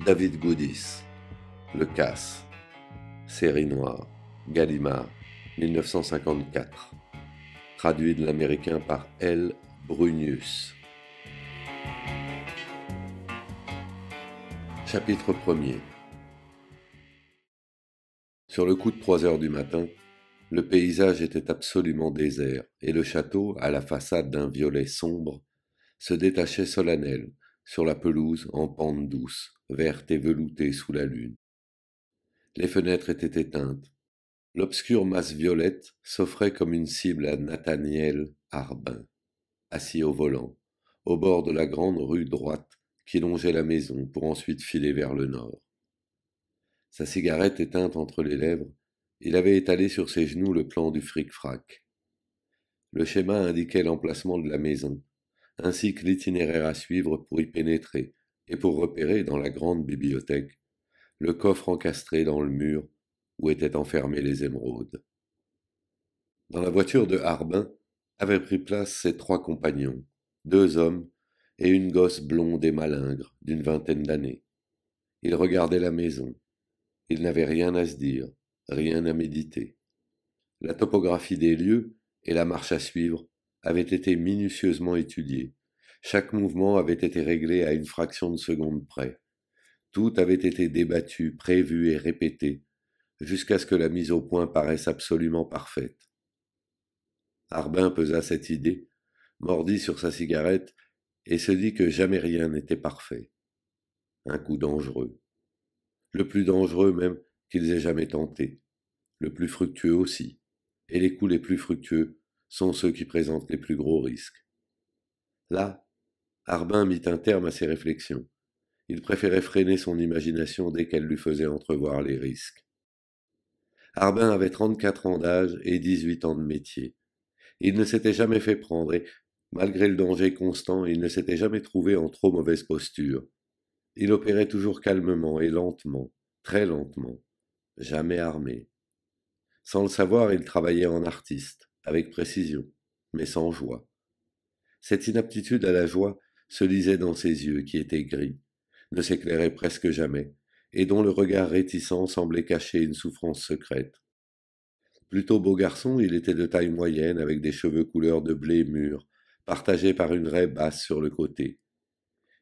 David Goudis, Le Casse, série noire, Gallimard, 1954, traduit de l'américain par L. Brunius. Chapitre 1er. Sur le coup de 3 heures du matin, le paysage était absolument désert, et le château, à la façade d'un violet sombre, se détachait solennel sur la pelouse en pente douce, verte et veloutée sous la lune. Les fenêtres étaient éteintes. L'obscure masse violette s'offrait comme une cible à Nathaniel Harbin, assis au volant, au bord de la grande rue droite qui longeait la maison pour ensuite filer vers le nord. Sa cigarette éteinte entre les lèvres, il avait étalé sur ses genoux le plan du fric-frac. Le schéma indiquait l'emplacement de la maison, ainsi que l'itinéraire à suivre pour y pénétrer et pour repérer dans la grande bibliothèque le coffre encastré dans le mur où étaient enfermées les émeraudes. Dans la voiture de Harbin avaient pris place ses 3 compagnons, 2 hommes et une gosse blonde et malingre d'une vingtaine d'années. Ils regardaient la maison. Ils n'avaient rien à se dire, rien à méditer. La topographie des lieux et la marche à suivre avaient été minutieusement étudiées. Chaque mouvement avait été réglé à une fraction de seconde près. Tout avait été débattu, prévu et répété, jusqu'à ce que la mise au point paraisse absolument parfaite. Harbin pesa cette idée, mordit sur sa cigarette et se dit que jamais rien n'était parfait. Un coup dangereux. Le plus dangereux même qu'ils aient jamais tenté. Le plus fructueux aussi. Et les coups les plus fructueux sont ceux qui présentent les plus gros risques. Là, Harbin mit un terme à ses réflexions. Il préférait freiner son imagination dès qu'elle lui faisait entrevoir les risques. Harbin avait 34 ans d'âge et 18 ans de métier. Il ne s'était jamais fait prendre et, malgré le danger constant, il ne s'était jamais trouvé en trop mauvaise posture. Il opérait toujours calmement et lentement, très lentement, jamais armé. Sans le savoir, il travaillait en artiste, avec précision, mais sans joie. Cette inaptitude à la joie se lisait dans ses yeux qui étaient gris, ne s'éclairaient presque jamais, et dont le regard réticent semblait cacher une souffrance secrète. Plutôt beau garçon, il était de taille moyenne, avec des cheveux couleur de blé mûr, partagés par une raie basse sur le côté.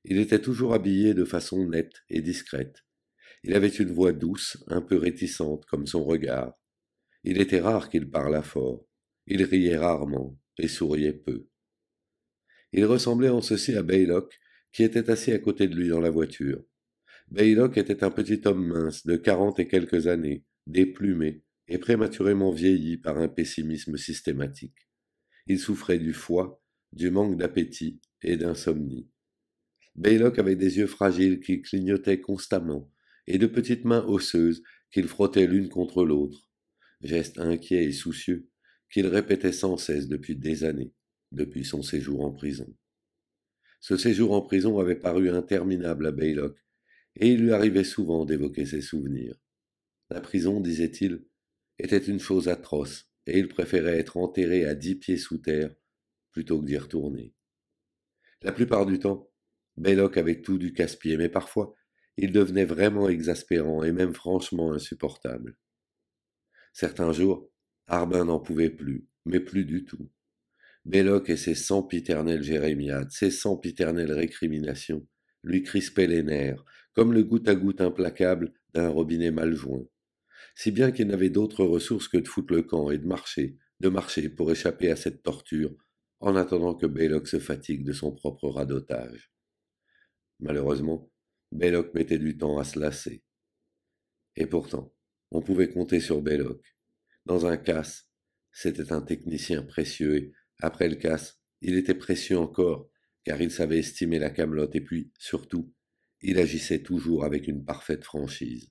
Il était toujours habillé de façon nette et discrète. Il avait une voix douce, un peu réticente, comme son regard. Il était rare qu'il parlât fort. Il riait rarement et souriait peu. Il ressemblait en ceci à Baylock, qui était assis à côté de lui dans la voiture. Baylock était un petit homme mince, de 40 et quelques années, déplumé et prématurément vieilli par un pessimisme systématique. Il souffrait du foie, du manque d'appétit et d'insomnie. Baylock avait des yeux fragiles qui clignotaient constamment et de petites mains osseuses qu'il frottait l'une contre l'autre, geste inquiet et soucieux qu'il répétait sans cesse depuis des années, depuis son séjour en prison. Ce séjour en prison avait paru interminable à Baylock, et il lui arrivait souvent d'évoquer ses souvenirs. La prison, disait-il, était une chose atroce, et il préférait être enterré à 10 pieds sous terre plutôt que d'y retourner. La plupart du temps, Baylock avait tout du casse-pied, mais parfois, il devenait vraiment exaspérant et même franchement insupportable. Certains jours, Harbin n'en pouvait plus, mais plus du tout. Baylock et ses sempiternelles jérémiades, ses sempiternelles récriminations, lui crispaient les nerfs, comme le goutte à goutte implacable d'un robinet mal joint, si bien qu'il n'avait d'autre ressource que de foutre le camp et de marcher pour échapper à cette torture, en attendant que Baylock se fatigue de son propre radotage. Malheureusement, Baylock mettait du temps à se lasser. Et pourtant, on pouvait compter sur Baylock. Dans un casse, c'était un technicien précieux et, après le casse, il était précieux encore, car il savait estimer la camelote et puis, surtout, il agissait toujours avec une parfaite franchise.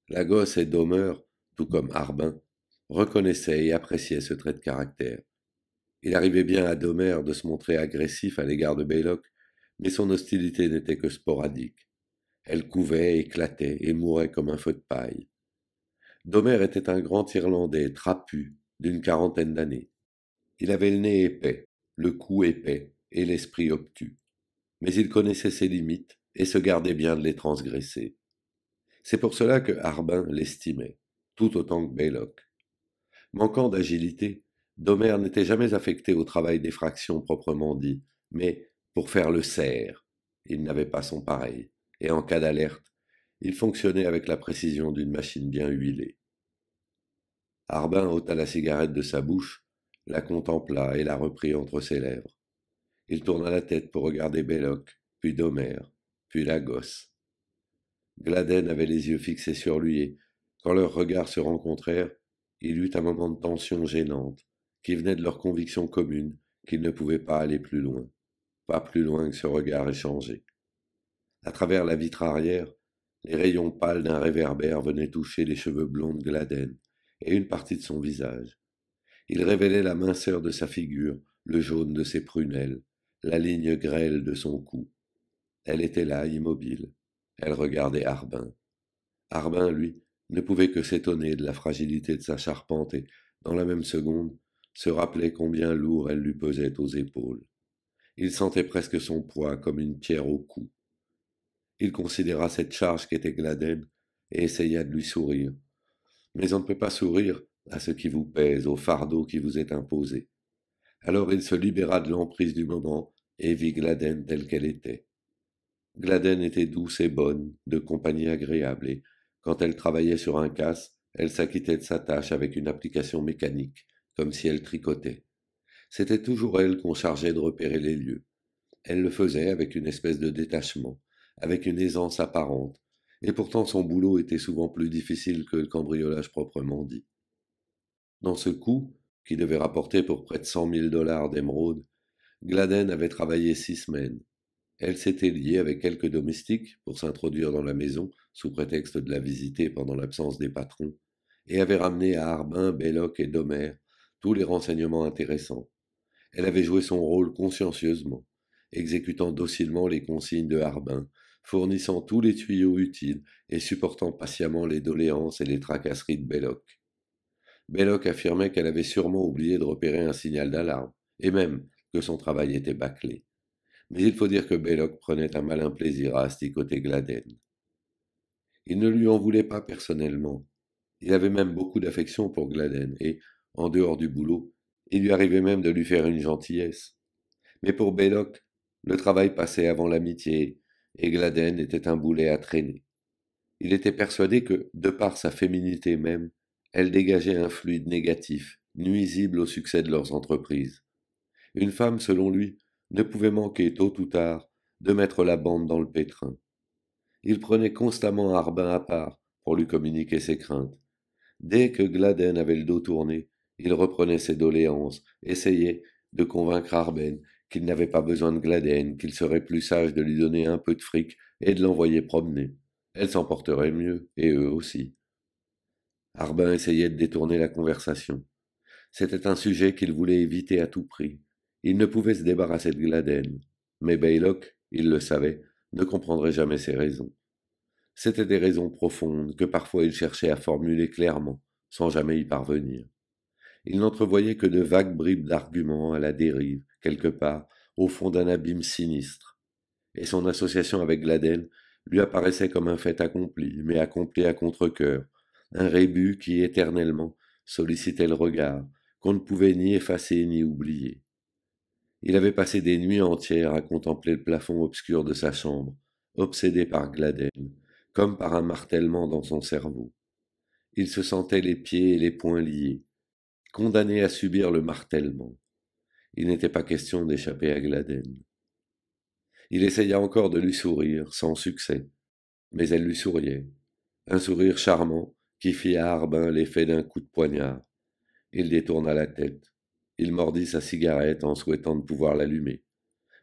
La gosse et Dahmer, tout comme Harbin, reconnaissaient et appréciaient ce trait de caractère. Il arrivait bien à Dahmer de se montrer agressif à l'égard de Baylock, mais son hostilité n'était que sporadique. Elle couvait, éclatait et mourait comme un feu de paille. Dahmer était un grand Irlandais trapu, d'une 40aine d'années. Il avait le nez épais, le cou épais et l'esprit obtus. Mais il connaissait ses limites et se gardait bien de les transgresser. C'est pour cela que Harbin l'estimait, tout autant que Belloc. Manquant d'agilité, Domer n'était jamais affecté au travail d'effraction proprement dit, mais pour faire le cerf. Il n'avait pas son pareil, et en cas d'alerte, il fonctionnait avec la précision d'une machine bien huilée. Harbin ôta la cigarette de sa bouche, la contempla et la reprit entre ses lèvres. Il tourna la tête pour regarder Belloc, puis Domer, puis la gosse. Gladden avait les yeux fixés sur lui et, quand leurs regards se rencontrèrent, il eut un moment de tension gênante, qui venait de leur conviction commune qu'ils ne pouvaient pas aller plus loin, pas plus loin que ce regard échangé. À travers la vitre arrière, les rayons pâles d'un réverbère venaient toucher les cheveux blonds de Gladden et une partie de son visage. Ils révélaient la minceur de sa figure, le jaune de ses prunelles, la ligne grêle de son cou. Elle était là, immobile. Elle regardait Harbin. Harbin, lui, ne pouvait que s'étonner de la fragilité de sa charpente et, dans la même seconde, se rappelait combien lourd elle lui pesait aux épaules. Il sentait presque son poids comme une pierre au cou. Il considéra cette charge qu'était Gladden et essaya de lui sourire. Mais on ne peut pas sourire à ce qui vous pèse, au fardeau qui vous est imposé. Alors il se libéra de l'emprise du moment et vit Gladden telle qu'elle était. Gladden était douce et bonne, de compagnie agréable, et, quand elle travaillait sur un casse, elle s'acquittait de sa tâche avec une application mécanique, comme si elle tricotait. C'était toujours elle qu'on chargeait de repérer les lieux. Elle le faisait avec une espèce de détachement, avec une aisance apparente, et pourtant son boulot était souvent plus difficile que le cambriolage proprement dit. Dans ce coup, qui devait rapporter pour près de 100 000 $ d'émeraude, Gladden avait travaillé 6 semaines. Elle s'était liée avec quelques domestiques pour s'introduire dans la maison sous prétexte de la visiter pendant l'absence des patrons, et avait ramené à Harbin, Belloc et Domer tous les renseignements intéressants. Elle avait joué son rôle consciencieusement, exécutant docilement les consignes de Harbin, fournissant tous les tuyaux utiles et supportant patiemment les doléances et les tracasseries de Belloc. Belloc affirmait qu'elle avait sûrement oublié de repérer un signal d'alarme, et même que son travail était bâclé. Mais il faut dire que Belloc prenait un malin plaisir à asticoter Gladden. Il ne lui en voulait pas personnellement. Il avait même beaucoup d'affection pour Gladden, et, en dehors du boulot, il lui arrivait même de lui faire une gentillesse. Mais pour Belloc, le travail passait avant l'amitié, et Gladden était un boulet à traîner. Il était persuadé que, de par sa féminité même, elle dégageait un fluide négatif, nuisible au succès de leurs entreprises. Une femme, selon lui, ne pouvait manquer, tôt ou tard, de mettre la bande dans le pétrin. Il prenait constamment Harbin à part pour lui communiquer ses craintes. Dès que Gladden avait le dos tourné, il reprenait ses doléances, essayait de convaincre Harbin qu'il n'avait pas besoin de Gladden, qu'il serait plus sage de lui donner un peu de fric et de l'envoyer promener. Elle s'en porterait mieux, et eux aussi. Harbin essayait de détourner la conversation. C'était un sujet qu'il voulait éviter à tout prix. Il ne pouvait se débarrasser de Gladden, mais Baylock, il le savait, ne comprendrait jamais ses raisons. C'étaient des raisons profondes que parfois il cherchait à formuler clairement, sans jamais y parvenir. Il n'entrevoyait que de vagues bribes d'arguments à la dérive, quelque part, au fond d'un abîme sinistre. Et son association avec Gladden lui apparaissait comme un fait accompli, mais accompli à contre-cœur, un rébut qui, éternellement, sollicitait le regard, qu'on ne pouvait ni effacer ni oublier. Il avait passé des nuits entières à contempler le plafond obscur de sa chambre, obsédé par Gladden, comme par un martèlement dans son cerveau. Il se sentait les pieds et les poings liés, condamné à subir le martèlement. Il n'était pas question d'échapper à Gladden. Il essaya encore de lui sourire, sans succès, mais elle lui souriait, un sourire charmant qui fit à Harbin l'effet d'un coup de poignard. Il détourna la tête. Il mordit sa cigarette en souhaitant de pouvoir l'allumer.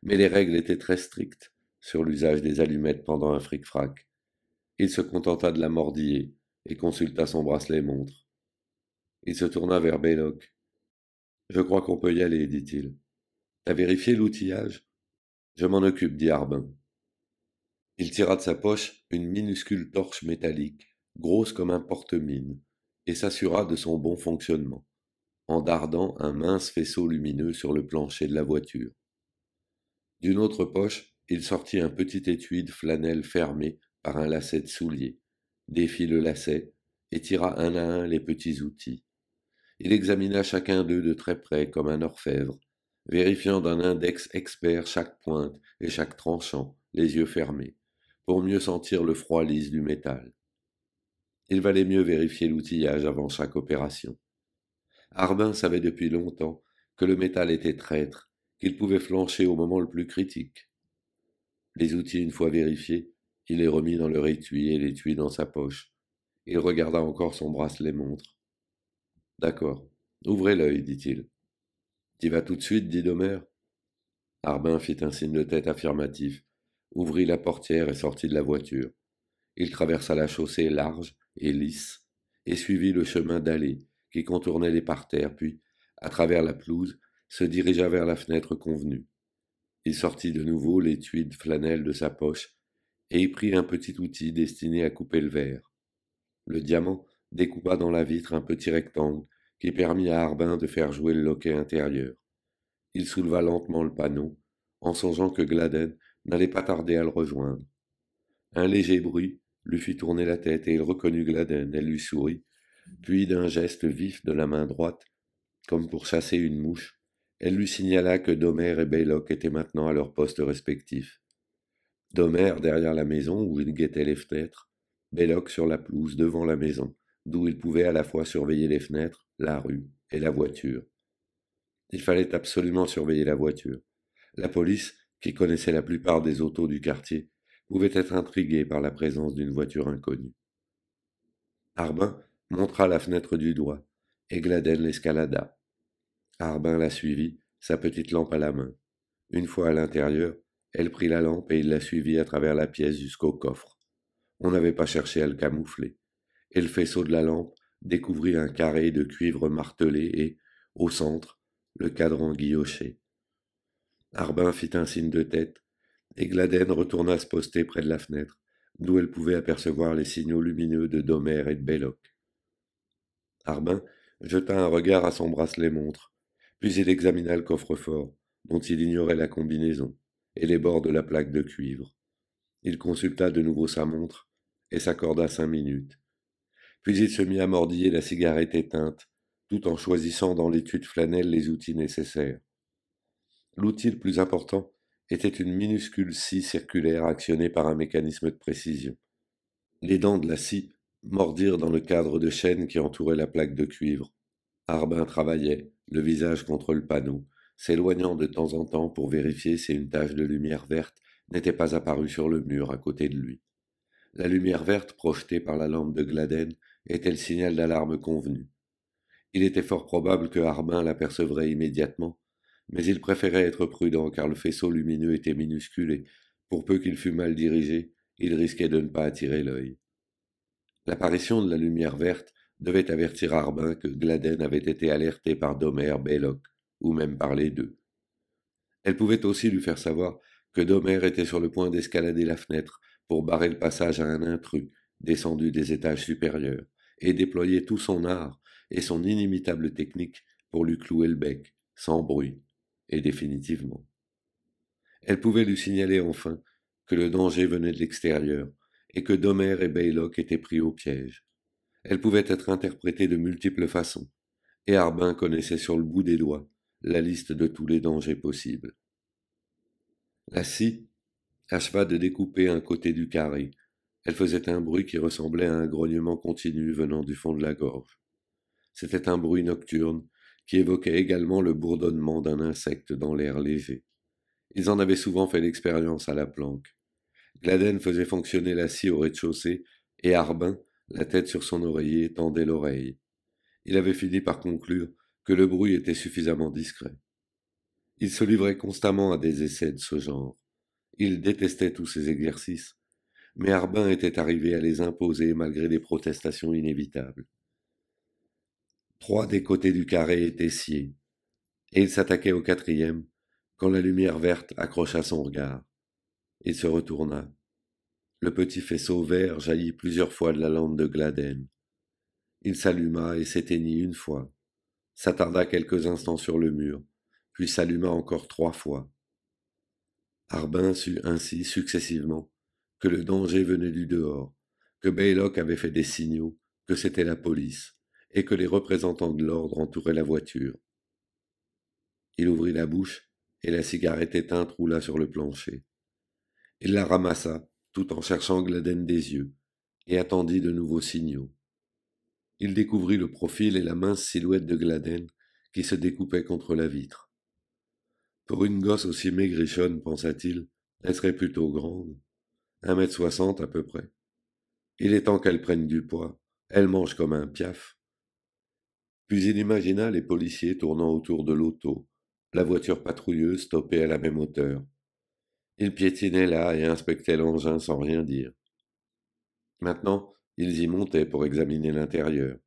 Mais les règles étaient très strictes sur l'usage des allumettes pendant un fric-frac. Il se contenta de la mordiller et consulta son bracelet-montre. Il se tourna vers Belloc. Je crois qu'on peut y aller, dit-il. T'as vérifié l'outillage? Je m'en occupe, dit Harbin. Il tira de sa poche une minuscule torche métallique, grosse comme un porte-mine, et s'assura de son bon fonctionnement, en dardant un mince faisceau lumineux sur le plancher de la voiture. D'une autre poche, Il sortit un petit étui de flanelle fermé par un lacet de soulier, défit le lacet et tira un à un les petits outils. Il examina chacun d'eux de très près comme un orfèvre, vérifiant d'un index expert chaque pointe et chaque tranchant, les yeux fermés, pour mieux sentir le froid lisse du métal. Il valait mieux vérifier l'outillage avant chaque opération. Harbin savait depuis longtemps que le métal était traître, qu'il pouvait flancher au moment le plus critique. Les outils une fois vérifiés, il les remit dans leur étui et l'étui dans sa poche. Il regarda encore son bracelet-montre. D'accord. Ouvrez l'œil, dit-il. T'y vas tout de suite, dit Domer. Harbin fit un signe de tête affirmatif, ouvrit la portière et sortit de la voiture. Il traversa la chaussée large et lisse, et suivit le chemin dallé qui contournait les parterres, puis, à travers la pelouse, se dirigea vers la fenêtre convenue. Il sortit de nouveau l'étui de flanelle de sa poche et y prit un petit outil destiné à couper le verre. Le diamant découpa dans la vitre un petit rectangle qui permit à Harbin de faire jouer le loquet intérieur. Il souleva lentement le panneau, en songeant que Gladden n'allait pas tarder à le rejoindre. Un léger bruit lui fit tourner la tête et il reconnut Gladden. Elle lui sourit, puis d'un geste vif de la main droite, comme pour chasser une mouche, elle lui signala que Domer et Baylock étaient maintenant à leurs postes respectifs. Domer derrière la maison où il guettait les fenêtres, Baylock sur la pelouse devant la maison, d'où il pouvait à la fois surveiller les fenêtres, la rue et la voiture. Il fallait absolument surveiller la voiture. La police, qui connaissait la plupart des autos du quartier, pouvait être intriguée par la présence d'une voiture inconnue. Harbin montra la fenêtre du doigt, et Gladden l'escalada. Harbin la suivit, sa petite lampe à la main. Une fois à l'intérieur, elle prit la lampe et il la suivit à travers la pièce jusqu'au coffre. On n'avait pas cherché à le camoufler. Et le faisceau de la lampe découvrit un carré de cuivre martelé et, au centre, le cadran guilloché. Harbin fit un signe de tête, et Gladden retourna se poster près de la fenêtre, d'où elle pouvait apercevoir les signaux lumineux de Domer et de Belloc. Harbin jeta un regard à son bracelet-montre, puis il examina le coffre-fort, dont il ignorait la combinaison, et les bords de la plaque de cuivre. Il consulta de nouveau sa montre, et s'accorda 5 minutes. Puis il se mit à mordiller la cigarette éteinte, tout en choisissant dans l'étui de flanelle les outils nécessaires. L'outil le plus important était une minuscule scie circulaire actionnée par un mécanisme de précision. Les dents de la scie mordirent dans le cadre de chêne qui entourait la plaque de cuivre. Harbin travaillait, le visage contre le panneau, s'éloignant de temps en temps pour vérifier si une tache de lumière verte n'était pas apparue sur le mur à côté de lui. La lumière verte projetée par la lampe de Gladden était le signal d'alarme convenu. Il était fort probable que Harbin l'apercevrait immédiatement, mais il préférait être prudent car le faisceau lumineux était minuscule et, pour peu qu'il fût mal dirigé, il risquait de ne pas attirer l'œil. L'apparition de la lumière verte devait avertir Harbin que Gladden avait été alerté par Domer, Belloc, ou même par les deux. Elle pouvait aussi lui faire savoir que Domer était sur le point d'escalader la fenêtre pour barrer le passage à un intrus descendu des étages supérieurs, et déployer tout son art et son inimitable technique pour lui clouer le bec, sans bruit, et définitivement. Elle pouvait lui signaler enfin que le danger venait de l'extérieur, et que Domer et Baylock étaient pris au piège. Elle pouvait être interprétée de multiples façons, et Harbin connaissait sur le bout des doigts la liste de tous les dangers possibles. La scie acheva de découper un côté du carré. Elle faisait un bruit qui ressemblait à un grognement continu venant du fond de la gorge. C'était un bruit nocturne qui évoquait également le bourdonnement d'un insecte dans l'air léger. Ils en avaient souvent fait l'expérience à la planque. Gladden faisait fonctionner la scie au rez-de-chaussée et Harbin, la tête sur son oreiller, tendait l'oreille. Il avait fini par conclure que le bruit était suffisamment discret. Il se livrait constamment à des essais de ce genre. Il détestait tous ces exercices, mais Harbin était arrivé à les imposer malgré des protestations inévitables. 3 des côtés du carré étaient sciés, et il s'attaquait au 4e, quand la lumière verte accrocha son regard. Il se retourna. Le petit faisceau vert jaillit plusieurs fois de la lampe de Gladden. Il s'alluma et s'éteignit une fois, s'attarda quelques instants sur le mur, puis s'alluma encore 3 fois. Harbin sut ainsi successivement que le danger venait du dehors, que Baylock avait fait des signaux, que c'était la police, et que les représentants de l'ordre entouraient la voiture. Il ouvrit la bouche, et la cigarette éteinte roula sur le plancher. Il la ramassa, tout en cherchant Gladden des yeux, et attendit de nouveaux signaux. Il découvrit le profil et la mince silhouette de Gladden qui se découpait contre la vitre. Pour une gosse aussi maigrichonne, pensa-t-il, elle serait plutôt grande, 1,60 m à peu près. Il est temps qu'elle prenne du poids, elle mange comme un piaf. Puis il imagina les policiers tournant autour de l'auto, la voiture patrouilleuse stoppée à la même hauteur. Ils piétinaient là et inspectaient l'engin sans rien dire. Maintenant, ils y montaient pour examiner l'intérieur.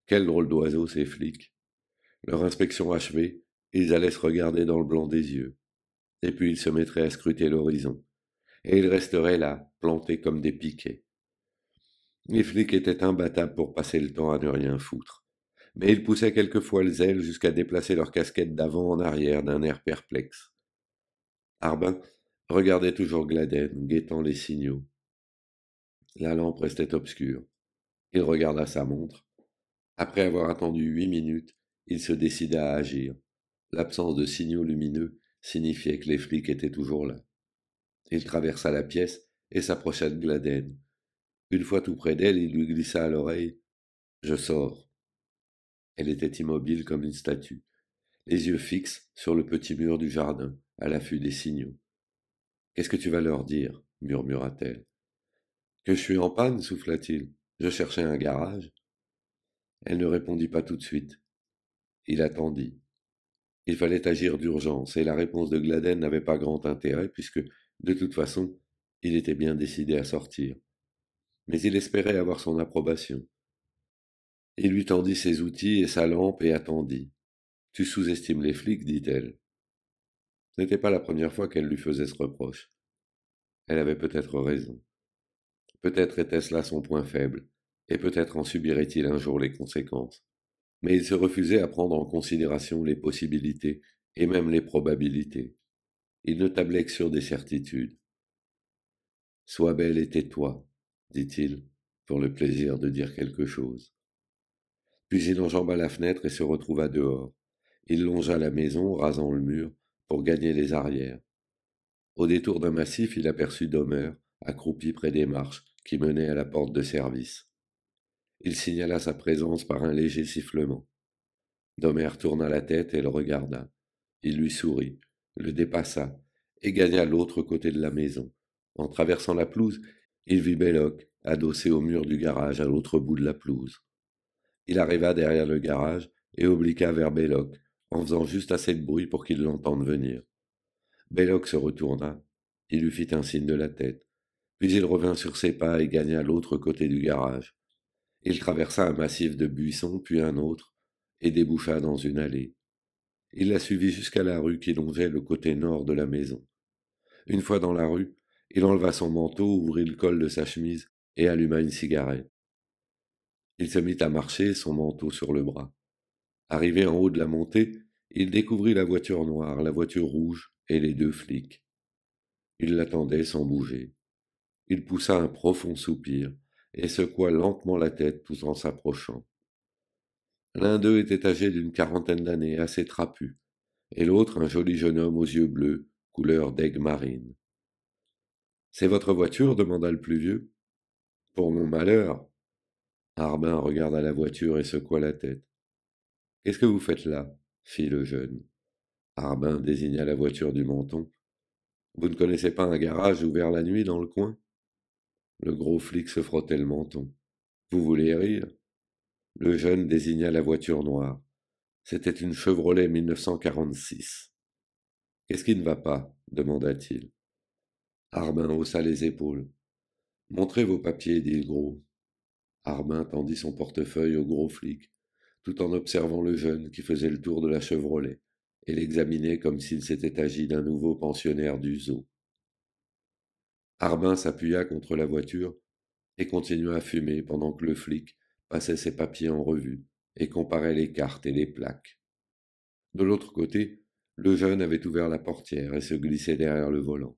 Quel drôle d'oiseaux ces flics. Leur inspection achevée, ils allaient se regarder dans le blanc des yeux. Et puis ils se mettraient à scruter l'horizon. Et ils resteraient là, plantés comme des piquets. Les flics étaient imbattables pour passer le temps à ne rien foutre. Mais ils poussaient quelquefois les ailes jusqu'à déplacer leur casquette d'avant en arrière d'un air perplexe. Harbin regardait toujours Gladden, guettant les signaux. La lampe restait obscure. Il regarda sa montre. Après avoir attendu 8 minutes, il se décida à agir. L'absence de signaux lumineux signifiait que les flics étaient toujours là. Il traversa la pièce et s'approcha de Gladden. Une fois tout près d'elle, il lui glissa à l'oreille: Je sors. Elle était immobile comme une statue, les yeux fixes sur le petit mur du jardin, à l'affût des signaux. Qu'est-ce que tu vas leur dire murmura-t-elle. Que je suis en panne, souffla-t-il. Je cherchais un garage. Elle ne répondit pas tout de suite. Il attendit. Il fallait agir d'urgence, et la réponse de Gladden n'avait pas grand intérêt, puisque, de toute façon, il était bien décidé à sortir. Mais il espérait avoir son approbation. Il lui tendit ses outils et sa lampe et attendit. Tu sous-estimes les flics, dit-elle. Ce n'était pas la première fois qu'elle lui faisait ce reproche. Elle avait peut-être raison. Peut-être était-ce là son point faible, et peut-être en subirait-il un jour les conséquences. Mais il se refusait à prendre en considération les possibilités et même les probabilités. Il ne tablait que sur des certitudes. Sois belle et tais-toi, dit-il, pour le plaisir de dire quelque chose. Puis il enjamba la fenêtre et se retrouva dehors. Il longea la maison, rasant le mur, pour gagner les arrières. Au détour d'un massif, il aperçut Domer, accroupi près des marches qui menaient à la porte de service. Il signala sa présence par un léger sifflement. Domer tourna la tête et le regarda. Il lui sourit, le dépassa, et gagna l'autre côté de la maison. En traversant la pelouse, il vit Belloc, adossé au mur du garage à l'autre bout de la pelouse. Il arriva derrière le garage et obliqua vers Belloc, en faisant juste assez de bruit pour qu'il l'entende venir. Belloc se retourna. Il lui fit un signe de la tête. Puis il revint sur ses pas et gagna l'autre côté du garage. Il traversa un massif de buissons, puis un autre, et déboucha dans une allée. Il la suivit jusqu'à la rue qui longeait le côté nord de la maison. Une fois dans la rue, il enleva son manteau, ouvrit le col de sa chemise et alluma une cigarette. Il se mit à marcher, son manteau sur le bras. Arrivé en haut de la montée, il découvrit la voiture noire, la voiture rouge et les deux flics. Il l'attendait sans bouger. Il poussa un profond soupir et secoua lentement la tête tout en s'approchant. L'un d'eux était âgé d'une quarantaine d'années, assez trapu, et l'autre un joli jeune homme aux yeux bleus, couleur d'aigue marine. C'est votre voiture demanda le plus vieux. Pour mon malheur. Harbin regarda la voiture et secoua la tête. Qu'est-ce que vous faites là fit le jeune. Harbin désigna la voiture du menton. Vous ne connaissez pas un garage ouvert la nuit dans le coin? Le gros flic se frottait le menton. Vous voulez rire? Le jeune désigna la voiture noire. C'était une Chevrolet 1946. Qu'est-ce qui ne va pas demanda-t-il. Harbin haussa les épaules. Montrez vos papiers, dit le gros. Harbin tendit son portefeuille au gros flic, tout en observant le jeune qui faisait le tour de la Chevrolet et l'examinait comme s'il s'était agi d'un nouveau pensionnaire du zoo. Harbin s'appuya contre la voiture et continua à fumer pendant que le flic passait ses papiers en revue et comparait les cartes et les plaques. De l'autre côté, Le jeune avait ouvert la portière et se glissait derrière le volant.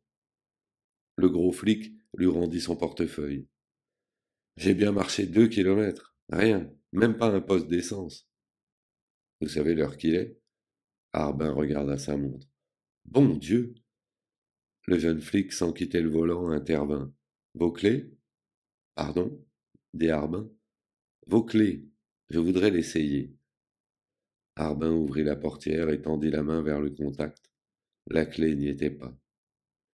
Le gros flic lui rendit son portefeuille. J'ai bien marché 2 kilomètres. Rien, même pas un poste d'essence. Vous savez l'heure qu'il est? Harbin regarda sa montre. Bon Dieu! Le jeune flic, sans quitter le volant, intervint. Vos clés? Pardon? Dit Harbin. Vos clés. Je voudrais l'essayer. Harbin ouvrit la portière et tendit la main vers le contact. La clé n'y était pas.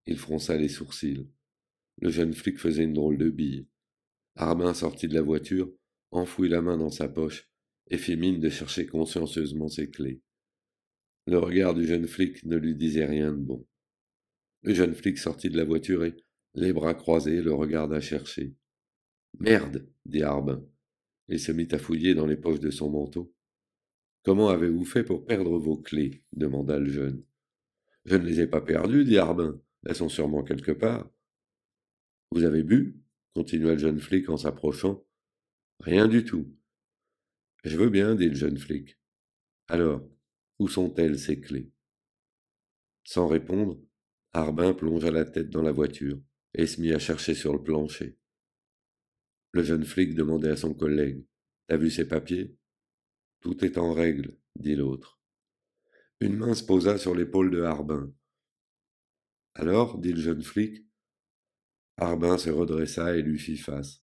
Il fronça les sourcils. Le jeune flic faisait une drôle de bille. Harbin sortit de la voiture, enfouit la main dans sa poche et fit mine de chercher consciencieusement ses clés. Le regard du jeune flic ne lui disait rien de bon. Le jeune flic sortit de la voiture et, les bras croisés, le regarda chercher. Merde, dit Harbin. Il se mit à fouiller dans les poches de son manteau. Comment avez-vous fait pour perdre vos clés? Demanda le jeune. Je ne les ai pas perdues, dit Harbin. Elles sont sûrement quelque part. Vous avez bu? Continua le jeune flic en s'approchant. Rien du tout. Je veux bien, dit le jeune flic. Alors, où sont-elles, ces clés? Sans répondre, Harbin plongea la tête dans la voiture et se mit à chercher sur le plancher. Le jeune flic demandait à son collègue. T'as vu ces papiers? Tout est en règle, dit l'autre. Une main se posa sur l'épaule de Harbin. Alors, dit le jeune flic. Harbin se redressa et lui fit face.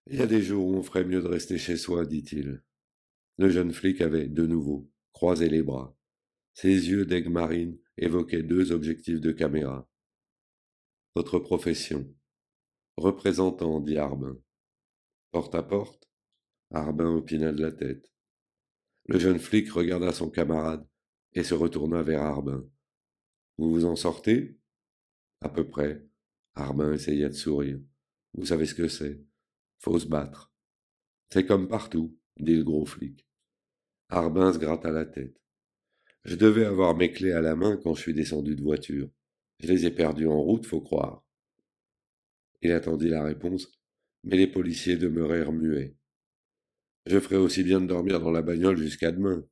Il y a des jours où on ferait mieux de rester chez soi, dit-il. Le jeune flic avait, de nouveau, croisé les bras. Ses yeux d'aigle marine évoquaient 2 objectifs de caméra. Votre profession. Représentant, dit Harbin. Porte à porte? Harbin opina de la tête. Le jeune flic regarda son camarade et se retourna vers Harbin. Vous vous en sortez? À peu près. Harbin essaya de sourire. Vous savez ce que c'est. Faut se battre. C'est comme partout, dit le gros flic. Harbin se gratta la tête. Je devais avoir mes clés à la main quand je suis descendu de voiture. Je les ai perdues en route, faut croire. Il attendit la réponse, mais les policiers demeurèrent muets. Je ferais aussi bien de dormir dans la bagnole jusqu'à demain.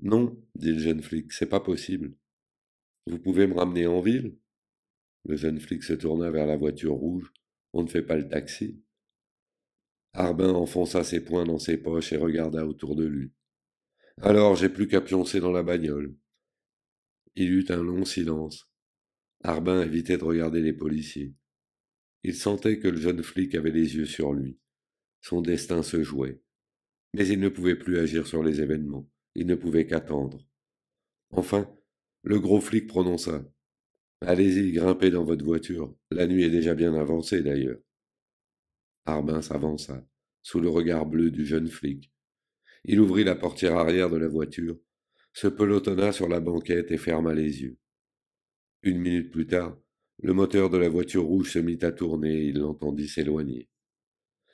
Non, dit le jeune flic, c'est pas possible. Vous pouvez me ramener en ville? Le jeune flic se tourna vers la voiture rouge. On ne fait pas le taxi. Harbin enfonça ses poings dans ses poches et regarda autour de lui. Alors j'ai plus qu'à pioncer dans la bagnole. Il eut un long silence. Harbin évitait de regarder les policiers. Il sentait que le jeune flic avait les yeux sur lui. Son destin se jouait. Mais il ne pouvait plus agir sur les événements. Il ne pouvait qu'attendre. Enfin, le gros flic prononça. Allez-y, grimpez dans votre voiture. La nuit est déjà bien avancée d'ailleurs. Harbin s'avança, sous le regard bleu du jeune flic. Il ouvrit la portière arrière de la voiture, se pelotonna sur la banquette et ferma les yeux. 1 minute plus tard, le moteur de la voiture rouge se mit à tourner et il l'entendit s'éloigner.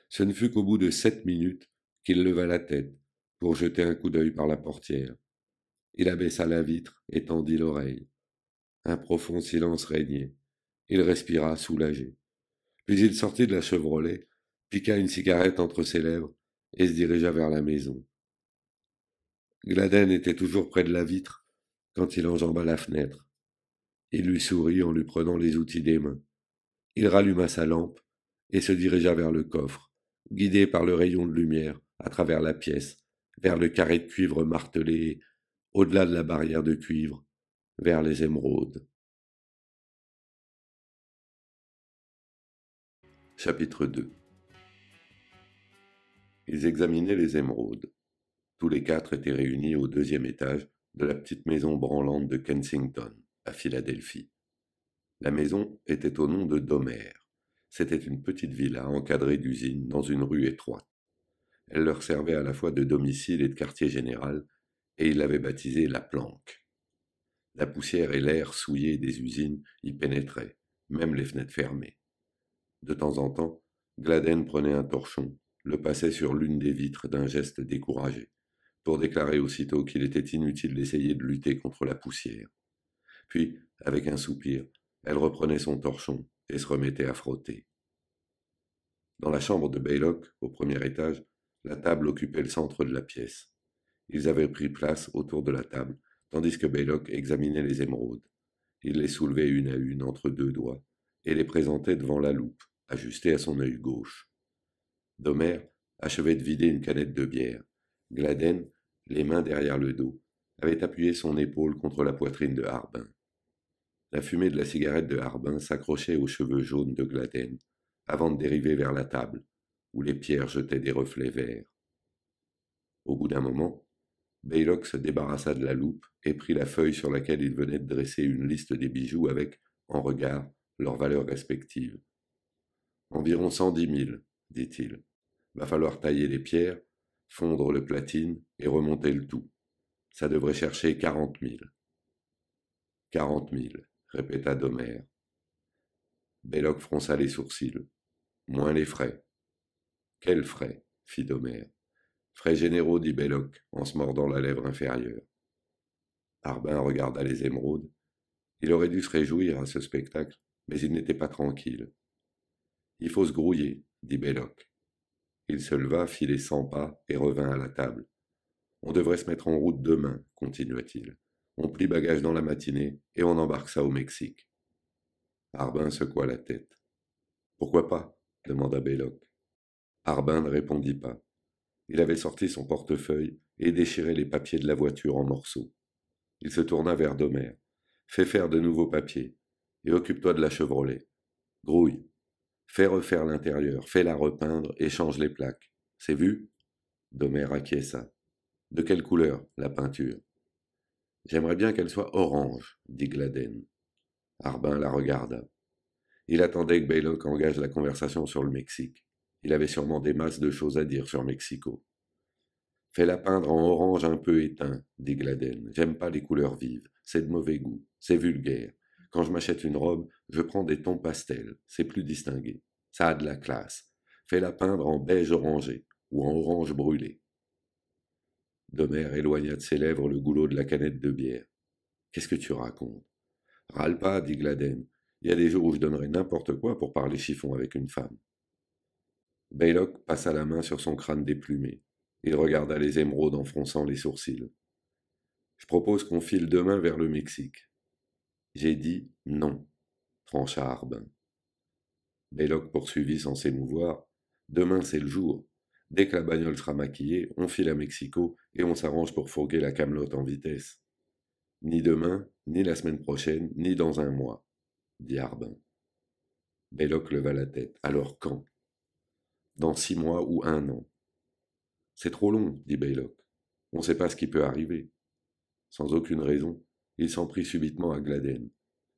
Ce ne fut qu'au bout de 7 minutes qu'il leva la tête pour jeter un coup d'œil par la portière. Il abaissa la vitre et tendit l'oreille. Un profond silence régnait. Il respira soulagé. Puis il sortit de la Chevrolet, piqua une cigarette entre ses lèvres et se dirigea vers la maison. Gladden était toujours près de la vitre quand il enjamba la fenêtre. Il lui sourit en lui prenant les outils des mains. Il ralluma sa lampe et se dirigea vers le coffre, guidé par le rayon de lumière à travers la pièce, vers le carré de cuivre martelé, au-delà de la barrière de cuivre, vers les émeraudes. Chapitre 2. Ils examinaient les émeraudes. Tous les 4 étaient réunis au 2e étage de la petite maison branlante de Kensington, à Philadelphie. La maison était au nom de Domer. C'était une petite villa encadrée d'usines dans une rue étroite. Elle leur servait à la fois de domicile et de quartier général, et ils l'avaient baptisée la Planque. La poussière et l'air souillé des usines y pénétraient, même les fenêtres fermées. De temps en temps, Gladden prenait un torchon, le passait sur l'une des vitres d'un geste découragé, pour déclarer aussitôt qu'il était inutile d'essayer de lutter contre la poussière. Puis, avec un soupir, elle reprenait son torchon et se remettait à frotter. Dans la chambre de Baylock, au 1er étage, la table occupait le centre de la pièce. Ils avaient pris place autour de la table, tandis que Belloc examinait les émeraudes. Il les soulevait une à une entre deux doigts et les présentait devant la loupe, ajustée à son œil gauche. Domer achevait de vider une canette de bière. Gladden, les mains derrière le dos, avait appuyé son épaule contre la poitrine de Harbin. La fumée de la cigarette de Harbin s'accrochait aux cheveux jaunes de Gladden, avant de dériver vers la table, où les pierres jetaient des reflets verts. Au bout d'un moment, Baylock se débarrassa de la loupe et prit la feuille sur laquelle il venait de dresser une liste des bijoux avec, en regard, leurs valeurs respectives. Environ 110 000, dit-il. Va falloir tailler les pierres, fondre le platine et remonter le tout. Ça devrait chercher 40 000. 40 000, répéta Domer. Belloc fronça les sourcils. Moins les frais. Quels frais? Fit Domer. Frais généraux, dit Belloc, en se mordant la lèvre inférieure. Harbin regarda les émeraudes. Il aurait dû se réjouir à ce spectacle, mais il n'était pas tranquille. Il faut se grouiller, dit Belloc. Il se leva, fit les 100 pas et revint à la table. On devrait se mettre en route demain, continua-t-il. On plie bagage dans la matinée et on embarque ça au Mexique. Harbin secoua la tête. Pourquoi pas? Demanda Belloc. Harbin ne répondit pas. Il avait sorti son portefeuille et déchiré les papiers de la voiture en morceaux. Il se tourna vers Domer. Fais faire de nouveaux papiers et occupe-toi de la Chevrolet. Grouille. Fais refaire l'intérieur, fais-la repeindre et change les plaques. C'est vu? Domer acquiesça. De quelle couleur, la peinture? J'aimerais bien qu'elle soit orange, dit Gladden. Harbin la regarda. Il attendait que Baylock engage la conversation sur le Mexique. Il avait sûrement des masses de choses à dire sur Mexico. Fais-la peindre en orange un peu éteint, dit Gladden. J'aime pas les couleurs vives, c'est de mauvais goût, c'est vulgaire. Quand je m'achète une robe, je prends des tons pastels, c'est plus distingué. Ça a de la classe. Fais-la peindre en beige orangé ou en orange brûlé. Domer éloigna de ses lèvres le goulot de la canette de bière. Qu'est-ce que tu racontes? Râle pas, dit Gladden. Il y a des jours où je donnerais n'importe quoi pour parler chiffon avec une femme. Baylock passa la main sur son crâne déplumé. Il regarda les émeraudes en fronçant les sourcils. Je propose qu'on file demain vers le Mexique. J'ai dit non, trancha Harbin. Baylock poursuivit sans s'émouvoir. Demain c'est le jour. Dès que la bagnole sera maquillée, on file à Mexico et on s'arrange pour fourguer la camelote en vitesse. Ni demain, ni la semaine prochaine, ni dans un mois, dit Harbin. Baylock leva la tête. Alors quand? Dans 6 mois ou 1 an. C'est trop long, dit Baylock. On ne sait pas ce qui peut arriver. Sans aucune raison, il s'en prit subitement à Gladden.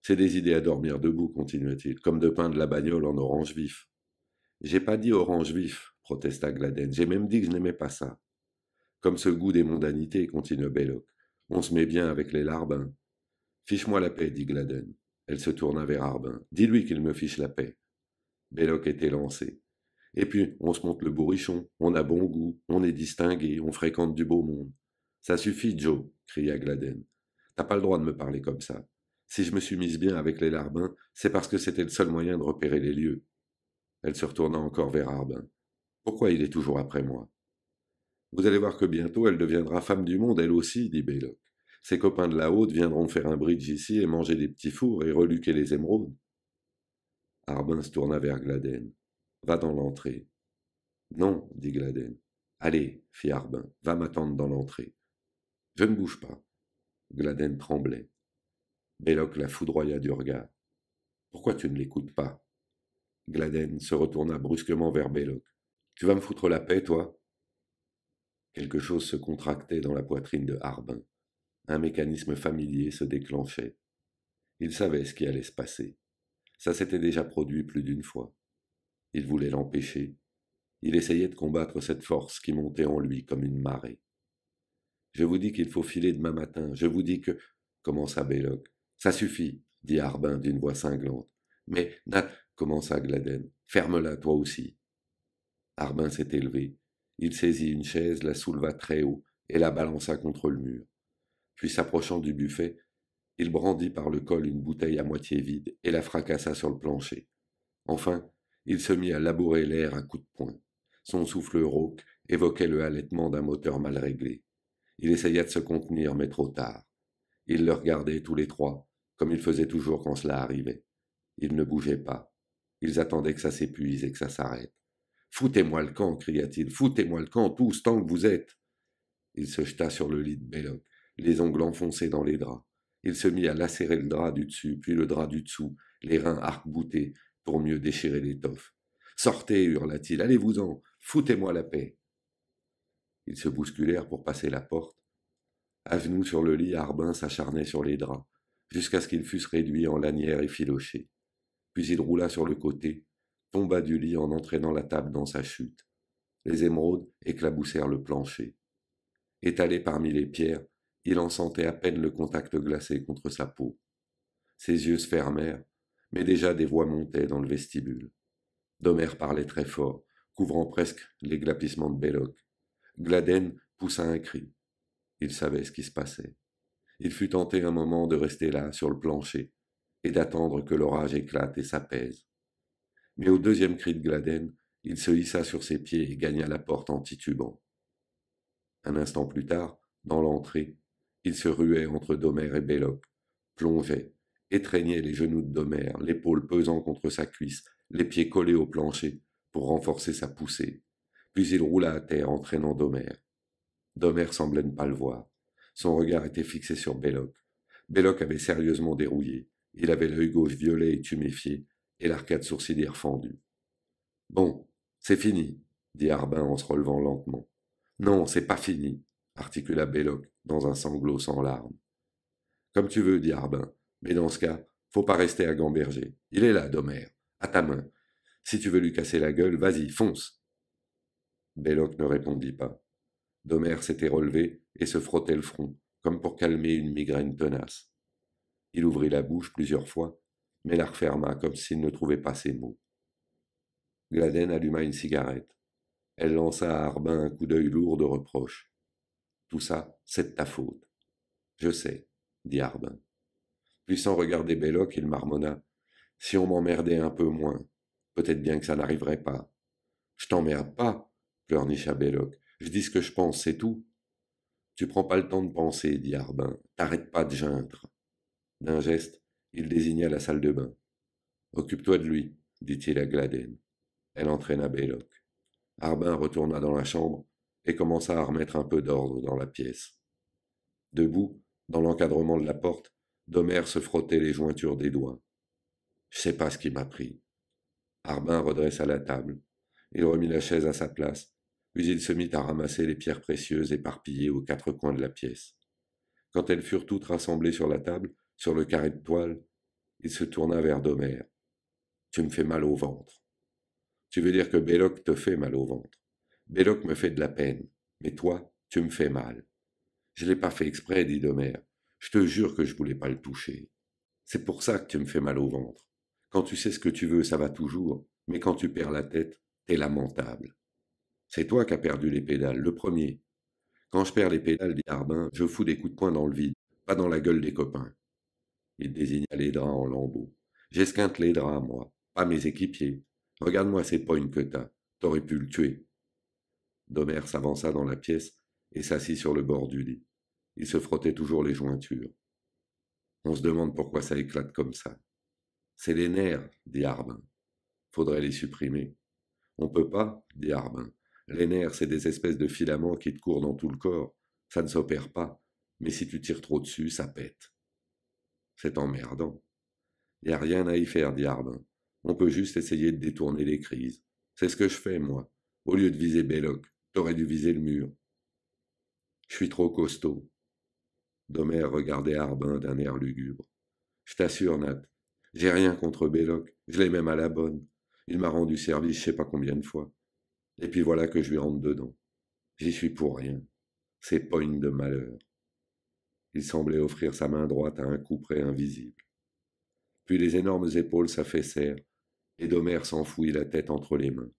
C'est des idées à dormir debout, continua-t-il, comme de peindre la bagnole en orange vif. J'ai pas dit orange vif, protesta Gladden. J'ai même dit que je n'aimais pas ça. Comme ce goût des mondanités, continua Belloc. On se met bien avec les larbins. Fiche-moi la paix, dit Gladden. Elle se tourna vers Harbin. Dis-lui qu'il me fiche la paix. Belloc était lancé. Et puis, on se monte le bourrichon, on a bon goût, on est distingué, on fréquente du beau monde. Ça suffit, Joe, cria Gladden. T'as pas le droit de me parler comme ça. Si je me suis mise bien avec les larbins, c'est parce que c'était le seul moyen de repérer les lieux. Elle se retourna encore vers Harbin. Pourquoi il est toujours après moi? Vous allez voir que bientôt elle deviendra femme du monde, elle aussi, dit Belloc. Ses copains de la haute viendront faire un bridge ici et manger des petits fours et reluquer les émeraudes. Harbin se tourna vers Gladden. Va dans l'entrée. Non, dit Gladden. Allez, fit Harbin, va m'attendre dans l'entrée. Je ne bouge pas. Gladden tremblait. Belloc la foudroya du regard. Pourquoi tu ne l'écoutes pas? Gladden se retourna brusquement vers Belloc. Tu vas me foutre la paix, toi? Quelque chose se contractait dans la poitrine de Harbin. Un mécanisme familier se déclenchait. Il savait ce qui allait se passer. Ça s'était déjà produit plus d'une fois. Il voulait l'empêcher. Il essayait de combattre cette force qui montait en lui comme une marée. Je vous dis qu'il faut filer demain matin. Je vous dis que... commença Belloc. Ça suffit, dit Harbin d'une voix cinglante. Mais, Nat, commença Gladden. Ferme-la, toi aussi. Harbin s'est élevé. Il saisit une chaise, la souleva très haut et la balança contre le mur. Puis, s'approchant du buffet, il brandit par le col une bouteille à moitié vide et la fracassa sur le plancher. Enfin, il se mit à labourer l'air à coups de poing. Son souffle rauque évoquait le halètement d'un moteur mal réglé. Il essaya de se contenir, mais trop tard. Ils le regardaient tous les trois, comme ils faisaient toujours quand cela arrivait. Ils ne bougeaient pas. Ils attendaient que ça s'épuise et que ça s'arrête. Foutez-moi le camp, cria-t-il. Foutez-moi le camp, tous, tant que vous êtes. Il se jeta sur le lit de Belloc, les ongles enfoncés dans les draps. Il se mit à lacérer le drap du dessus, puis le drap du dessous, les reins arc-boutés, pour mieux déchirer l'étoffe. Sortez, hurla-t-il, allez-vous-en, foutez-moi la paix. Ils se bousculèrent pour passer la porte. À genoux sur le lit, Harbin s'acharnait sur les draps, jusqu'à ce qu'ils fussent réduits en lanières effilochées. Puis il roula sur le côté, tomba du lit en entraînant la table dans sa chute. Les émeraudes éclaboussèrent le plancher. Étalé parmi les pierres, il en sentait à peine le contact glacé contre sa peau. Ses yeux se fermèrent, mais déjà des voix montaient dans le vestibule. Domer parlait très fort, couvrant presque les glapissements de Belloc. Gladden poussa un cri. Il savait ce qui se passait. Il fut tenté un moment de rester là, sur le plancher, et d'attendre que l'orage éclate et s'apaise. Mais au deuxième cri de Gladden, il se hissa sur ses pieds et gagna la porte en titubant. Un instant plus tard, dans l'entrée, il se ruait entre Domer et Belloc, plongeait, étreignait les genoux de Domer, l'épaule pesant contre sa cuisse, les pieds collés au plancher pour renforcer sa poussée. Puis il roula à terre, entraînant Domer. Domer semblait ne pas le voir. Son regard était fixé sur Belloc. Belloc avait sérieusement dérouillé. Il avait l'œil gauche violet et tuméfié, et l'arcade sourcilière fendue. « Bon, c'est fini, dit Harbin en se relevant lentement. « Non, c'est pas fini, articula Belloc dans un sanglot sans larmes. Comme tu veux, dit Harbin, mais dans ce cas, faut pas rester à gamberger. Il est là, Domer, à ta main. Si tu veux lui casser la gueule, vas-y, fonce. Belloc ne répondit pas. Domer s'était relevé et se frottait le front, comme pour calmer une migraine tenace. Il ouvrit la bouche plusieurs fois, mais la referma comme s'il ne trouvait pas ses mots. Gladden alluma une cigarette. Elle lança à Harbin un coup d'œil lourd de reproche. « Tout ça, c'est de ta faute. »« Je sais, » dit Harbin. Puis sans regarder Belloc, il marmonna. « Si on m'emmerdait un peu moins, peut-être bien que ça n'arriverait pas. »« Je t'emmerde pas, » pleurnicha Belloc. « Je dis ce que je pense, c'est tout. »« Tu prends pas le temps de penser, » dit Harbin. « T'arrêtes pas de geindre. » D'un geste, il désigna la salle de bain. « Occupe-toi de lui, » dit-il à Gladden. Elle entraîna Belloc. Harbin retourna dans la chambre et commença à remettre un peu d'ordre dans la pièce. Debout, dans l'encadrement de la porte, Domer se frottait les jointures des doigts. « Je sais pas ce qui m'a pris. » Harbin redressa la table. Il remit la chaise à sa place, puis il se mit à ramasser les pierres précieuses éparpillées aux quatre coins de la pièce. Quand elles furent toutes rassemblées sur la table, sur le carré de toile, il se tourna vers Domer. « Tu me fais mal au ventre. » « Tu veux dire que Belloc te fait mal au ventre. Belloc me fait de la peine, mais toi, tu me fais mal. »« Je l'ai pas fait exprès, dit Domer. Je te jure que je voulais pas le toucher. C'est pour ça que tu me fais mal au ventre. Quand tu sais ce que tu veux, ça va toujours, mais quand tu perds la tête, t'es lamentable. C'est toi qui as perdu les pédales, le premier. Quand je perds les pédales, dit Harbin, je fous des coups de poing dans le vide, pas dans la gueule des copains. » Il désigna les draps en lambeaux. « J'esquinte les draps, moi, pas mes équipiers. Regarde-moi ces pognes que t'as. T'aurais pu le tuer. » Domer s'avança dans la pièce et s'assit sur le bord du lit. Il se frottait toujours les jointures. On se demande pourquoi ça éclate comme ça. C'est les nerfs, dit Harbin. Faudrait les supprimer. On peut pas, dit Harbin. Les nerfs, c'est des espèces de filaments qui te courent dans tout le corps. Ça ne s'opère pas. Mais si tu tires trop dessus, ça pète. C'est emmerdant. Y a rien à y faire, dit Harbin. On peut juste essayer de détourner les crises. C'est ce que je fais, moi. Au lieu de viser Belloc, t'aurais dû viser le mur. Je suis trop costaud. Domer regardait Harbin d'un air lugubre. Je t'assure, Nat, j'ai rien contre Belloc. Je l'ai même à la bonne. Il m'a rendu service je sais pas combien de fois. Et puis voilà que je lui rentre dedans. J'y suis pour rien. C'est pogne de malheur. Il semblait offrir sa main droite à un couperet invisible. Puis les énormes épaules s'affaissèrent, et Domer s'enfouit la tête entre les mains.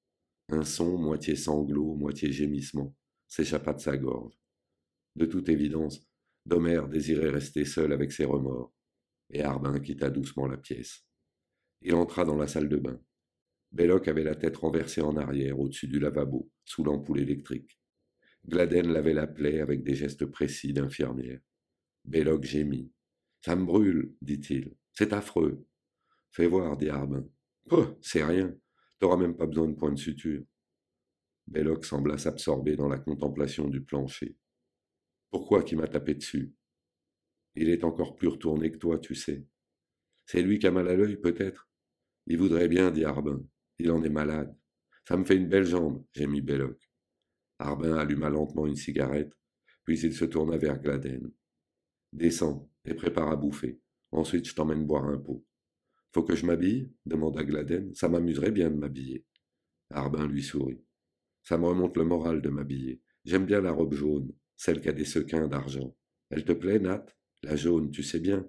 Un son, moitié sanglot, moitié gémissement, s'échappa de sa gorge. De toute évidence, Domer désirait rester seul avec ses remords, et Harbin quitta doucement la pièce. Il entra dans la salle de bain. Belloc avait la tête renversée en arrière, au-dessus du lavabo, sous l'ampoule électrique. Gladden lavait la plaie avec des gestes précis d'infirmière. Belloc gémit, Ça me brûle, dit-il. C'est affreux. Fais voir, dit Harbin. Oh, c'est rien. T'auras même pas besoin de point de suture. Belloc sembla s'absorber dans la contemplation du plancher. Pourquoi qui m'a tapé dessus? Il est encore plus retourné que toi, tu sais. C'est lui qui a mal à l'œil, peut-être? Il voudrait bien, dit Harbin. Il en est malade. Ça me fait une belle jambe, gémit Belloc. Harbin alluma lentement une cigarette, puis il se tourna vers Gladden. Descends et prépare à bouffer. Ensuite, je t'emmène boire un pot. Faut que je m'habille? Demanda Gladden. Ça m'amuserait bien de m'habiller. Harbin lui sourit. Ça me remonte le moral de m'habiller. J'aime bien la robe jaune, celle qui a des sequins d'argent. Elle te plaît, Nat? La jaune, tu sais bien.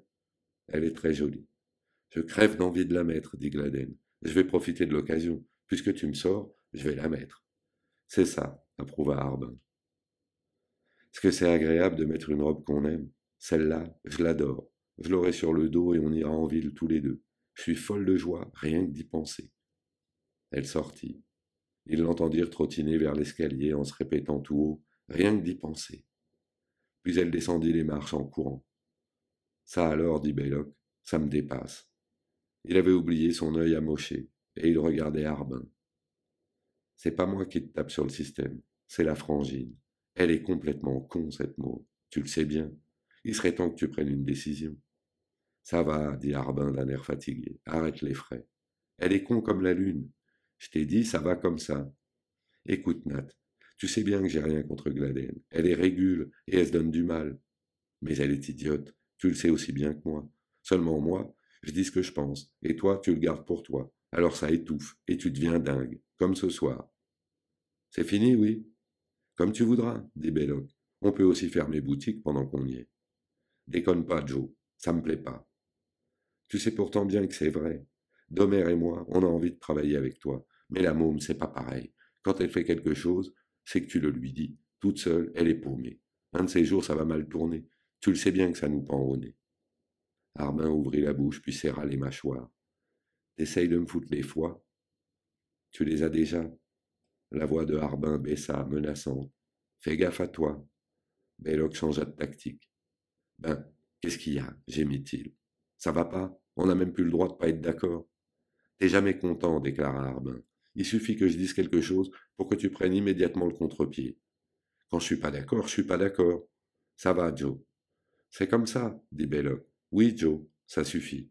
Elle est très jolie. Je crève d'envie de la mettre, dit Gladden. Je vais profiter de l'occasion. Puisque tu me sors, je vais la mettre. C'est ça, approuva Harbin. Est-ce que c'est agréable de mettre une robe qu'on aime? Celle-là, je l'adore. Je l'aurai sur le dos et on ira en ville tous les deux. Je suis folle de joie, rien que d'y penser. Elle sortit. Ils l'entendirent trottiner vers l'escalier en se répétant tout haut, rien que d'y penser. Puis elle descendit les marches en courant. Ça alors, dit Belloc, ça me dépasse. Il avait oublié son œil amoché, et il regardait Harbin. C'est pas moi qui te tape sur le système, c'est la frangine. Elle est complètement con, cette mot. Tu le sais bien. Il serait temps que tu prennes une décision. Ça va, dit Harbin d'un air fatigué. Arrête les frais. Elle est con comme la lune. Je t'ai dit, ça va comme ça. Écoute, Nat, tu sais bien que j'ai rien contre Gladden. Elle est régule et elle se donne du mal. Mais elle est idiote. Tu le sais aussi bien que moi. Seulement moi, je dis ce que je pense. Et toi, tu le gardes pour toi. Alors ça étouffe et tu deviens dingue, comme ce soir. C'est fini, oui? Comme tu voudras, dit Belloc. On peut aussi fermer boutique pendant qu'on y est. Déconne pas, Joe. Ça me plaît pas. Tu sais pourtant bien que c'est vrai. Domer et moi, on a envie de travailler avec toi. Mais la môme, c'est pas pareil. Quand elle fait quelque chose, c'est que tu le lui dis. Toute seule, elle est paumée. Un de ces jours, ça va mal tourner. Tu le sais bien que ça nous pend au nez. Harbin ouvrit la bouche puis serra les mâchoires. T'essayes de me foutre les foies? Tu les as déjà? La voix de Harbin baissa, menaçante. Fais gaffe à toi. Belloc changea de tactique. Ben, qu'est-ce qu'il y a? Gémit-il. Ça va pas? On n'a même plus le droit de pas être d'accord. T'es jamais content, déclara Harbin. Il suffit que je dise quelque chose pour que tu prennes immédiatement le contre-pied. Quand je suis pas d'accord, je suis pas d'accord. Ça va, Joe. C'est comme ça, dit Belloc. Oui, Joe, ça suffit.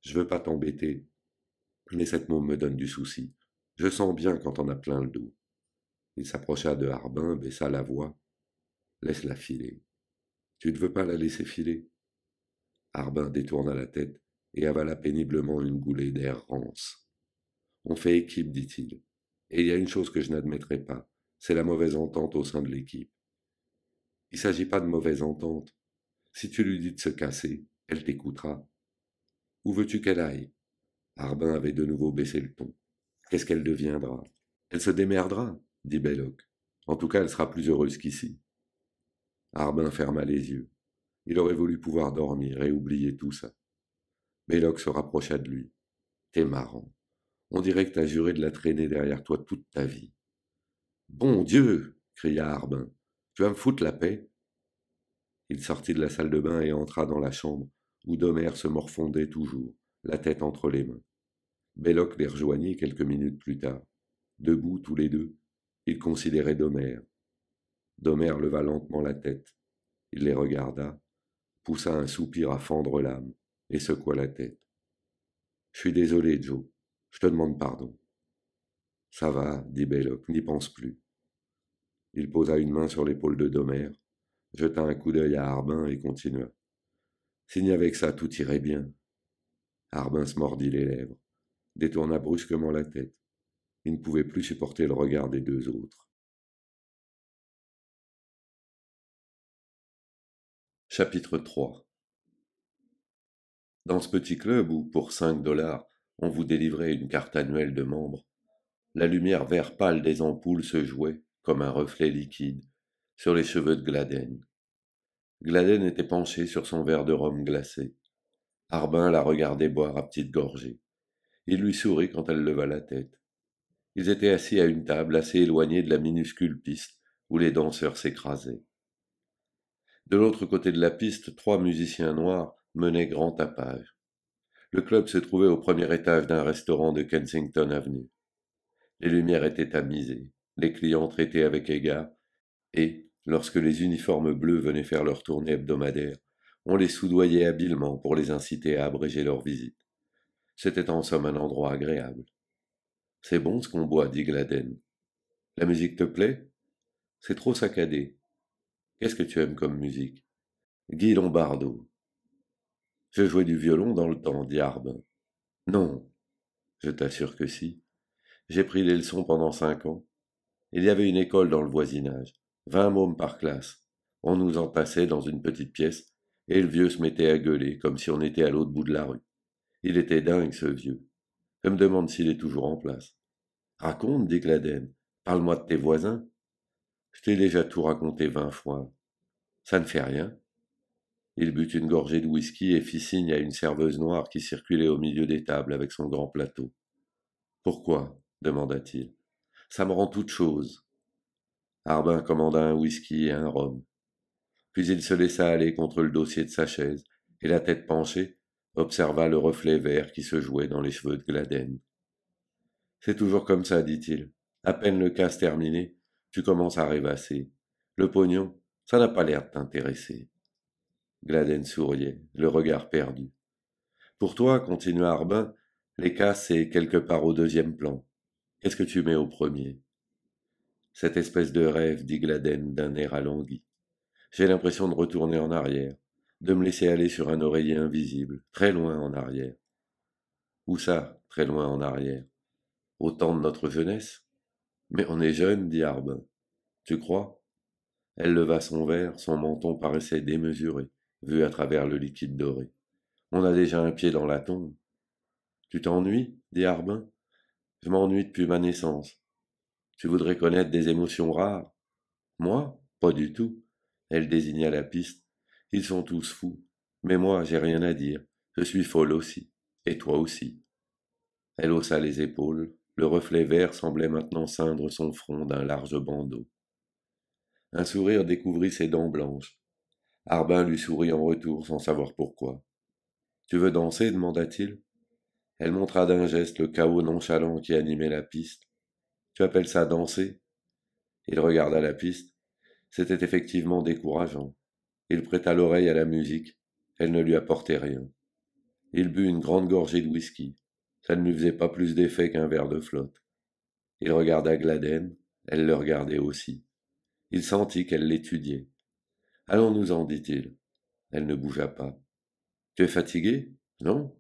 Je veux pas t'embêter, mais cette môme me donne du souci. Je sens bien quand on a plein le dos. Il s'approcha de Harbin, baissa la voix. Laisse-la filer. Tu ne veux pas la laisser filer? Harbin détourna la tête et avala péniblement une goulée d'air rance. On fait équipe, dit-il. Et il y a une chose que je n'admettrai pas, c'est la mauvaise entente au sein de l'équipe. Il ne s'agit pas de mauvaise entente. Si tu lui dis de se casser, elle t'écoutera. Où veux-tu qu'elle aille? Harbin avait de nouveau baissé le ton. Qu'est-ce qu'elle deviendra? Elle se démerdera, dit Belloc. En tout cas, elle sera plus heureuse qu'ici. Harbin ferma les yeux. Il aurait voulu pouvoir dormir et oublier tout ça. Belloc se rapprocha de lui. T'es marrant. On dirait que t'as juré de la traîner derrière toi toute ta vie. Bon Dieu! Cria Harbin. Tu vas me foutre la paix? Il sortit de la salle de bain et entra dans la chambre, où Domer se morfondait toujours, la tête entre les mains. Belloc les rejoignit quelques minutes plus tard. Debout tous les deux, ils considéraient Domer. Domer leva lentement la tête. Il les regarda, poussa un soupir à fendre l'âme, et secoua la tête. Je suis désolé, Joe. Je te demande pardon. Ça va, dit Belloc, n'y pense plus. Il posa une main sur l'épaule de Domer, jeta un coup d'œil à Harbin et continua. S'il n'y avait que ça, tout irait bien. Harbin se mordit les lèvres, détourna brusquement la tête. Il ne pouvait plus supporter le regard des deux autres. Chapitre 3. Dans ce petit club où, pour 5 $, on vous délivrait une carte annuelle de membre, la lumière vert pâle des ampoules se jouait, comme un reflet liquide, sur les cheveux de Gladden. Gladden était penché sur son verre de rhum glacé. Harbin la regardait boire à petites gorgées. Il lui sourit quand elle leva la tête. Ils étaient assis à une table assez éloignée de la minuscule piste où les danseurs s'écrasaient. De l'autre côté de la piste, 3 musiciens noirs menait grand tapage. Le club se trouvait au premier étage d'un restaurant de Kensington Avenue. Les lumières étaient tamisées, les clients traités avec égard, et, lorsque les uniformes bleus venaient faire leur tournée hebdomadaire, on les soudoyait habilement pour les inciter à abréger leur visite. C'était en somme un endroit agréable. C'est bon ce qu'on boit, dit Gladden. La musique te plaît? C'est trop saccadé. Qu'est-ce que tu aimes comme musique? Guy Lombardo. Je jouais du violon dans le temps, dit Arbin. Non, je t'assure que si. J'ai pris des leçons pendant 5 ans. Il y avait une école dans le voisinage, 20 mômes par classe. On nous entassait dans une petite pièce, et le vieux se mettait à gueuler comme si on était à l'autre bout de la rue. Il était dingue, ce vieux. Je me demande s'il est toujours en place. Raconte, dit Gladden. Parle-moi de tes voisins. Je t'ai déjà tout raconté 20 fois. Ça ne fait rien. Il but une gorgée de whisky et fit signe à une serveuse noire qui circulait au milieu des tables avec son grand plateau. Pourquoi? Demanda-t-il. Ça me rend toute chose. Arbin commanda un whisky et un rhum. Puis il se laissa aller contre le dossier de sa chaise, et la tête penchée, observa le reflet vert qui se jouait dans les cheveux de Gladden. C'est toujours comme ça, dit-il. À peine le casse terminé, tu commences à rêvasser. Le pognon, ça n'a pas l'air de t'intéresser. Gladden souriait, le regard perdu. Pour toi, continua Arbin, les casses, c'est quelque part au deuxième plan. Qu'est-ce que tu mets au premier? Cette espèce de rêve, dit Gladden d'un air alangui. J'ai l'impression de retourner en arrière, de me laisser aller sur un oreiller invisible, très loin en arrière. Où ça, très loin en arrière? Au temps de notre jeunesse? Mais on est jeune, dit Arbin. Tu crois? Elle leva son verre, son menton paraissait démesuré, vu à travers le liquide doré. On a déjà un pied dans la tombe. Tu t'ennuies? Dit Arbin. Je m'ennuie depuis ma naissance. Tu voudrais connaître des émotions rares? Moi? Pas du tout. Elle désigna la piste. Ils sont tous fous. Mais moi, j'ai rien à dire. Je suis folle aussi. Et toi aussi. Elle haussa les épaules. Le reflet vert semblait maintenant ceindre son front d'un large bandeau. Un sourire découvrit ses dents blanches. Arbin lui sourit en retour sans savoir pourquoi. Tu veux danser? Demanda-t-il. Elle montra d'un geste le chaos nonchalant qui animait la piste. Tu appelles ça danser? Il regarda la piste. C'était effectivement décourageant. Il prêta l'oreille à la musique. Elle ne lui apportait rien. Il but une grande gorgée de whisky. Ça ne lui faisait pas plus d'effet qu'un verre de flotte. Il regarda Gladden. Elle le regardait aussi. Il sentit qu'elle l'étudiait. Allons-nous-en, dit-il. Elle ne bougea pas. Tu es fatigué? Non?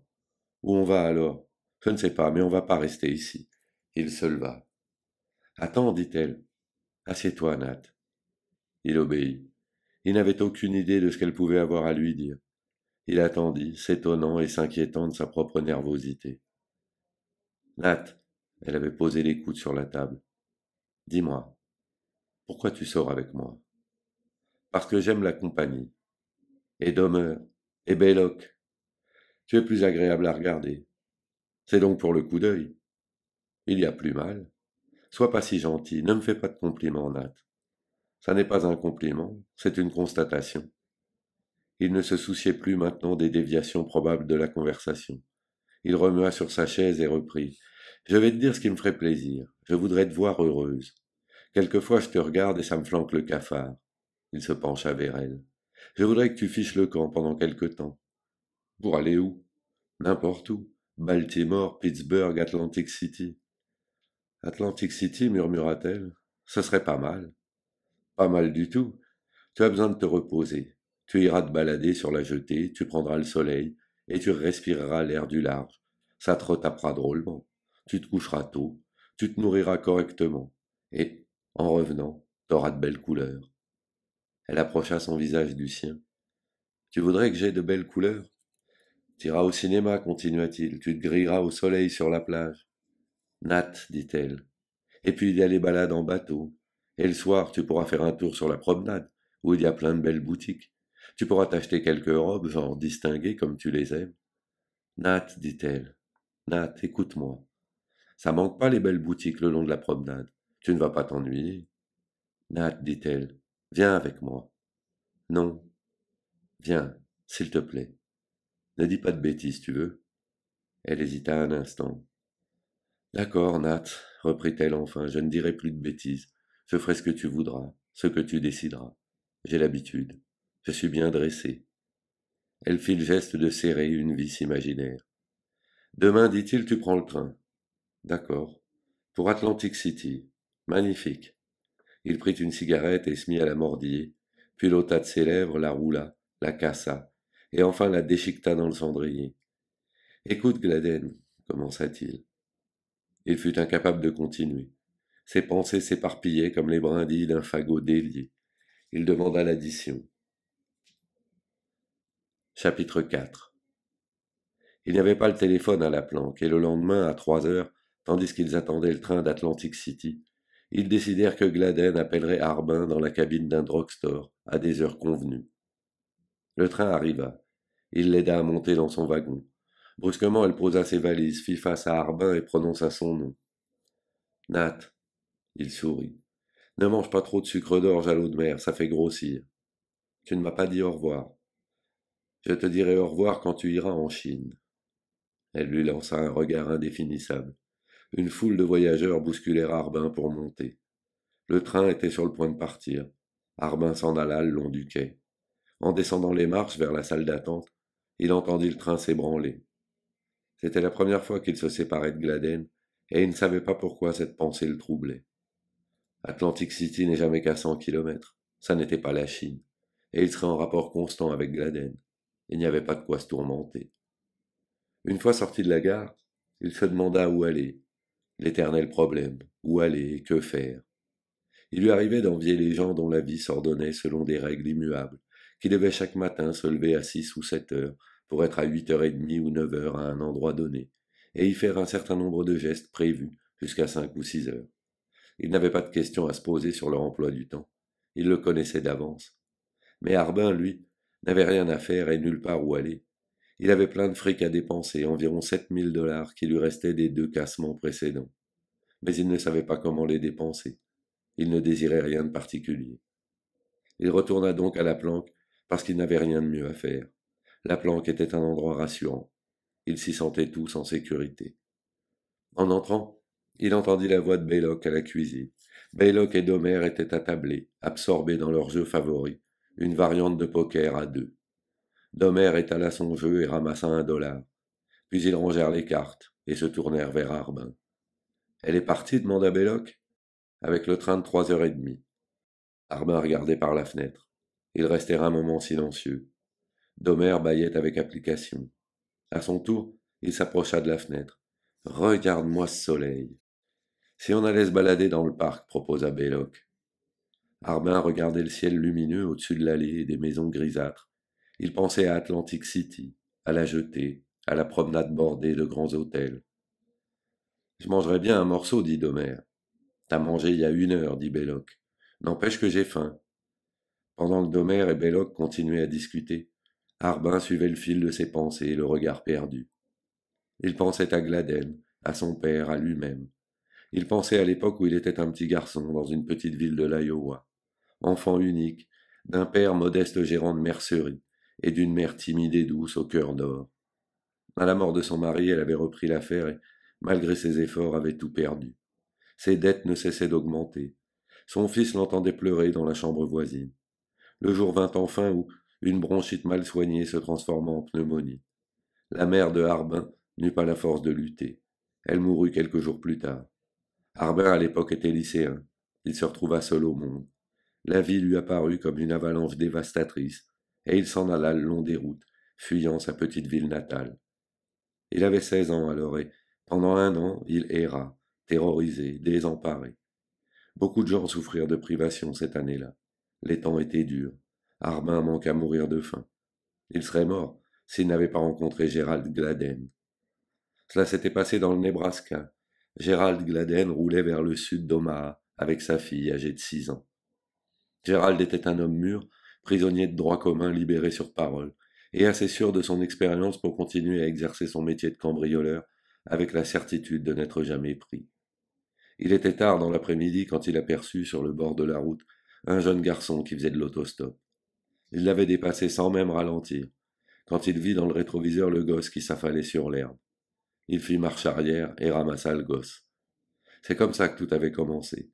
Où on va alors? Je ne sais pas, mais on va pas rester ici. Il se leva. Attends, dit-elle. Assieds-toi, Nat. Il obéit. Il n'avait aucune idée de ce qu'elle pouvait avoir à lui dire. Il attendit, s'étonnant et s'inquiétant de sa propre nervosité. Nat, elle avait posé les coudes sur la table. Dis-moi, pourquoi tu sors avec moi? Parce que j'aime la compagnie. Et Domer, et Belloc. Tu es plus agréable à regarder. C'est donc pour le coup d'œil. Il y a plus mal. Sois pas si gentil, ne me fais pas de compliments, Nat. Ça n'est pas un compliment, c'est une constatation. Il ne se souciait plus maintenant des déviations probables de la conversation. Il remua sur sa chaise et reprit. Je vais te dire ce qui me ferait plaisir. Je voudrais te voir heureuse. Quelquefois je te regarde et ça me flanque le cafard. Il se pencha vers elle. Je voudrais que tu fiches le camp pendant quelque temps. Pour aller où? N'importe où. Baltimore, Pittsburgh, Atlantic City. Atlantic City, murmura-t-elle. Ce serait pas mal. Pas mal du tout. Tu as besoin de te reposer. Tu iras te balader sur la jetée, tu prendras le soleil, et tu respireras l'air du large. Ça te retapera drôlement. Tu te coucheras tôt, tu te nourriras correctement, et, en revenant, t'auras de belles couleurs. Elle approcha son visage du sien. Tu voudrais que j'aie de belles couleurs? T'iras au cinéma, continua-t-il, tu te grilleras au soleil sur la plage. Nat, dit-elle. Et puis il y a les balades en bateau. Et le soir, tu pourras faire un tour sur la promenade, où il y a plein de belles boutiques. Tu pourras t'acheter quelques robes, genre distinguées comme tu les aimes. Nat, dit-elle. Nat, écoute-moi. Ça manque pas les belles boutiques le long de la promenade. Tu ne vas pas t'ennuyer. Nat, dit-elle. Viens avec moi. Non. Viens, s'il te plaît. Ne dis pas de bêtises, tu veux? Elle hésita un instant. D'accord, Nat, reprit-elle enfin, je ne dirai plus de bêtises. Je ferai ce que tu voudras, ce que tu décideras. J'ai l'habitude. Je suis bien dressé. Elle fit le geste de serrer une vis imaginaire. Demain, dit-il, tu prends le train. D'accord. Pour Atlantic City. Magnifique. Il prit une cigarette et se mit à la mordiller, puis l'ôta de ses lèvres, la roula, la cassa, et enfin la déchiqueta dans le cendrier. Écoute, Gladden, commença-t-il. Il fut incapable de continuer. Ses pensées s'éparpillaient comme les brindilles d'un fagot délié. Il demanda l'addition. Chapitre 4. Il n'y avait pas le téléphone à la planque, et le lendemain, à 3 heures, tandis qu'ils attendaient le train d'Atlantic City, ils décidèrent que Gladden appellerait Harbin dans la cabine d'un drugstore, à des heures convenues. Le train arriva. Il l'aida à monter dans son wagon. Brusquement, elle posa ses valises, fit face à Harbin et prononça son nom. Nat. Il sourit. Ne mange pas trop de sucre d'orge à l'eau de mer, ça fait grossir. Tu ne m'as pas dit au revoir. Je te dirai au revoir quand tu iras en Chine. Elle lui lança un regard indéfinissable. Une foule de voyageurs bousculèrent Harbin pour monter. Le train était sur le point de partir. Harbin s'en alla le long du quai. En descendant les marches vers la salle d'attente, il entendit le train s'ébranler. C'était la première fois qu'il se séparait de Gladden, et il ne savait pas pourquoi cette pensée le troublait. Atlantic City n'est jamais qu'à 100 kilomètres. Ça n'était pas la Chine. Et il serait en rapport constant avec Gladden. Il n'y avait pas de quoi se tourmenter. Une fois sorti de la gare, il se demanda où aller. L'éternel problème. Où aller et que faire? Il lui arrivait d'envier les gens dont la vie s'ordonnait selon des règles immuables, qui devaient chaque matin se lever à 6 ou 7 heures pour être à 8h30 ou 9 heures à un endroit donné, et y faire un certain nombre de gestes prévus jusqu'à 5 ou 6 heures. Il n'avait pas de questions à se poser sur leur emploi du temps. Il le connaissait d'avance. Mais Harbin, lui, n'avait rien à faire et nulle part où aller. Il avait plein de fric à dépenser, environ 7 000 $ qui lui restaient des 2 cassements précédents. Mais il ne savait pas comment les dépenser. Il ne désirait rien de particulier. Il retourna donc à la planque parce qu'il n'avait rien de mieux à faire. La planque était un endroit rassurant. Ils s'y sentaient tous en sécurité. En entrant, il entendit la voix de Baylock à la cuisine. Baylock et Domer étaient attablés, absorbés dans leur jeu favori, une variante de poker à 2. Domer étala son jeu et ramassa $1. Puis ils rangèrent les cartes et se tournèrent vers Harbin. Elle est partie, demanda Baylock. Avec le train de 3h30. Harbin regardait par la fenêtre. Ils restèrent un moment silencieux. Domer bâillait avec application. À son tour, il s'approcha de la fenêtre. Regarde-moi ce soleil. Si on allait se balader dans le parc, proposa Baylock. Harbin regardait le ciel lumineux au-dessus de l'allée et des maisons grisâtres. Il pensait à Atlantic City, à la jetée, à la promenade bordée de grands hôtels. Je mangerais bien un morceau, dit Domer. T'as mangé il y a 1 heure, dit Baylock. N'empêche que j'ai faim. Pendant que Domer et Belloc continuaient à discuter, Harbin suivait le fil de ses pensées, le regard perdu. Il pensait à Gladden, à son père, à lui-même. Il pensait à l'époque où il était un petit garçon dans une petite ville de l'Iowa, enfant unique, d'un père modeste gérant de mercerie et d'une mère timide et douce au cœur d'or. À la mort de son mari, elle avait repris l'affaire et, malgré ses efforts, avait tout perdu. Ses dettes ne cessaient d'augmenter. Son fils l'entendait pleurer dans la chambre voisine. Le jour vint enfin où une bronchite mal soignée se transforma en pneumonie. La mère de Harbin n'eut pas la force de lutter. Elle mourut quelques jours plus tard. Harbin à l'époque était lycéen. Il se retrouva seul au monde. La vie lui apparut comme une avalanche dévastatrice, et il s'en alla le long des routes, fuyant sa petite ville natale. Il avait 16 ans alors, et pendant un an, il erra, terrorisé, désemparé. Beaucoup de gens souffrirent de privation cette année-là. Les temps étaient durs. Harbin manqua à mourir de faim. Il serait mort s'il n'avait pas rencontré Gerald Gladden. Cela s'était passé dans le Nebraska. Gerald Gladden roulait vers le sud d'Omaha avec sa fille âgée de 6 ans. Gerald était un homme mûr, prisonnier de droit commun libéré sur parole, et assez sûr de son expérience pour continuer à exercer son métier de cambrioleur avec la certitude de n'être jamais pris. Il était tard dans l'après-midi quand il aperçut sur le bord de la route un jeune garçon qui faisait de l'autostop. Il l'avait dépassé sans même ralentir. quand il vit dans le rétroviseur le gosse qui s'affalait sur l'herbe. Il fit marche arrière et ramassa le gosse. C'est comme ça que tout avait commencé.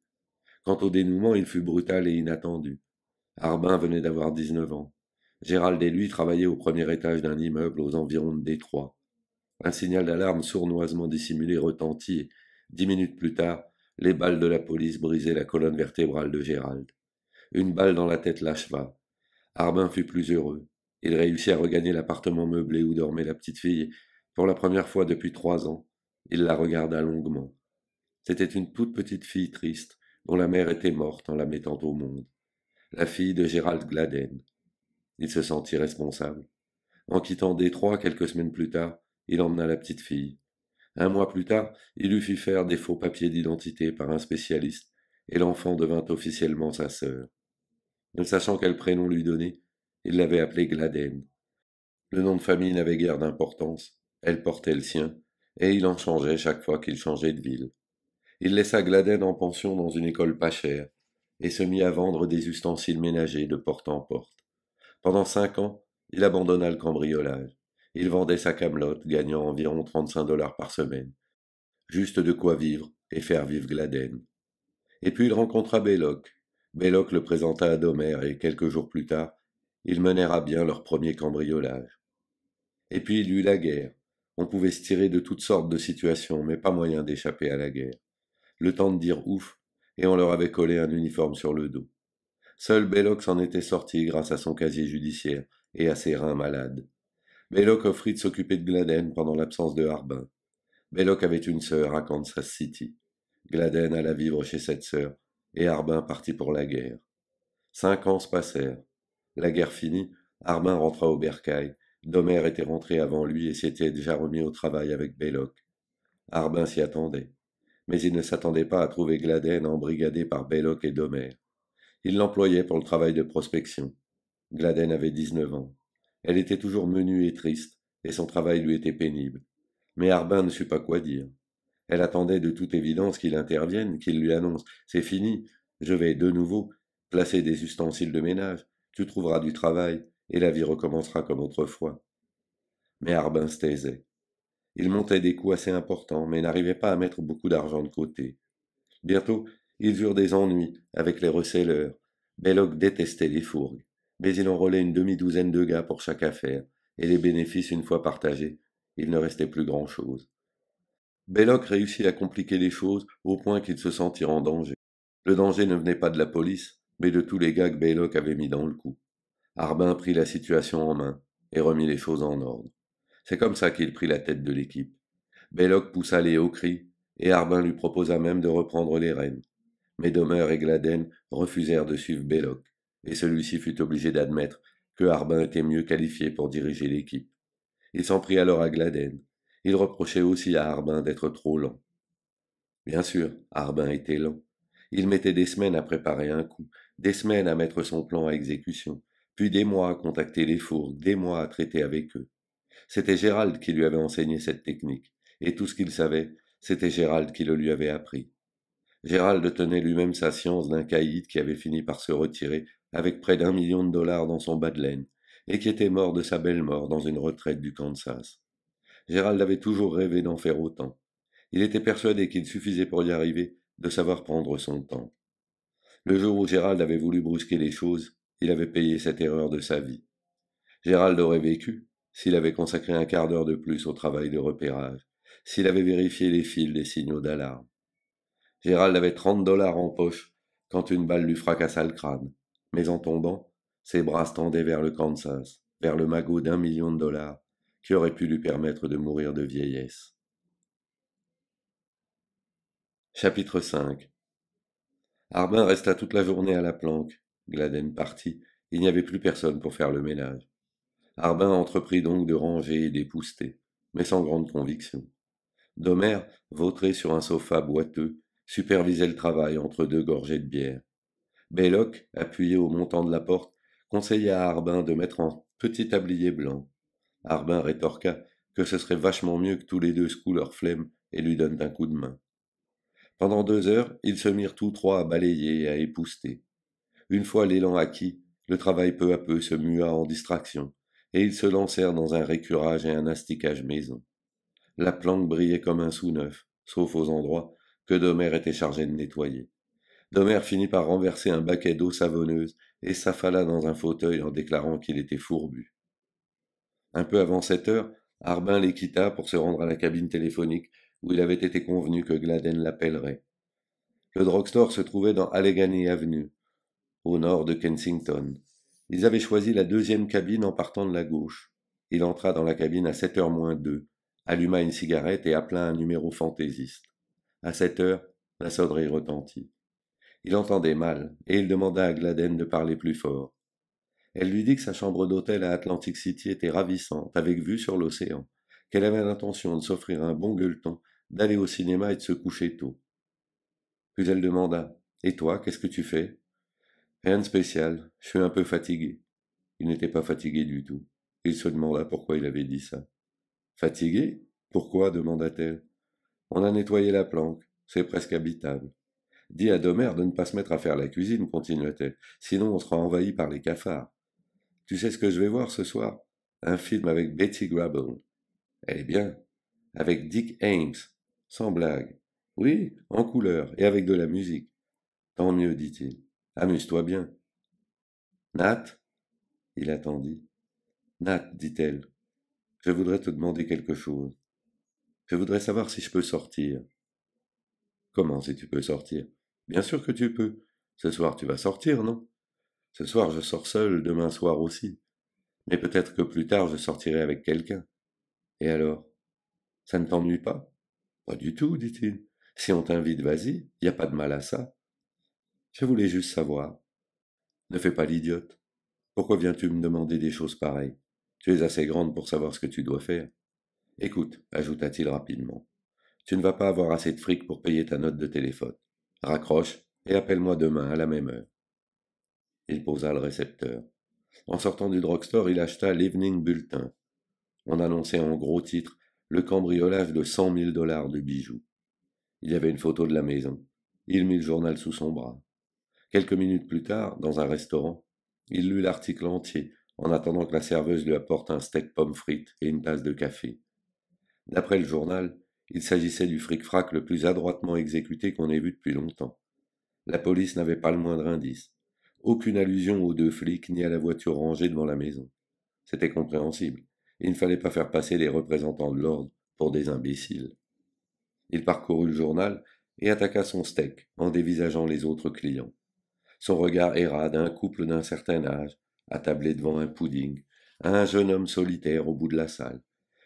Quant au dénouement, il fut brutal et inattendu. Arbin venait d'avoir 19 ans. Gérald et lui travaillaient au premier étage d'un immeuble aux environs de Détroit. Un signal d'alarme sournoisement dissimulé retentit et, 10 minutes plus tard, les balles de la police brisaient la colonne vertébrale de Gérald. Une balle dans la tête l'acheva. Arbin fut plus heureux. Il réussit à regagner l'appartement meublé où dormait la petite fille. Pour la première fois depuis 3 ans, il la regarda longuement. C'était une toute petite fille triste, dont la mère était morte en la mettant au monde. La fille de Gérald Gladen. Il se sentit responsable. En quittant Détroit quelques semaines plus tard, il emmena la petite fille. Un mois plus tard, il lui fit faire des faux papiers d'identité par un spécialiste, et l'enfant devint officiellement sa sœur. Ne sachant quel prénom lui donner, il l'avait appelée Gladen. Le nom de famille n'avait guère d'importance, elle portait le sien, et il en changeait chaque fois qu'il changeait de ville. Il laissa Gladen en pension dans une école pas chère, et se mit à vendre des ustensiles ménagers de porte en porte. Pendant 5 ans, il abandonna le cambriolage. Il vendait sa camelote, gagnant environ 35 dollars par semaine. Juste de quoi vivre et faire vivre Gladen. Et puis il rencontra Belloc. Belloc le présenta à Domer et quelques jours plus tard, ils menèrent à bien leur premier cambriolage. Et puis il y eut la guerre. On pouvait se tirer de toutes sortes de situations, mais pas moyen d'échapper à la guerre. Le temps de dire ouf, et on leur avait collé un uniforme sur le dos. Seul Belloc s'en était sorti grâce à son casier judiciaire et à ses reins malades. Belloc offrit de s'occuper de Gladen pendant l'absence de Harbin. Belloc avait une sœur à Kansas City. Gladen alla vivre chez cette sœur, et Harbin partit pour la guerre. 5 ans se passèrent. La guerre finie, Harbin rentra au bercail. Domer était rentré avant lui et s'était déjà remis au travail avec Belloc. Harbin s'y attendait. Mais il ne s'attendait pas à trouver Gladen embrigadé par Belloc et Domer. Il l'employait pour le travail de prospection. Gladen avait 19 ans. Elle était toujours menue et triste, et son travail lui était pénible. Mais Harbin ne sut pas quoi dire. Elle attendait de toute évidence qu'il intervienne, qu'il lui annonce «C'est fini, je vais de nouveau placer des ustensiles de ménage, tu trouveras du travail, et la vie recommencera comme autrefois.» Mais Harbin se taisait. Il montait des coups assez importants, mais n'arrivait pas à mettre beaucoup d'argent de côté. Bientôt, ils eurent des ennuis avec les receleurs. Belloc détestait les fourgues, mais il enrôlait une demi-douzaine de gars pour chaque affaire, et les bénéfices une fois partagés, il ne restait plus grand-chose. Belloc réussit à compliquer les choses au point qu'ils se sentirent en danger. Le danger ne venait pas de la police, mais de tous les gars que Belloc avait mis dans le coup. Harbin prit la situation en main et remit les choses en ordre. C'est comme ça qu'il prit la tête de l'équipe. Belloc poussa les hauts cris, et Harbin lui proposa même de reprendre les rênes. Mais Domer et Gladen refusèrent de suivre Belloc, et celui-ci fut obligé d'admettre que Harbin était mieux qualifié pour diriger l'équipe. Il s'en prit alors à Gladen. Il reprochait aussi à Harbin d'être trop lent. Bien sûr, Harbin était lent. Il mettait des semaines à préparer un coup, des semaines à mettre son plan à exécution, puis des mois à contacter les fourgues, des mois à traiter avec eux. C'était Gérald qui lui avait enseigné cette technique, et tout ce qu'il savait, c'était Gérald qui le lui avait appris. Gérald tenait lui-même sa science d'un caïd qui avait fini par se retirer avec près d'1 million de dollars dans son bas de laine, et qui était mort de sa belle mort dans une retraite du Kansas. Gérald avait toujours rêvé d'en faire autant. Il était persuadé qu'il suffisait pour y arriver de savoir prendre son temps. Le jour où Gérald avait voulu brusquer les choses, il avait payé cette erreur de sa vie. Gérald aurait vécu s'il avait consacré un quart d'heure de plus au travail de repérage, s'il avait vérifié les fils des signaux d'alarme. Gérald avait 30 dollars en poche quand une balle lui fracassa le crâne, mais en tombant, ses bras se tendaient vers le Kansas, vers le magot d'1 million de dollars qui aurait pu lui permettre de mourir de vieillesse. Chapitre 5. Harbin resta toute la journée à la planque. Gladen partit, il n'y avait plus personne pour faire le ménage. Harbin entreprit donc de ranger et d'épousseter, mais sans grande conviction. Domer, vautré sur un sofa boiteux, supervisait le travail entre deux gorgées de bière. Belloc, appuyé au montant de la porte, conseilla à Harbin de mettre un petit tablier blanc. Harbin rétorqua que ce serait vachement mieux que tous les deux secouent leur flemme et lui donnent un coup de main. Pendant 2 heures, ils se mirent tous trois à balayer et à épousseter. Une fois l'élan acquis, le travail peu à peu se mua en distraction, et ils se lancèrent dans un récurage et un asticage maison. La planque brillait comme un sous-neuf, sauf aux endroits que Domer était chargé de nettoyer. Domer finit par renverser un baquet d'eau savonneuse et s'affala dans un fauteuil en déclarant qu'il était fourbu. Un peu avant 7 heures, Harbin les quitta pour se rendre à la cabine téléphonique où il avait été convenu que Gladden l'appellerait. Le drugstore se trouvait dans Allegheny Avenue, au nord de Kensington. Ils avaient choisi la deuxième cabine en partant de la gauche. Il entra dans la cabine à 7h moins 2, alluma une cigarette et appela un numéro fantaisiste. À 7 heures, la sonnerie retentit. Il entendait mal, et il demanda à Gladden de parler plus fort. Elle lui dit que sa chambre d'hôtel à Atlantic City était ravissante, avec vue sur l'océan, qu'elle avait l'intention de s'offrir un bon gueuleton, d'aller au cinéma et de se coucher tôt. Puis elle demanda: Et toi, qu'est-ce que tu fais? Rien de spécial, je suis un peu fatigué. Il n'était pas fatigué du tout. Il se demanda pourquoi il avait dit ça. Fatigué? Pourquoi? Demanda-t-elle. On a nettoyé la planque, c'est presque habitable. Dis à Domer de ne pas se mettre à faire la cuisine, continua-t-elle, sinon on sera envahi par les cafards. Tu sais ce que je vais voir ce soir? Un film avec Betty Grable. Elle est bien. Avec Dick Ames. Sans blague. Oui, en couleur, et avec de la musique. Tant mieux, dit-il. Amuse-toi bien. Nat? Il attendit. Nat, dit-elle, je voudrais te demander quelque chose. Je voudrais savoir si je peux sortir. Comment si tu peux sortir? Bien sûr que tu peux. Ce soir tu vas sortir, non? Ce soir je sors seul, demain soir aussi. Mais peut-être que plus tard je sortirai avec quelqu'un. Et alors? Ça ne t'ennuie pas? Pas du tout, dit-il. Si on t'invite, vas-y, y a pas de mal à ça. Je voulais juste savoir. Ne fais pas l'idiote. Pourquoi viens-tu me demander des choses pareilles? Tu es assez grande pour savoir ce que tu dois faire. Écoute, ajouta-t-il rapidement, tu ne vas pas avoir assez de fric pour payer ta note de téléphone. Raccroche et appelle-moi demain à la même heure. Il posa le récepteur. En sortant du drugstore, il acheta l'Evening Bulletin. On annonçait en gros titre le cambriolage de 100 000 $ de bijoux. Il y avait une photo de la maison. Il mit le journal sous son bras. Quelques minutes plus tard, dans un restaurant, il lut l'article entier en attendant que la serveuse lui apporte un steak pommes frites et une tasse de café. D'après le journal, il s'agissait du fric-frac le plus adroitement exécuté qu'on ait vu depuis longtemps. La police n'avait pas le moindre indice. Aucune allusion aux 2 flics ni à la voiture rangée devant la maison. C'était compréhensible. Il ne fallait pas faire passer les représentants de l'ordre pour des imbéciles. Il parcourut le journal et attaqua son steak en dévisageant les autres clients. Son regard erra d'un couple d'un certain âge, attablé devant un pudding, à un jeune homme solitaire au bout de la salle,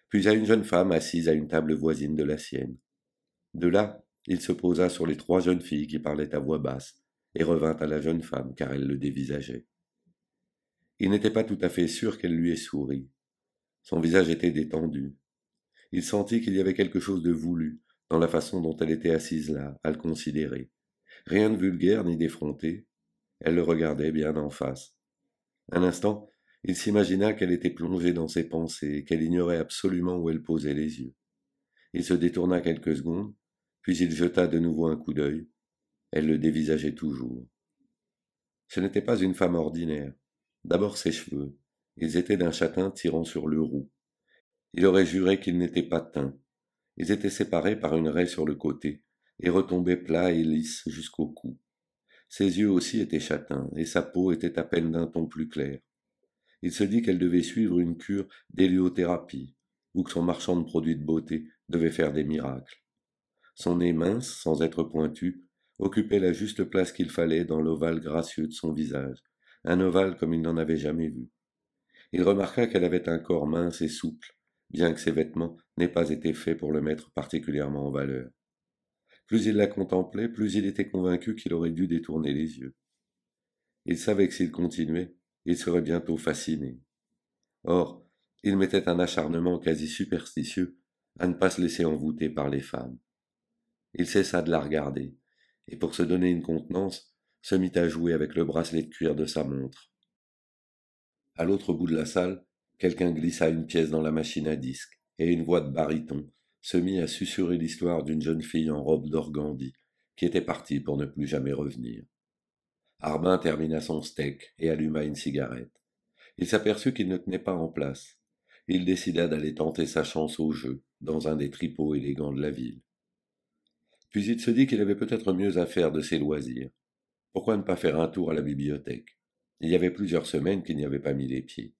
puis à une jeune femme assise à une table voisine de la sienne. De là, il se posa sur les 3 jeunes filles qui parlaient à voix basse, et revint à la jeune femme car elle le dévisageait. Il n'était pas tout à fait sûr qu'elle lui ait souri. Son visage était détendu. Il sentit qu'il y avait quelque chose de voulu dans la façon dont elle était assise là, à le considérer. Rien de vulgaire ni d'effronté. Elle le regardait bien en face. Un instant, il s'imagina qu'elle était plongée dans ses pensées et qu'elle ignorait absolument où elle posait les yeux. Il se détourna quelques secondes, puis il jeta de nouveau un coup d'œil. Elle le dévisageait toujours. Ce n'était pas une femme ordinaire. D'abord ses cheveux. Ils étaient d'un châtain tirant sur le roux. Il aurait juré qu'ils n'étaient pas teints. Ils étaient séparés par une raie sur le côté et retombaient plats et lisses jusqu'au cou. Ses yeux aussi étaient châtains et sa peau était à peine d'un ton plus clair. Il se dit qu'elle devait suivre une cure d'héliothérapie ou que son marchand de produits de beauté devait faire des miracles. Son nez mince, sans être pointu, occupait la juste place qu'il fallait dans l'ovale gracieux de son visage, un ovale comme il n'en avait jamais vu. Il remarqua qu'elle avait un corps mince et souple, bien que ses vêtements n'aient pas été faits pour le mettre particulièrement en valeur. Plus il la contemplait, plus il était convaincu qu'il aurait dû détourner les yeux. Il savait que s'il continuait, il serait bientôt fasciné. Or, il mettait un acharnement quasi superstitieux à ne pas se laisser envoûter par les femmes. Il cessa de la regarder, et pour se donner une contenance, se mit à jouer avec le bracelet de cuir de sa montre. À l'autre bout de la salle, quelqu'un glissa une pièce dans la machine à disques, et une voix de baryton se mit à susurrer l'histoire d'une jeune fille en robe d'organdi, qui était partie pour ne plus jamais revenir. Harbin termina son steak et alluma une cigarette. Il s'aperçut qu'il ne tenait pas en place. Il décida d'aller tenter sa chance au jeu, dans un des tripots élégants de la ville. Puis il se dit qu'il avait peut-être mieux à faire de ses loisirs. Pourquoi ne pas faire un tour à la bibliothèque? Il y avait plusieurs semaines qu'il n'y avait pas mis les pieds.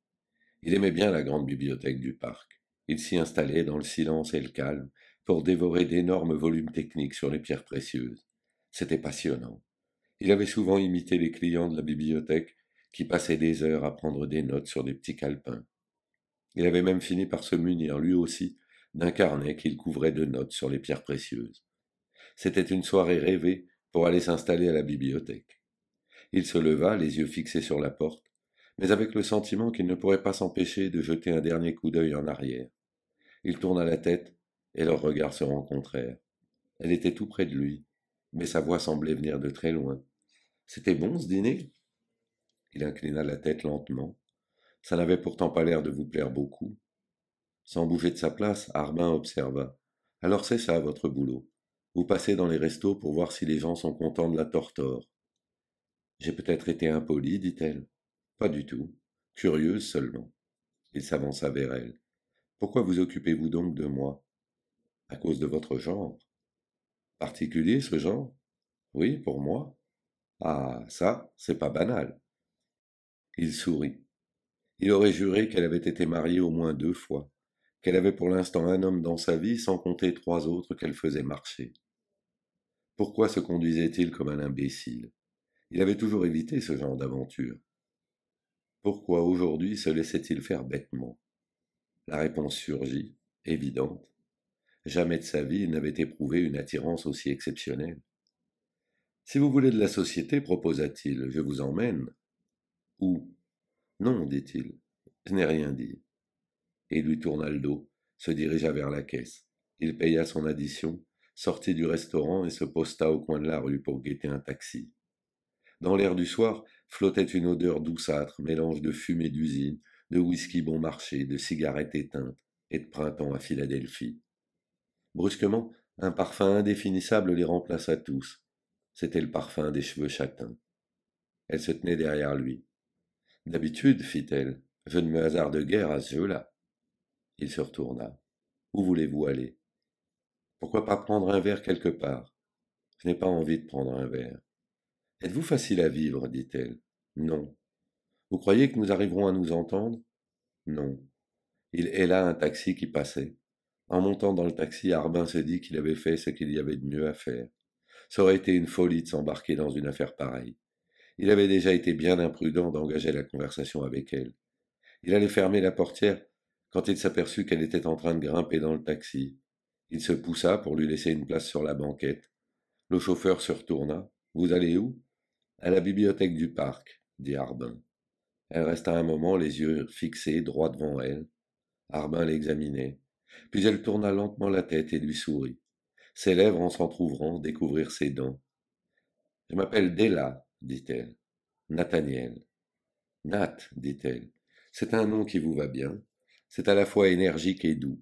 Il aimait bien la grande bibliothèque du parc. Il s'y installait dans le silence et le calme pour dévorer d'énormes volumes techniques sur les pierres précieuses. C'était passionnant. Il avait souvent imité les clients de la bibliothèque qui passaient des heures à prendre des notes sur des petits calepins. Il avait même fini par se munir, lui aussi, d'un carnet qu'il couvrait de notes sur les pierres précieuses. C'était une soirée rêvée pour aller s'installer à la bibliothèque. Il se leva, les yeux fixés sur la porte, mais avec le sentiment qu'il ne pourrait pas s'empêcher de jeter un dernier coup d'œil en arrière. Il tourna la tête, et leurs regards se rencontrèrent. Elle était tout près de lui, mais sa voix semblait venir de très loin. C'était bon ce dîner? Il inclina la tête lentement. Ça n'avait pourtant pas l'air de vous plaire beaucoup. Sans bouger de sa place, Harbin observa. Alors c'est ça votre boulot. Vous passez dans les restos pour voir si les gens sont contents de la tortore. J'ai peut-être été impoli, dit-elle. Pas du tout. Curieuse seulement. Il s'avança vers elle. Pourquoi vous occupez-vous donc de moi? À cause de votre genre. Particulier ce genre? Oui, pour moi. Ah, ça, c'est pas banal. Il sourit. Il aurait juré qu'elle avait été mariée au moins 2 fois, qu'elle avait pour l'instant un homme dans sa vie sans compter 3 autres qu'elle faisait marcher. Pourquoi se conduisait-il comme un imbécile? Il avait toujours évité ce genre d'aventure. Pourquoi aujourd'hui se laissait-il faire bêtement? La réponse surgit, évidente. Jamais de sa vie il n'avait éprouvé une attirance aussi exceptionnelle. Si vous voulez de la société, proposa-t-il, je vous emmène. Où? Non, dit-il. Je n'ai rien dit. Et il lui tourna le dos, se dirigea vers la caisse. Il paya son addition, sortit du restaurant et se posta au coin de la rue pour guetter un taxi. Dans l'air du soir flottait une odeur douceâtre, mélange de fumée d'usine, de whisky bon marché, de cigarettes éteintes et de printemps à Philadelphie. Brusquement, un parfum indéfinissable les remplaça tous. C'était le parfum des cheveux châtains. Elle se tenait derrière lui. D'habitude, fit-elle, je ne me hasarde guère à ce jeu-là. Il se retourna. Où voulez-vous aller? Pourquoi pas prendre un verre quelque part? Je n'ai pas envie de prendre un verre. Êtes-vous facile à vivre? Dit-elle. Non. Vous croyez que nous arriverons à nous entendre? Non. Il héla un taxi qui passait. En montant dans le taxi, Harbin se dit qu'il avait fait ce qu'il y avait de mieux à faire. Ça aurait été une folie de s'embarquer dans une affaire pareille. Il avait déjà été bien imprudent d'engager la conversation avec elle. Il allait fermer la portière quand il s'aperçut qu'elle était en train de grimper dans le taxi. Il se poussa pour lui laisser une place sur la banquette. Le chauffeur se retourna. Vous allez où? À la bibliothèque du parc, dit Harbin. Elle resta un moment, les yeux fixés droit devant elle. Harbin l'examinait. Puis elle tourna lentement la tête et lui sourit. Ses lèvres, en s'entr'ouvrant, découvrirent ses dents. Je m'appelle Della, dit-elle. Nathaniel. Nat, dit-elle. C'est un nom qui vous va bien. C'est à la fois énergique et doux.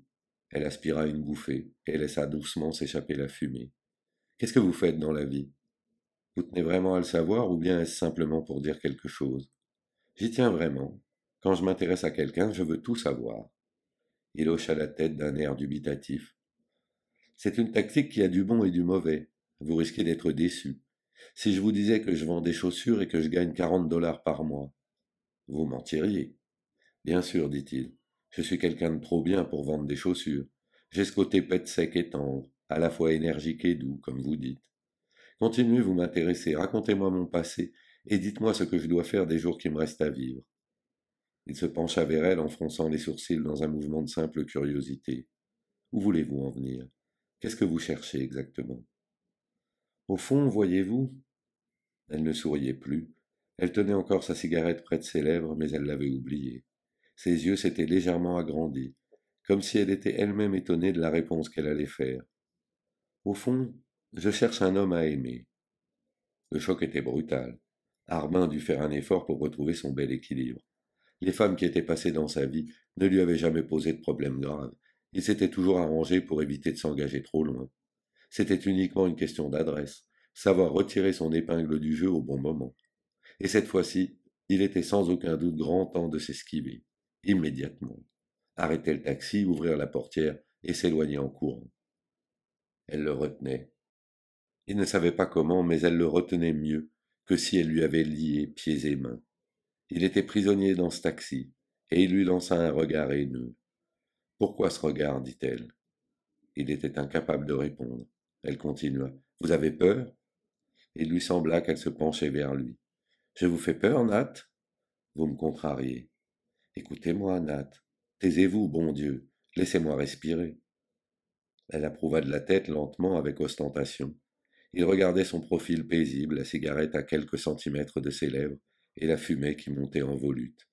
Elle aspira une bouffée et laissa doucement s'échapper la fumée. Qu'est-ce que vous faites dans la vie? Vous tenez vraiment à le savoir ou bien est-ce simplement pour dire quelque chose? J'y tiens vraiment. Quand je m'intéresse à quelqu'un, je veux tout savoir. Il hocha la tête d'un air dubitatif. C'est une tactique qui a du bon et du mauvais. Vous risquez d'être déçu. Si je vous disais que je vends des chaussures et que je gagne 40 $ par mois, vous mentiriez. Bien sûr, dit-il. Je suis quelqu'un de trop bien pour vendre des chaussures. J'ai ce côté pet sec et tendre, à la fois énergique et doux, comme vous dites. Continuez, vous m'intéressez, racontez-moi mon passé, et dites-moi ce que je dois faire des jours qui me restent à vivre. Il se pencha vers elle en fronçant les sourcils dans un mouvement de simple curiosité. Où voulez-vous en venir? Qu'est-ce que vous cherchez exactement? Au fond, voyez-vous, elle ne souriait plus. Elle tenait encore sa cigarette près de ses lèvres, mais elle l'avait oubliée. Ses yeux s'étaient légèrement agrandis, comme si elle était elle-même étonnée de la réponse qu'elle allait faire. Au fond, je cherche un homme à aimer. Le choc était brutal. Harbin dut faire un effort pour retrouver son bel équilibre. Les femmes qui étaient passées dans sa vie ne lui avaient jamais posé de problème grave. Il s'était toujours arrangé pour éviter de s'engager trop loin. C'était uniquement une question d'adresse, savoir retirer son épingle du jeu au bon moment. Et cette fois-ci, Il était sans aucun doute grand temps de s'esquiver, immédiatement, arrêter le taxi, ouvrir la portière et s'éloigner en courant. Elle le retenait. Il ne savait pas comment, mais elle le retenait mieux que si elle lui avait lié pieds et mains. Il était prisonnier dans ce taxi, et il lui lança un regard haineux. Pourquoi ce regard, dit-elle. Il était incapable de répondre. Elle continua. Vous avez peur? Il lui sembla qu'elle se penchait vers lui. Je vous fais peur, Nat? Vous me contrariez. Écoutez-moi, Nat. Taisez-vous, bon Dieu. Laissez-moi respirer. Elle approuva de la tête lentement avec ostentation. Il regardait son profil paisible, la cigarette à quelques centimètres de ses lèvres, et la fumée qui montait en volute.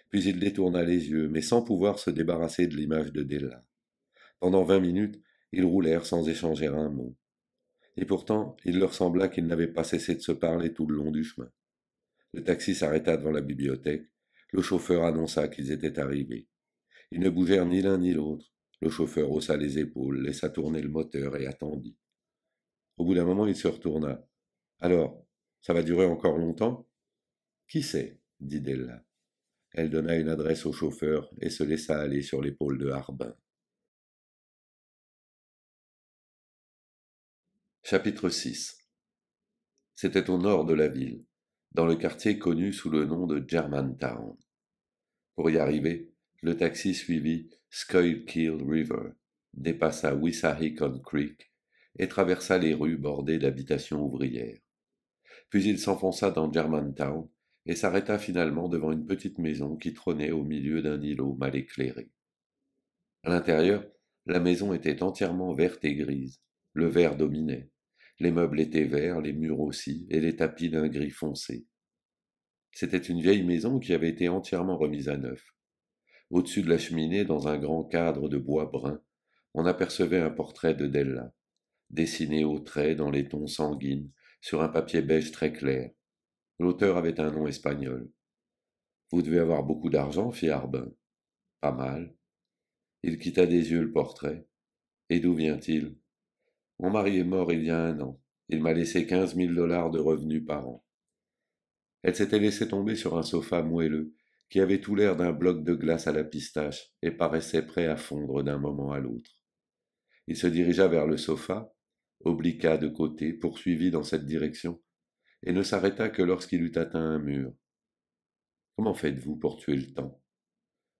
Puis il détourna les yeux, mais sans pouvoir se débarrasser de l'image de Della. Pendant 20 minutes, ils roulèrent sans échanger un mot. Et pourtant, il leur sembla qu'ils n'avaient pas cessé de se parler tout le long du chemin. Le taxi s'arrêta devant la bibliothèque. Le chauffeur annonça qu'ils étaient arrivés. Ils ne bougèrent ni l'un ni l'autre. Le chauffeur haussa les épaules, laissa tourner le moteur et attendit. Au bout d'un moment, il se retourna. Alors, ça va durer encore longtemps? Qui sait, dit Della. Elle donna une adresse au chauffeur et se laissa aller sur l'épaule de Harbin. Chapitre 6. C'était au nord de la ville, dans le quartier connu sous le nom de Germantown. Pour y arriver, le taxi suivit Schuylkill River, dépassa Wissahickon Creek et traversa les rues bordées d'habitations ouvrières. Puis il s'enfonça dans Germantown et s'arrêta finalement devant une petite maison qui trônait au milieu d'un îlot mal éclairé. À l'intérieur, la maison était entièrement verte et grise. Le vert dominait. Les meubles étaient verts, les murs aussi, et les tapis d'un gris foncé. C'était une vieille maison qui avait été entièrement remise à neuf. Au-dessus de la cheminée, dans un grand cadre de bois brun, on apercevait un portrait de Della, dessiné au trait dans les tons sanguines, sur un papier beige très clair. L'auteur avait un nom espagnol. Vous devez avoir beaucoup d'argent, fit Harbin. Pas mal. Il quitta des yeux le portrait. Et d'où vient-il? Mon mari est mort il y a 1 an. Il m'a laissé 15 000 $ de revenus par an. Elle s'était laissée tomber sur un sofa moelleux, qui avait tout l'air d'un bloc de glace à la pistache, et paraissait prêt à fondre d'un moment à l'autre. Il se dirigea vers le sofa, obliqua de côté, poursuivit dans cette direction, et ne s'arrêta que lorsqu'il eut atteint un mur. Comment faites-vous pour tuer le temps?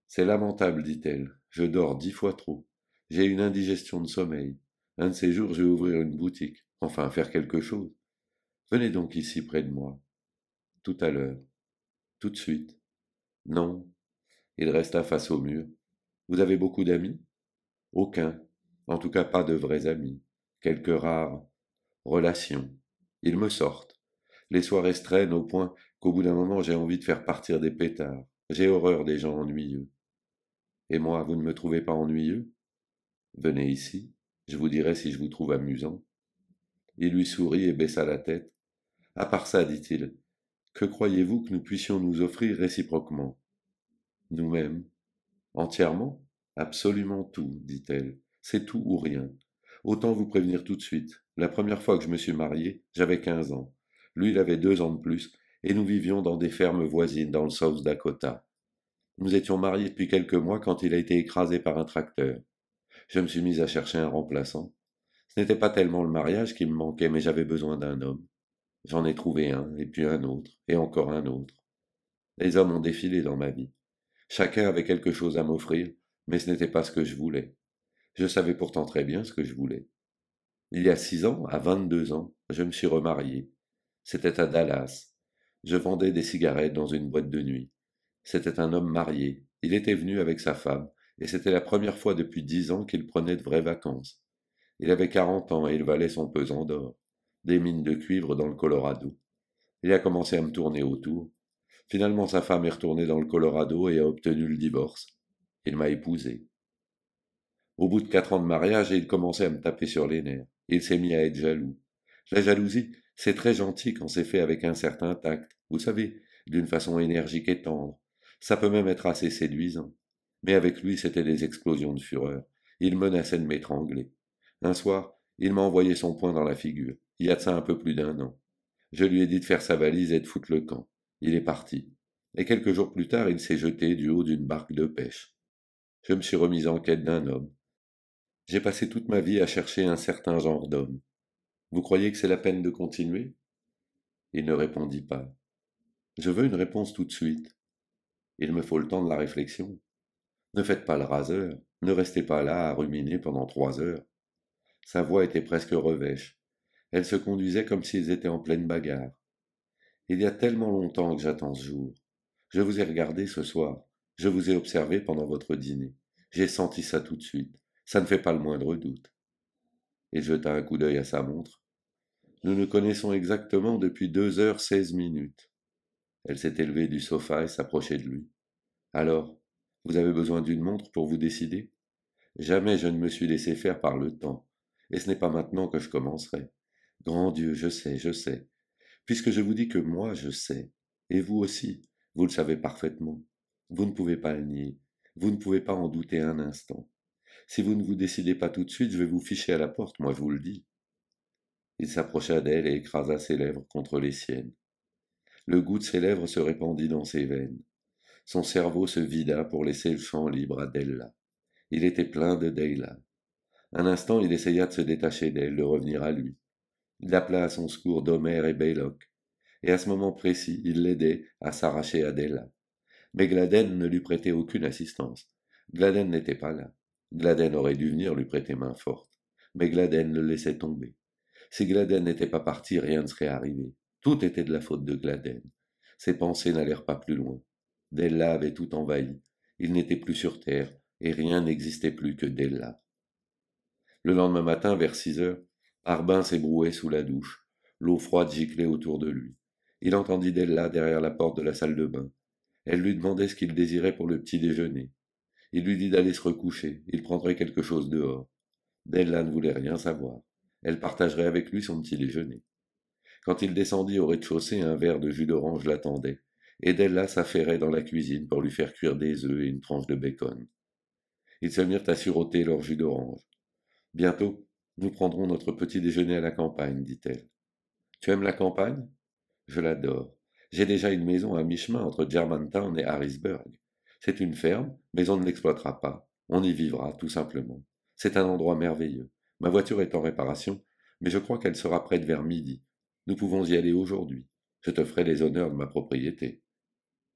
C'est lamentable, dit-elle. Je dors 10 fois trop. J'ai une indigestion de sommeil. Un de ces jours, je vais ouvrir une boutique. Enfin, faire quelque chose. Venez donc ici près de moi. Tout à l'heure. Tout de suite. Non. Il resta face au mur. Vous avez beaucoup d'amis? Aucun. En tout cas, pas de vrais amis. Quelques rares relations. Ils me sortent. Les soirées se traînent au point qu'au bout d'un moment, j'ai envie de faire partir des pétards. J'ai horreur des gens ennuyeux. Et moi, vous ne me trouvez pas ennuyeux? Venez ici, je vous dirai si je vous trouve amusant. Il lui sourit et baissa la tête. À part ça, dit-il, que croyez-vous que nous puissions nous offrir réciproquement? Nous-mêmes. Entièrement? Absolument tout, dit-elle. C'est tout ou rien. Autant vous prévenir tout de suite. La première fois que je me suis marié, j'avais 15 ans. Lui, il avait 2 ans de plus, et nous vivions dans des fermes voisines dans le South Dakota. Nous étions mariés depuis quelques mois quand il a été écrasé par un tracteur. Je me suis mis à chercher un remplaçant. Ce n'était pas tellement le mariage qui me manquait, mais j'avais besoin d'un homme. J'en ai trouvé un, et puis un autre, et encore un autre. Les hommes ont défilé dans ma vie. Chacun avait quelque chose à m'offrir, mais ce n'était pas ce que je voulais. Je savais pourtant très bien ce que je voulais. Il y a 6 ans, à 22 ans, je me suis remarié. C'était à Dallas. Je vendais des cigarettes dans une boîte de nuit. C'était un homme marié. Il était venu avec sa femme, et c'était la première fois depuis 10 ans qu'il prenait de vraies vacances. Il avait 40 ans et il valait son pesant d'or. Des mines de cuivre dans le Colorado. Il a commencé à me tourner autour. Finalement, sa femme est retournée dans le Colorado et a obtenu le divorce. Il m'a épousé. Au bout de 4 ans de mariage, il commençait à me taper sur les nerfs. Il s'est mis à être jaloux. La jalousie, c'est très gentil quand c'est fait avec un certain tact. Vous savez, d'une façon énergique et tendre. Ça peut même être assez séduisant. Mais avec lui, c'était des explosions de fureur. Il menaçait de m'étrangler. Un soir, il m'a envoyé son poing dans la figure. Il y a de ça un peu plus d'1 an. Je lui ai dit de faire sa valise et de foutre le camp. Il est parti. et quelques jours plus tard il s'est jeté du haut d'une barque de pêche. Je me suis remise en quête d'un homme. J'ai passé toute ma vie à chercher un certain genre d'homme. Vous croyez que c'est la peine de continuer? Il ne répondit pas. Je veux une réponse tout de suite. Il me faut le temps de la réflexion. Ne faites pas le raseur, ne restez pas là à ruminer pendant 3 heures. Sa voix était presque revêche. Elle se conduisait comme s'ils étaient en pleine bagarre. Il y a tellement longtemps que j'attends ce jour. Je vous ai regardé ce soir. Je vous ai observé pendant votre dîner. J'ai senti ça tout de suite. Ça ne fait pas le moindre doute. Il jeta un coup d'œil à sa montre. Nous nous connaissons exactement depuis 2 h 16 minutes. Elle s'est élevée du sofa et s'approchait de lui. Alors, vous avez besoin d'une montre pour vous décider? Jamais je ne me suis laissé faire par le temps. Et ce n'est pas maintenant que je commencerai. Grand Dieu, je sais, je sais. Puisque je vous dis que moi, je sais. Et vous aussi, vous le savez parfaitement. Vous ne pouvez pas le nier. Vous ne pouvez pas en douter un instant. Si vous ne vous décidez pas tout de suite, je vais vous ficher à la porte, moi je vous le dis. Il s'approcha d'elle et écrasa ses lèvres contre les siennes. Le goût de ses lèvres se répandit dans ses veines. Son cerveau se vida pour laisser le champ libre à Della. Il était plein de Della. Un instant, il essaya de se détacher d'elle, de revenir à lui. Il appela à son secours Domer et Baylock. Et à ce moment précis, il l'aidait à s'arracher à Della. Mais Gladden ne lui prêtait aucune assistance. Gladden n'était pas là. Gladden aurait dû venir lui prêter main forte. Mais Gladden le laissait tomber. Si Gladden n'était pas parti, rien ne serait arrivé. Tout était de la faute de Gladden. Ses pensées n'allèrent pas plus loin. Della avait tout envahi. Il n'était plus sur terre, et rien n'existait plus que Della. Le lendemain matin, vers 6 heures, Arbin s'ébrouait sous la douche. L'eau froide giclait autour de lui. Il entendit Della derrière la porte de la salle de bain. Elle lui demandait ce qu'il désirait pour le petit déjeuner. Il lui dit d'aller se recoucher. Il prendrait quelque chose dehors. Della ne voulait rien savoir. Elle partagerait avec lui son petit déjeuner. Quand il descendit au rez-de-chaussée, un verre de jus d'orange l'attendait, et Della s'affairait dans la cuisine pour lui faire cuire des œufs et une tranche de bacon. Ils se mirent à siroter leur jus d'orange. Bientôt, nous prendrons notre petit déjeuner à la campagne, dit-elle. Tu aimes la campagne? Je l'adore. J'ai déjà une maison à mi-chemin entre Germantown et Harrisburg. C'est une ferme, mais on ne l'exploitera pas. On y vivra, tout simplement. C'est un endroit merveilleux. Ma voiture est en réparation, mais je crois qu'elle sera prête vers midi. Nous pouvons y aller aujourd'hui. Je te ferai les honneurs de ma propriété.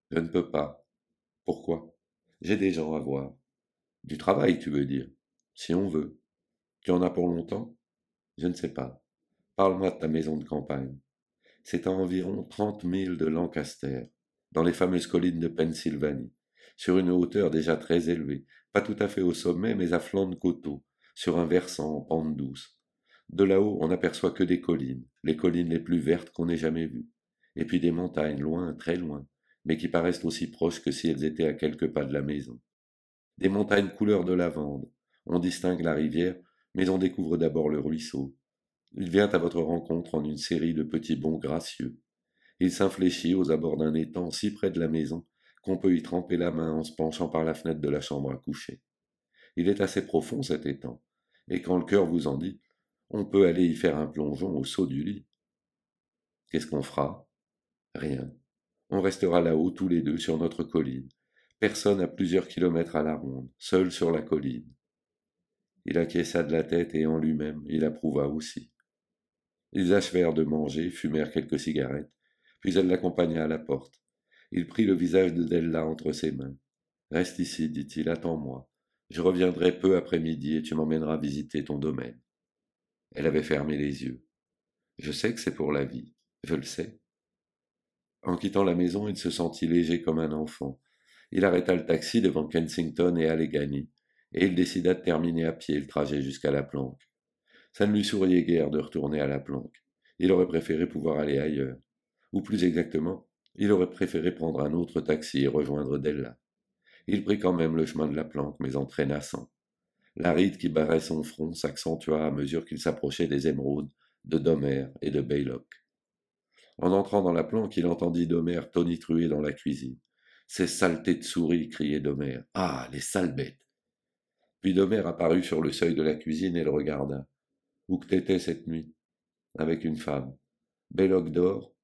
Je ne peux pas. Pourquoi? J'ai des gens à voir. Du travail, tu veux dire? Si on veut. Tu en as pour longtemps? Je ne sais pas. Parle-moi de ta maison de campagne. C'est à environ 30 milles de Lancaster, dans les fameuses collines de Pennsylvanie, sur une hauteur déjà très élevée, pas tout à fait au sommet, mais à flanc de coteau, sur un versant en pente douce. De là-haut, on n'aperçoit que des collines, les collines les plus vertes qu'on ait jamais vues, et puis des montagnes loin, très loin, mais qui paraissent aussi proches que si elles étaient à quelques pas de la maison. Des montagnes couleur de lavande. On distingue la rivière, mais on découvre d'abord le ruisseau. Il vient à votre rencontre en une série de petits bonds gracieux. Il s'infléchit aux abords d'un étang si près de la maison qu'on peut y tremper la main en se penchant par la fenêtre de la chambre à coucher. Il est assez profond cet étang, et quand le cœur vous en dit, on peut aller y faire un plongeon au saut du lit. Qu'est-ce qu'on fera? Rien. On restera là-haut tous les deux sur notre colline. Personne à plusieurs kilomètres à la ronde, seul sur la colline. Il acquiesça de la tête et en lui-même, il approuva aussi. Ils achevèrent de manger, fumèrent quelques cigarettes, puis elle l'accompagna à la porte. Il prit le visage de Della entre ses mains. Reste ici, dit-il, attends-moi. Je reviendrai peu après midi et tu m'emmèneras visiter ton domaine. Elle avait fermé les yeux. Je sais que c'est pour la vie, je le sais. En quittant la maison, il se sentit léger comme un enfant. Il arrêta le taxi devant Kensington et Allegheny, et il décida de terminer à pied le trajet jusqu'à la planque. Ça ne lui souriait guère de retourner à la planque. Il aurait préféré pouvoir aller ailleurs. Ou plus exactement, il aurait préféré prendre un autre taxi et rejoindre Della. Il prit quand même le chemin de la planque, mais en traînassant. La ride qui barrait son front s'accentua à mesure qu'il s'approchait des émeraudes, de Domer et de Baylock. En entrant dans la planque, il entendit Domer tonitruer dans la cuisine. Ces saletés de souris, criait Domer. Ah, les sales bêtes. Puis Domer apparut sur le seuil de la cuisine et le regarda. Où que t'étais cette nuit? Avec une femme. Belloc dort?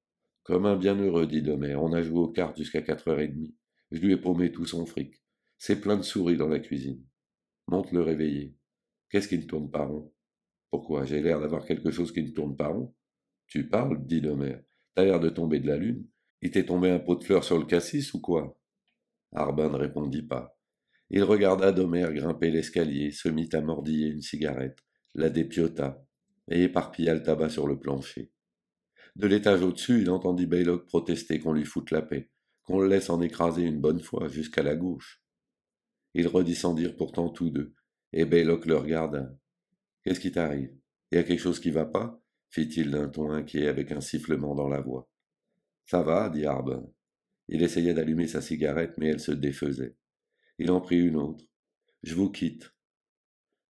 Comme un bienheureux, dit Domer, on a joué aux cartes jusqu'à 4h30. Je lui ai paumé tout son fric. C'est plein de souris dans la cuisine. Monte le réveiller. Qu'est-ce qui ne tourne pas rond? Pourquoi? J'ai l'air d'avoir quelque chose qui ne tourne pas rond? Tu parles, dit Domer. T'as l'air de tomber de la lune. Il t'est tombé un pot de fleurs sur le cassis ou quoi? Arbin ne répondit pas. Il regarda Domer grimper l'escalier, se mit à mordiller une cigarette, la dépiota, et éparpilla le tabac sur le plancher. De l'étage au-dessus, il entendit Baylock protester qu'on lui foute la paix, qu'on le laisse en écraser une bonne fois jusqu'à la gauche. Ils redescendirent pourtant tous deux, et Baylock le regarda. Qu'est-ce qui t'arrive? Y a quelque chose qui va pas? Fit-il d'un ton inquiet avec un sifflement dans la voix. Ça va, dit Arbin. Il essayait d'allumer sa cigarette, mais elle se défaisait. Il en prit une autre. Je vous quitte.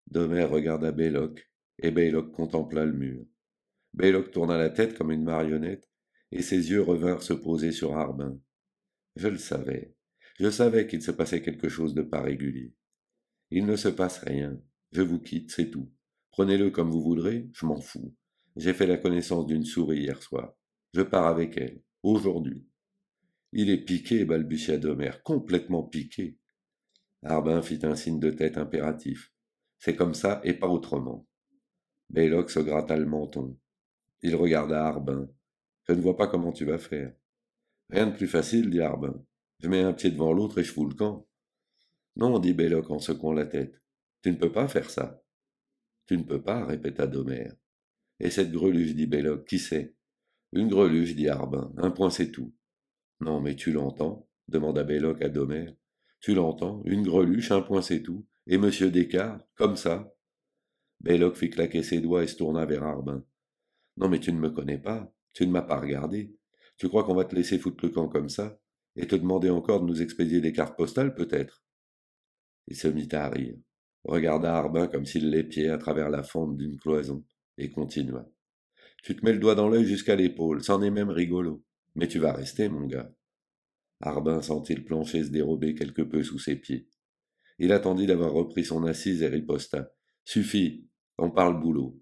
Domer regarda Baylock, et Baylock contempla le mur. Baylock tourna la tête comme une marionnette, et ses yeux revinrent se poser sur Arbin. Je le savais. Je savais qu'il se passait quelque chose de pas régulier. Il ne se passe rien. Je vous quitte, c'est tout. Prenez-le comme vous voudrez, je m'en fous. J'ai fait la connaissance d'une souris hier soir. Je pars avec elle, aujourd'hui. Il est piqué, balbutia Domer, complètement piqué. Arbin fit un signe de tête impératif. C'est comme ça et pas autrement. Baylock se gratta le menton. Il regarda Arbin. Je ne vois pas comment tu vas faire. Rien de plus facile, dit Arbin. Je mets un pied devant l'autre et je fous le camp. Non, dit Belloc en secouant la tête. Tu ne peux pas faire ça. Tu ne peux pas, répéta Domer. Et cette greluche, dit Belloc, qui c'est? Une greluche, dit Arbin. Un point, c'est tout. Non, mais tu l'entends? Demanda Belloc à Domer. Tu l'entends? Une greluche, un point, c'est tout. Et monsieur Descartes, comme ça? Belloc fit claquer ses doigts et se tourna vers Arbin. Non, mais tu ne me connais pas. Tu ne m'as pas regardé. Tu crois qu'on va te laisser foutre le camp comme ça? Et te demander encore de nous expédier des cartes postales, peut-être? Il se mit à rire, regarda Arbin comme s'il l'épiait à travers la fente d'une cloison, et continua. Tu te mets le doigt dans l'œil jusqu'à l'épaule, c'en est même rigolo. Mais tu vas rester, mon gars. Arbin sentit le plancher se dérober quelque peu sous ses pieds. Il attendit d'avoir repris son assise et riposta. Suffit, on parle boulot.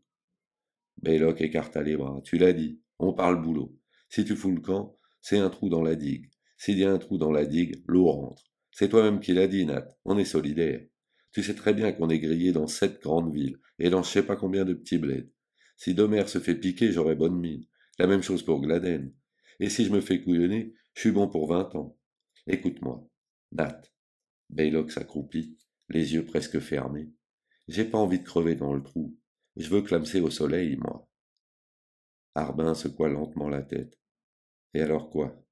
Baylock écarta les bras. Tu l'as dit, on parle boulot. Si tu fous le camp, c'est un trou dans la digue. S'il y a un trou dans la digue, l'eau rentre. C'est toi-même qui l'as dit, Nat. On est solidaires. Tu sais très bien qu'on est grillé dans 7 grandes villes et dans je sais pas combien de petits bleds. Si Domer se fait piquer, j'aurai bonne mine. La même chose pour Gladen. Et si je me fais couillonner, je suis bon pour 20 ans. Écoute-moi, Nat. Baylock s'accroupit, les yeux presque fermés. J'ai pas envie de crever dans le trou. Je veux clamser au soleil, moi. Arbin secoua lentement la tête. Et alors quoi?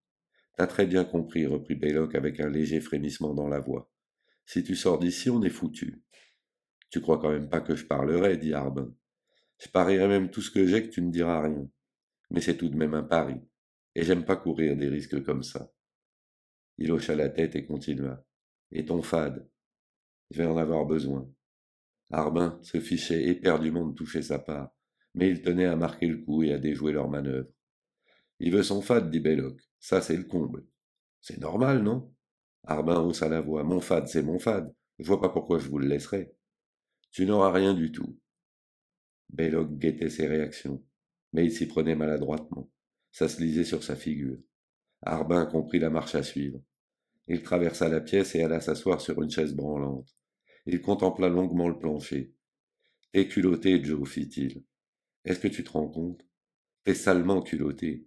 T'as très bien compris, reprit Belloc avec un léger frémissement dans la voix. Si tu sors d'ici, on est foutu. Tu crois quand même pas que je parlerai, dit Arbin. Je parierai même tout ce que j'ai que tu ne diras rien. Mais c'est tout de même un pari. Et j'aime pas courir des risques comme ça. Il hocha la tête et continua. Et ton fade? Je vais en avoir besoin. Arbin se fichait éperdument de toucher sa part, mais il tenait à marquer le coup et à déjouer leur manœuvre. Il veut son fade, dit Belloc. Ça, c'est le comble. C'est normal, non? Arbin haussa la voix. Mon fade, c'est mon fade. Je vois pas pourquoi je vous le laisserai. Tu n'auras rien du tout. Belloc guettait ses réactions, mais il s'y prenait maladroitement. Ça se lisait sur sa figure. Arbin comprit la marche à suivre. Il traversa la pièce et alla s'asseoir sur une chaise branlante. Il contempla longuement le plancher. T'es culotté, Joe, fit-il. Est-ce que tu te rends compte? T'es salement culotté.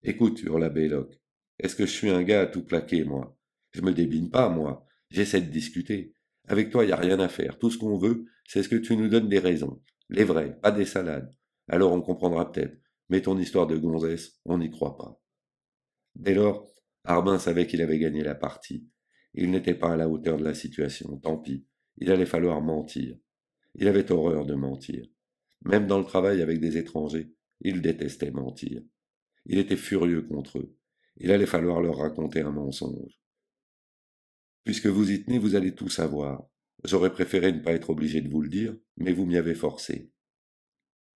Écoute, hurla Belloc. Est-ce que je suis un gars à tout plaquer, moi? Je me débine pas, moi. J'essaie de discuter. Avec toi, y a rien à faire. Tout ce qu'on veut, c'est ce que tu nous donnes des raisons. Les vraies, pas des salades. Alors on comprendra peut-être. Mais ton histoire de gonzesse, on n'y croit pas. Dès lors, Arbin savait qu'il avait gagné la partie. Il n'était pas à la hauteur de la situation, tant pis. Il allait falloir mentir. Il avait horreur de mentir. Même dans le travail avec des étrangers, il détestait mentir. Il était furieux contre eux. Il allait falloir leur raconter un mensonge. Puisque vous y tenez, vous allez tout savoir. J'aurais préféré ne pas être obligé de vous le dire, mais vous m'y avez forcé.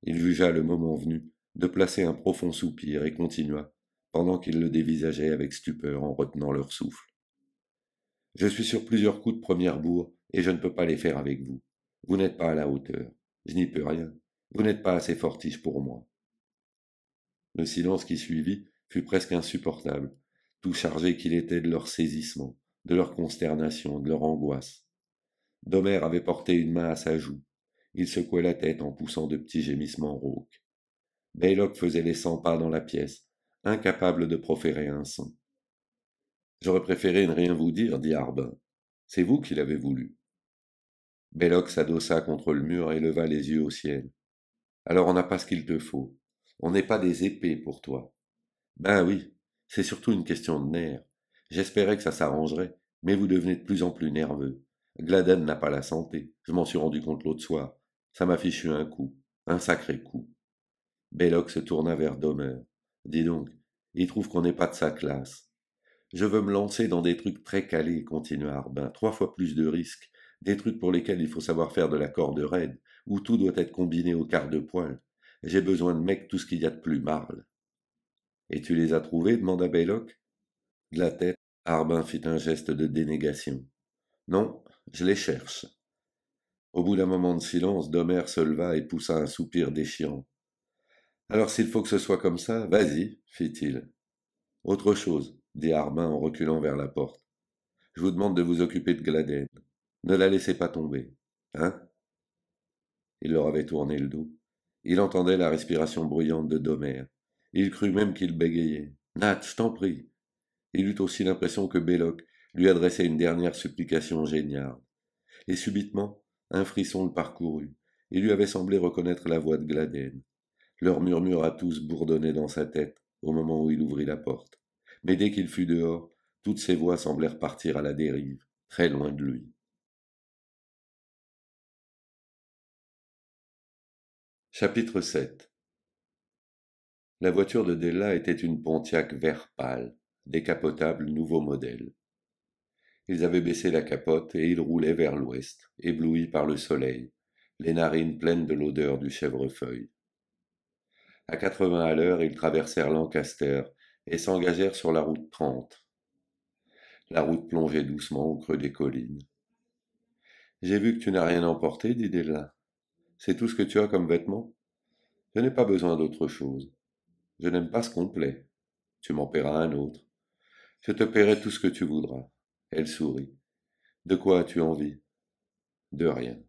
Il jugea le moment venu de placer un profond soupir et continua, pendant qu'ils le dévisageaient avec stupeur en retenant leur souffle. Je suis sur plusieurs coups de première bourre, et je ne peux pas les faire avec vous. Vous n'êtes pas à la hauteur. Je n'y peux rien. Vous n'êtes pas assez fortiche pour moi. Le silence qui suivit fut presque insupportable, tout chargé qu'il était de leur saisissement, de leur consternation, de leur angoisse. D'Omer avait porté une main à sa joue. Il secouait la tête en poussant de petits gémissements rauques. Baylock faisait les 100 pas dans la pièce, incapable de proférer un son. J'aurais préféré ne rien vous dire, dit Harbin. C'est vous qui l'avez voulu. Belloc s'adossa contre le mur et leva les yeux au ciel. Alors on n'a pas ce qu'il te faut. On n'est pas des épées pour toi. Ben oui, c'est surtout une question de nerfs. J'espérais que ça s'arrangerait, mais vous devenez de plus en plus nerveux. Gladden n'a pas la santé, je m'en suis rendu compte l'autre soir. Ça m'a fichu un coup, un sacré coup. Belloc se tourna vers Domer. Dis donc, il trouve qu'on n'est pas de sa classe. Je veux me lancer dans des trucs très calés, continua Harbin, 3 fois plus de risques, des trucs pour lesquels il faut savoir faire de la corde raide, où tout doit être combiné au quart de poil. J'ai besoin de mecs tout ce qu'il y a de plus marle. Et tu les as trouvés demanda Baylock. De la tête, Harbin fit un geste de dénégation. Non, je les cherche. Au bout d'un moment de silence, Domer se leva et poussa un soupir déchirant. Alors s'il faut que ce soit comme ça, vas-y, fit-il. Autre chose, dit Harbin en reculant vers la porte. Je vous demande de vous occuper de Gladden. Ne la laissez pas tomber. Hein? Il leur avait tourné le dos. Il entendait la respiration bruyante de Domer. Il crut même qu'il bégayait. Nat, je t'en prie. Il eut aussi l'impression que Belloc lui adressait une dernière supplication géniale. Et subitement, un frisson le parcourut. Il lui avait semblé reconnaître la voix de Gladden. Leur murmure à tous bourdonnait dans sa tête au moment où il ouvrit la porte. Mais dès qu'il fut dehors, toutes ces voix semblèrent partir à la dérive, très loin de lui. Chapitre 7. La voiture de Della était une Pontiac vert pâle, décapotable nouveau modèle. Ils avaient baissé la capote et ils roulaient vers l'ouest, éblouis par le soleil, les narines pleines de l'odeur du chèvrefeuille. À 80 à l'heure, ils traversèrent Lancaster et s'engagèrent sur la route 30. La route plongeait doucement au creux des collines. J'ai vu que tu n'as rien emporté, dit Della. C'est tout ce que tu as comme vêtements? Je n'ai pas besoin d'autre chose. Je n'aime pas ce complet. Tu m'en paieras un autre. Je te paierai tout ce que tu voudras. Elle sourit. De quoi as-tu envie? De rien.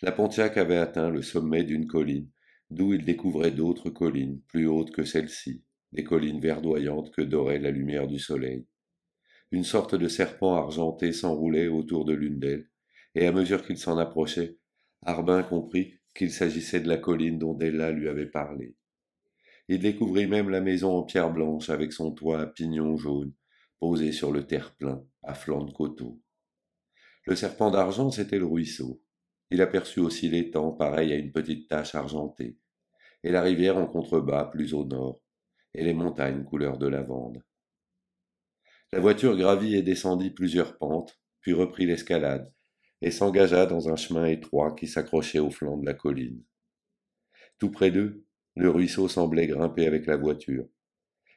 La Pontiac avait atteint le sommet d'une colline, d'où il découvrait d'autres collines, plus hautes que celle-ci, des collines verdoyantes que dorait la lumière du soleil. Une sorte de serpent argenté s'enroulait autour de l'une d'elles, et à mesure qu'il s'en approchait, Harbin comprit qu'il s'agissait de la colline dont Della lui avait parlé. Il découvrit même la maison en pierre blanche avec son toit à pignons jaunes, posé sur le terre-plein, à flanc de coteau. Le serpent d'argent, c'était le ruisseau. Il aperçut aussi l'étang, pareil à une petite tache argentée, et la rivière en contrebas, plus au nord, et les montagnes couleur de lavande. La voiture gravit et descendit plusieurs pentes, puis reprit l'escalade, et s'engagea dans un chemin étroit qui s'accrochait au flanc de la colline. Tout près d'eux, le ruisseau semblait grimper avec la voiture.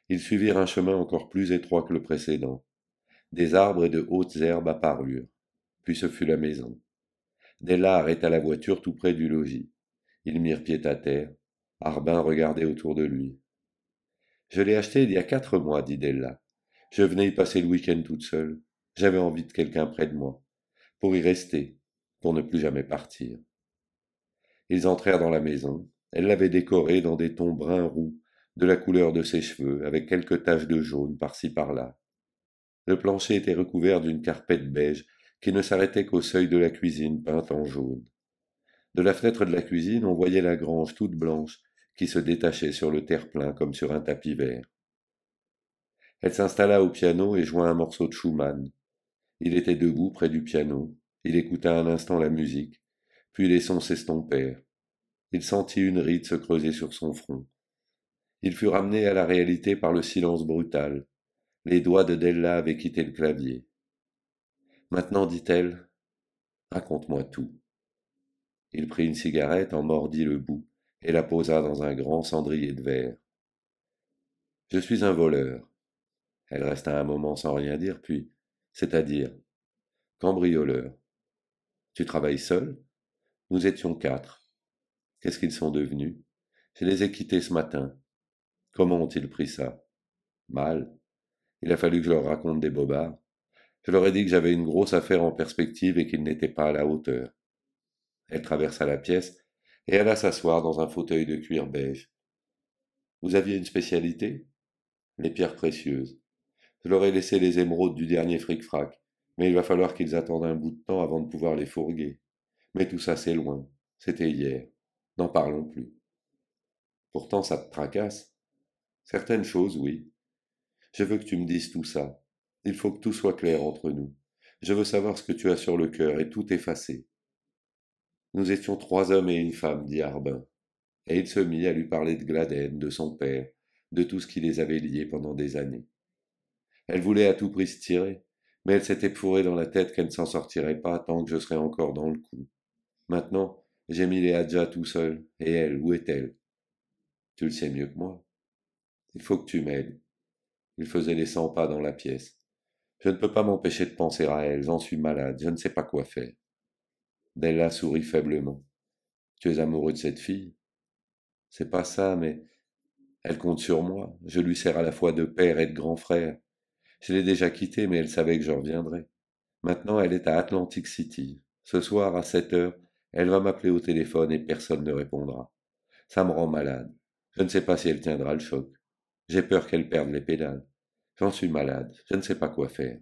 Ils suivirent un chemin encore plus étroit que le précédent. Des arbres et de hautes herbes apparurent. Puis ce fut la maison. Della arrêta la voiture tout près du logis. Ils mirent pied à terre. Harbin regardait autour de lui. Je l'ai acheté il y a 4 mois, dit Della. Je venais y passer le week-end toute seule. J'avais envie de quelqu'un près de moi, pour y rester, pour ne plus jamais partir. Ils entrèrent dans la maison. Elle l'avait décorée dans des tons brun roux, de la couleur de ses cheveux, avec quelques taches de jaune par-ci par-là. Le plancher était recouvert d'une carpette beige qui ne s'arrêtait qu'au seuil de la cuisine peinte en jaune. De la fenêtre de la cuisine, on voyait la grange toute blanche qui se détachait sur le terre-plein comme sur un tapis vert. Elle s'installa au piano et joua un morceau de Schumann. Il était debout près du piano. Il écouta un instant la musique, puis les sons s'estompèrent. Il sentit une ride se creuser sur son front. Il fut ramené à la réalité par le silence brutal. Les doigts de Della avaient quitté le clavier. Maintenant, dit-elle, raconte-moi tout. Il prit une cigarette, en mordit le bout, et la posa dans un grand cendrier de verre. Je suis un voleur. Elle resta un moment sans rien dire, puis, c'est-à-dire, cambrioleur. Tu travailles seul? Nous étions 4. Qu'est-ce qu'ils sont devenus? Je les ai quittés ce matin. Comment ont-ils pris ça? Mal. Il a fallu que je leur raconte des bobards. Je leur ai dit que j'avais une grosse affaire en perspective et qu'ils n'étaient pas à la hauteur. Elle traversa la pièce et alla s'asseoir dans un fauteuil de cuir beige. Vous aviez une spécialité? Les pierres précieuses. Je leur ai laissé les émeraudes du dernier fric-frac, mais il va falloir qu'ils attendent un bout de temps avant de pouvoir les fourguer. Mais tout ça, c'est loin. C'était hier. N'en parlons plus. Pourtant, ça te tracasse. Certaines choses, oui. Je veux que tu me dises tout ça. Il faut que tout soit clair entre nous. Je veux savoir ce que tu as sur le cœur et tout effacer. Nous étions 3 hommes et une femme, dit Harbin, et il se mit à lui parler de Gladden, de son père, de tout ce qui les avait liés pendant des années. Elle voulait à tout prix se tirer, mais elle s'était fourrée dans la tête qu'elle ne s'en sortirait pas tant que je serais encore dans le coup. Maintenant, j'ai mis les Hadjas tout seul, et elle, où est-elle? Tu le sais mieux que moi. Il faut que tu m'aides. Il faisait les 100 pas dans la pièce. Je ne peux pas m'empêcher de penser à elle, j'en suis malade, je ne sais pas quoi faire. Della sourit faiblement. Tu es amoureux de cette fille? C'est pas ça, mais elle compte sur moi. Je lui sers à la fois de père et de grand frère. Je l'ai déjà quittée, mais elle savait que je reviendrais. Maintenant, elle est à Atlantic City. Ce soir, à 7 heures, elle va m'appeler au téléphone et personne ne répondra. Ça me rend malade. Je ne sais pas si elle tiendra le choc. J'ai peur qu'elle perde les pédales. J'en suis malade. Je ne sais pas quoi faire.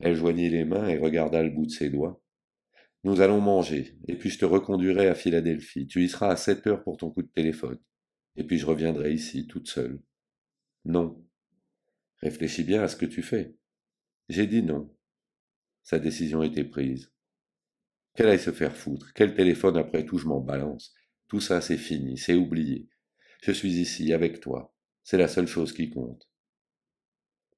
Elle joignit les mains et regarda le bout de ses doigts. Nous allons manger, et puis je te reconduirai à Philadelphie. Tu y seras à 7 heures pour ton coup de téléphone. Et puis je reviendrai ici, toute seule. Non. Réfléchis bien à ce que tu fais. J'ai dit non. Sa décision était prise. Qu'elle aille se faire foutre. Quel téléphone après tout, je m'en balance. Tout ça, c'est fini, c'est oublié. Je suis ici, avec toi. C'est la seule chose qui compte.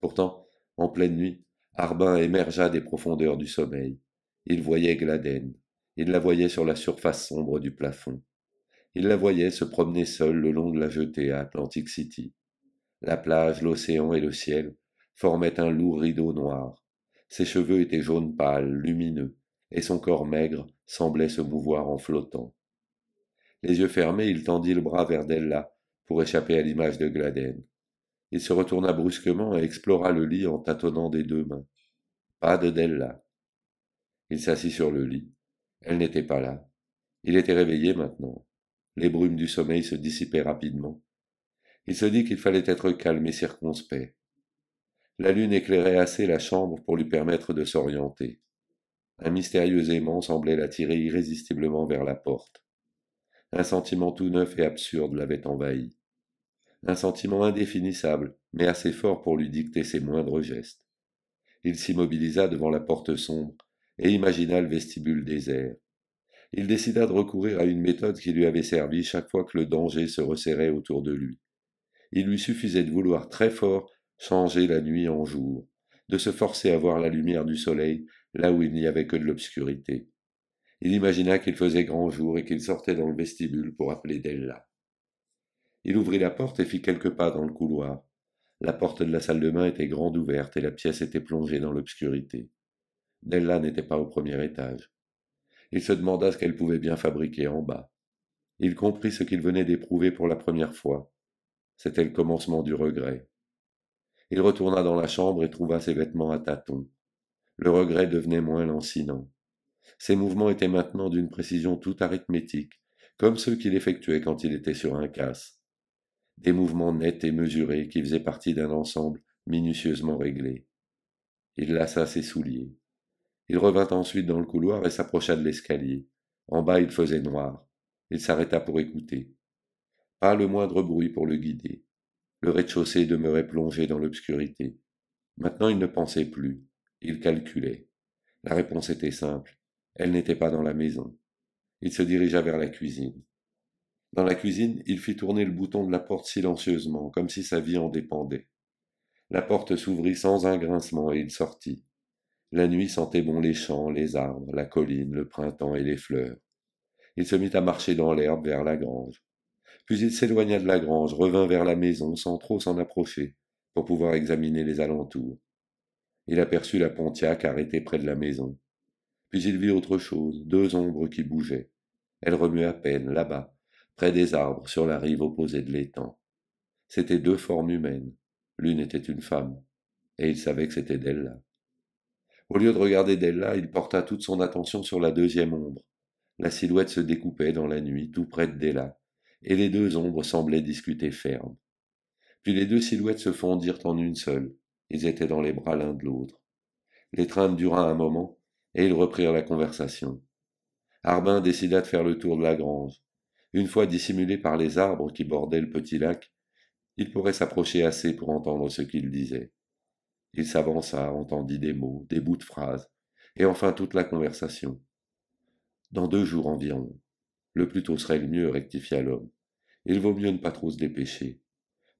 Pourtant, en pleine nuit, Harbin émergea des profondeurs du sommeil. Il voyait Gladden. Il la voyait sur la surface sombre du plafond. Il la voyait se promener seule le long de la jetée à Atlantic City. La plage, l'océan et le ciel formaient un lourd rideau noir. Ses cheveux étaient jaune pâle, lumineux, et son corps maigre semblait se mouvoir en flottant. Les yeux fermés, il tendit le bras vers Della pour échapper à l'image de Gladden. Il se retourna brusquement et explora le lit en tâtonnant des 2 mains. Pas de Della. Il s'assit sur le lit. Elle n'était pas là. Il était réveillé maintenant. Les brumes du sommeil se dissipaient rapidement. Il se dit qu'il fallait être calme et circonspect. La lune éclairait assez la chambre pour lui permettre de s'orienter. Un mystérieux aimant semblait l'attirer irrésistiblement vers la porte. Un sentiment tout neuf et absurde l'avait envahi. Un sentiment indéfinissable, mais assez fort pour lui dicter ses moindres gestes. Il s'immobilisa devant la porte sombre et imagina le vestibule désert. Il décida de recourir à une méthode qui lui avait servi chaque fois que le danger se resserrait autour de lui. Il lui suffisait de vouloir très fort changer la nuit en jour, de se forcer à voir la lumière du soleil là où il n'y avait que de l'obscurité. Il imagina qu'il faisait grand jour et qu'il sortait dans le vestibule pour appeler Della. Il ouvrit la porte et fit quelques pas dans le couloir. La porte de la salle de bain était grande ouverte et la pièce était plongée dans l'obscurité. Della n'était pas au premier étage. Il se demanda ce qu'elle pouvait bien fabriquer en bas. Il comprit ce qu'il venait d'éprouver pour la première fois. C'était le commencement du regret. Il retourna dans la chambre et trouva ses vêtements à tâtons. Le regret devenait moins lancinant. Ses mouvements étaient maintenant d'une précision tout arithmétique, comme ceux qu'il effectuait quand il était sur un casse. Des mouvements nets et mesurés qui faisaient partie d'un ensemble minutieusement réglé. Il lassa ses souliers. Il revint ensuite dans le couloir et s'approcha de l'escalier. En bas, il faisait noir. Il s'arrêta pour écouter. Pas le moindre bruit pour le guider. Le rez-de-chaussée demeurait plongé dans l'obscurité. Maintenant, il ne pensait plus. Il calculait. La réponse était simple. Elle n'était pas dans la maison. Il se dirigea vers la cuisine. Dans la cuisine, il fit tourner le bouton de la porte silencieusement, comme si sa vie en dépendait. La porte s'ouvrit sans un grincement et il sortit. La nuit sentait bon les champs, les arbres, la colline, le printemps et les fleurs. Il se mit à marcher dans l'herbe vers la grange. Puis il s'éloigna de la grange, revint vers la maison sans trop s'en approcher, pour pouvoir examiner les alentours. Il aperçut la Pontiac arrêtée près de la maison. Puis il vit autre chose, 2 ombres qui bougeaient. Elles remuaient à peine, là-bas, près des arbres, sur la rive opposée de l'étang. C'étaient deux formes humaines. L'une était une femme, et il savait que c'était Della. Au lieu de regarder Della, il porta toute son attention sur la deuxième ombre. La silhouette se découpait dans la nuit, tout près de Della, et les deux ombres semblaient discuter ferme. Puis les deux silhouettes se fondirent en une seule. Ils étaient dans les bras l'un de l'autre. L'étreinte dura un moment, et ils reprirent la conversation. Harbin décida de faire le tour de la grange. Une fois dissimulé par les arbres qui bordaient le petit lac, il pourrait s'approcher assez pour entendre ce qu'il disait. Il s'avança, entendit des mots, des bouts de phrases, et enfin toute la conversation. Dans 2 jours environ. Le plus tôt serait le mieux, rectifia l'homme. Il vaut mieux ne pas trop se dépêcher.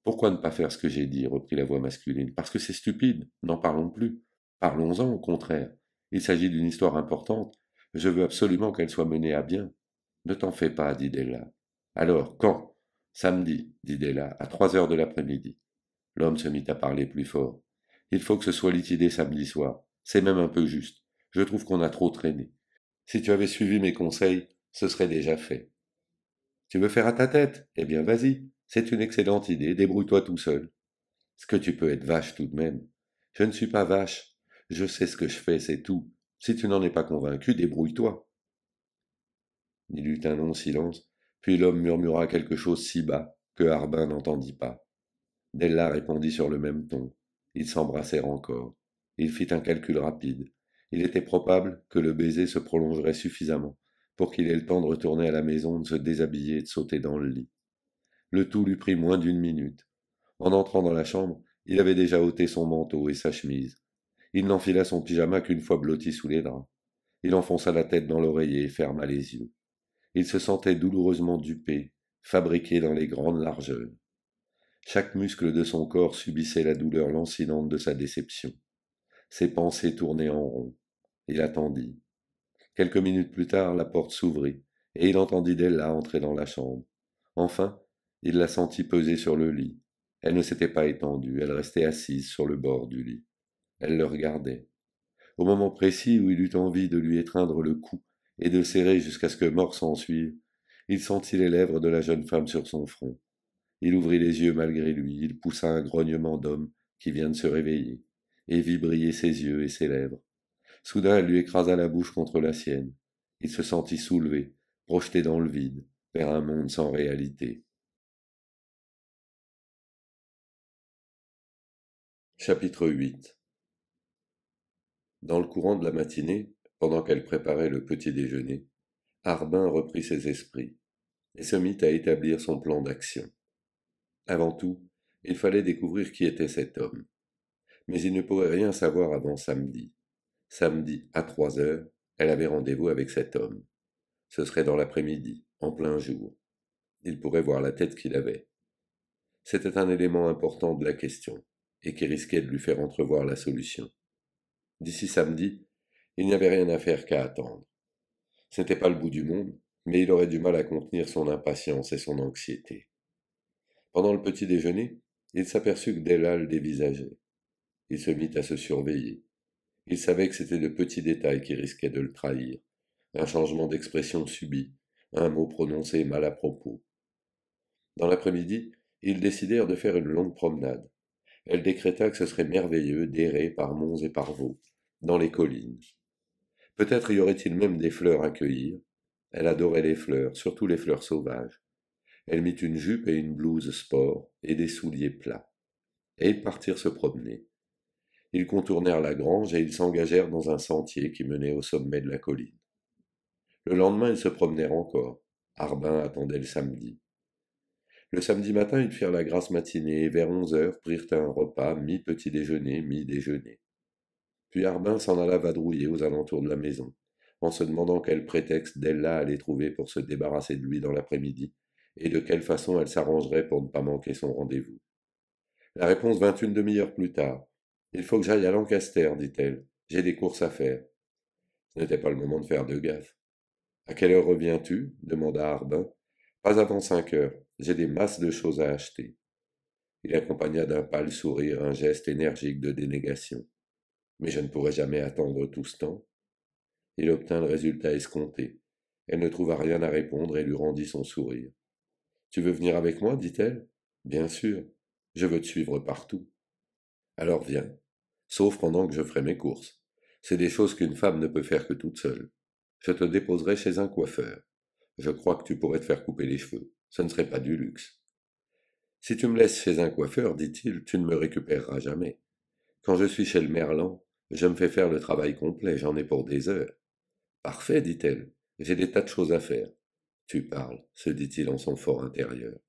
Pourquoi ne pas faire ce que j'ai dit, reprit la voix masculine. Parce que c'est stupide, n'en parlons plus. Parlons-en, au contraire. Il s'agit d'une histoire importante. Je veux absolument qu'elle soit menée à bien. Ne t'en fais pas, dit Della. Alors, quand? Samedi, dit Della, à 3 heures de l'après-midi. L'homme se mit à parler plus fort. Il faut que ce soit liquidé samedi soir. C'est même un peu juste. Je trouve qu'on a trop traîné. Si tu avais suivi mes conseils, ce serait déjà fait. Tu veux faire à ta tête? Eh bien, vas-y. C'est une excellente idée. Débrouille-toi tout seul. Est-ce que tu peux être vache tout de même? Je ne suis pas vache. Je sais ce que je fais, c'est tout. Si tu n'en es pas convaincu, débrouille-toi. Il eut un long silence, puis l'homme murmura quelque chose si bas que Harbin n'entendit pas. Della répondit sur le même ton. Ils s'embrassèrent encore. Il fit un calcul rapide. Il était probable que le baiser se prolongerait suffisamment pour qu'il ait le temps de retourner à la maison, de se déshabiller et de sauter dans le lit. Le tout lui prit moins d'1 minute. En entrant dans la chambre, il avait déjà ôté son manteau et sa chemise. Il n'enfila son pyjama qu'une fois blotti sous les draps. Il enfonça la tête dans l'oreiller et ferma les yeux. Il se sentait douloureusement dupé, fabriqué dans les grandes largeurs. Chaque muscle de son corps subissait la douleur lancinante de sa déception. Ses pensées tournaient en rond. Il attendit. Quelques minutes plus tard, la porte s'ouvrit, et il entendit Della entrer dans la chambre. Enfin, il la sentit peser sur le lit. Elle ne s'était pas étendue, elle restait assise sur le bord du lit. Elle le regardait. Au moment précis où il eut envie de lui étreindre le cou et de serrer jusqu'à ce que mort s'ensuive, il sentit les lèvres de la jeune femme sur son front. Il ouvrit les yeux malgré lui, il poussa un grognement d'homme qui vient de se réveiller, et vit briller ses yeux et ses lèvres. Soudain, elle lui écrasa la bouche contre la sienne. Il se sentit soulevé, projeté dans le vide, vers un monde sans réalité. Chapitre 8. Dans le courant de la matinée, pendant qu'elle préparait le petit déjeuner, Harbin reprit ses esprits et se mit à établir son plan d'action. Avant tout, il fallait découvrir qui était cet homme. Mais il ne pourrait rien savoir avant samedi. Samedi, à 3 heures, elle avait rendez-vous avec cet homme. Ce serait dans l'après-midi, en plein jour. Il pourrait voir la tête qu'il avait. C'était un élément important de la question, et qui risquait de lui faire entrevoir la solution. D'ici samedi, il n'y avait rien à faire qu'à attendre. Ce n'était pas le bout du monde, mais il aurait du mal à contenir son impatience et son anxiété. Pendant le petit déjeuner, il s'aperçut que Della le dévisageait. Il se mit à se surveiller. Il savait que c'étaient de petits détails qui risquaient de le trahir. Un changement d'expression subit, un mot prononcé mal à propos. Dans l'après-midi, ils décidèrent de faire une longue promenade. Elle décréta que ce serait merveilleux d'errer par monts et par vaux, dans les collines. Peut-être y aurait-il même des fleurs à cueillir. Elle adorait les fleurs, surtout les fleurs sauvages. Elle mit une jupe et une blouse sport et des souliers plats. Et ils partirent se promener. Ils contournèrent la grange et ils s'engagèrent dans un sentier qui menait au sommet de la colline. Le lendemain, ils se promenèrent encore. Harbin attendait le samedi. Le samedi matin, ils firent la grasse matinée et vers 11 heures prirent un repas mi-petit déjeuner, mi-déjeuner. Puis Harbin s'en alla vadrouiller aux alentours de la maison, en se demandant quel prétexte Della allait trouver pour se débarrasser de lui dans l'après-midi, et de quelle façon elle s'arrangerait pour ne pas manquer son rendez-vous. La réponse vint une demi-heure plus tard. Il faut que j'aille à Lancaster, dit-elle. J'ai des courses à faire. Ce n'était pas le moment de faire de gaffe. À quelle heure reviens-tu? Demanda Harbin. Pas avant 5 heures. J'ai des masses de choses à acheter. Il accompagna d'un pâle sourire un geste énergique de dénégation. Mais je ne pourrai jamais attendre tout ce temps. Il obtint le résultat escompté. Elle ne trouva rien à répondre et lui rendit son sourire. Tu veux venir avec moi? Dit-elle. Bien sûr. Je veux te suivre partout. Alors viens, sauf pendant que je ferai mes courses. C'est des choses qu'une femme ne peut faire que toute seule. Je te déposerai chez un coiffeur. Je crois que tu pourrais te faire couper les cheveux. Ce ne serait pas du luxe. Si tu me laisses chez un coiffeur, dit-il, tu ne me récupéreras jamais. Quand je suis chez le merlan, je me fais faire le travail complet, j'en ai pour des heures. Parfait, dit-elle, j'ai des tas de choses à faire. Tu parles, se dit-il en son fort intérieur.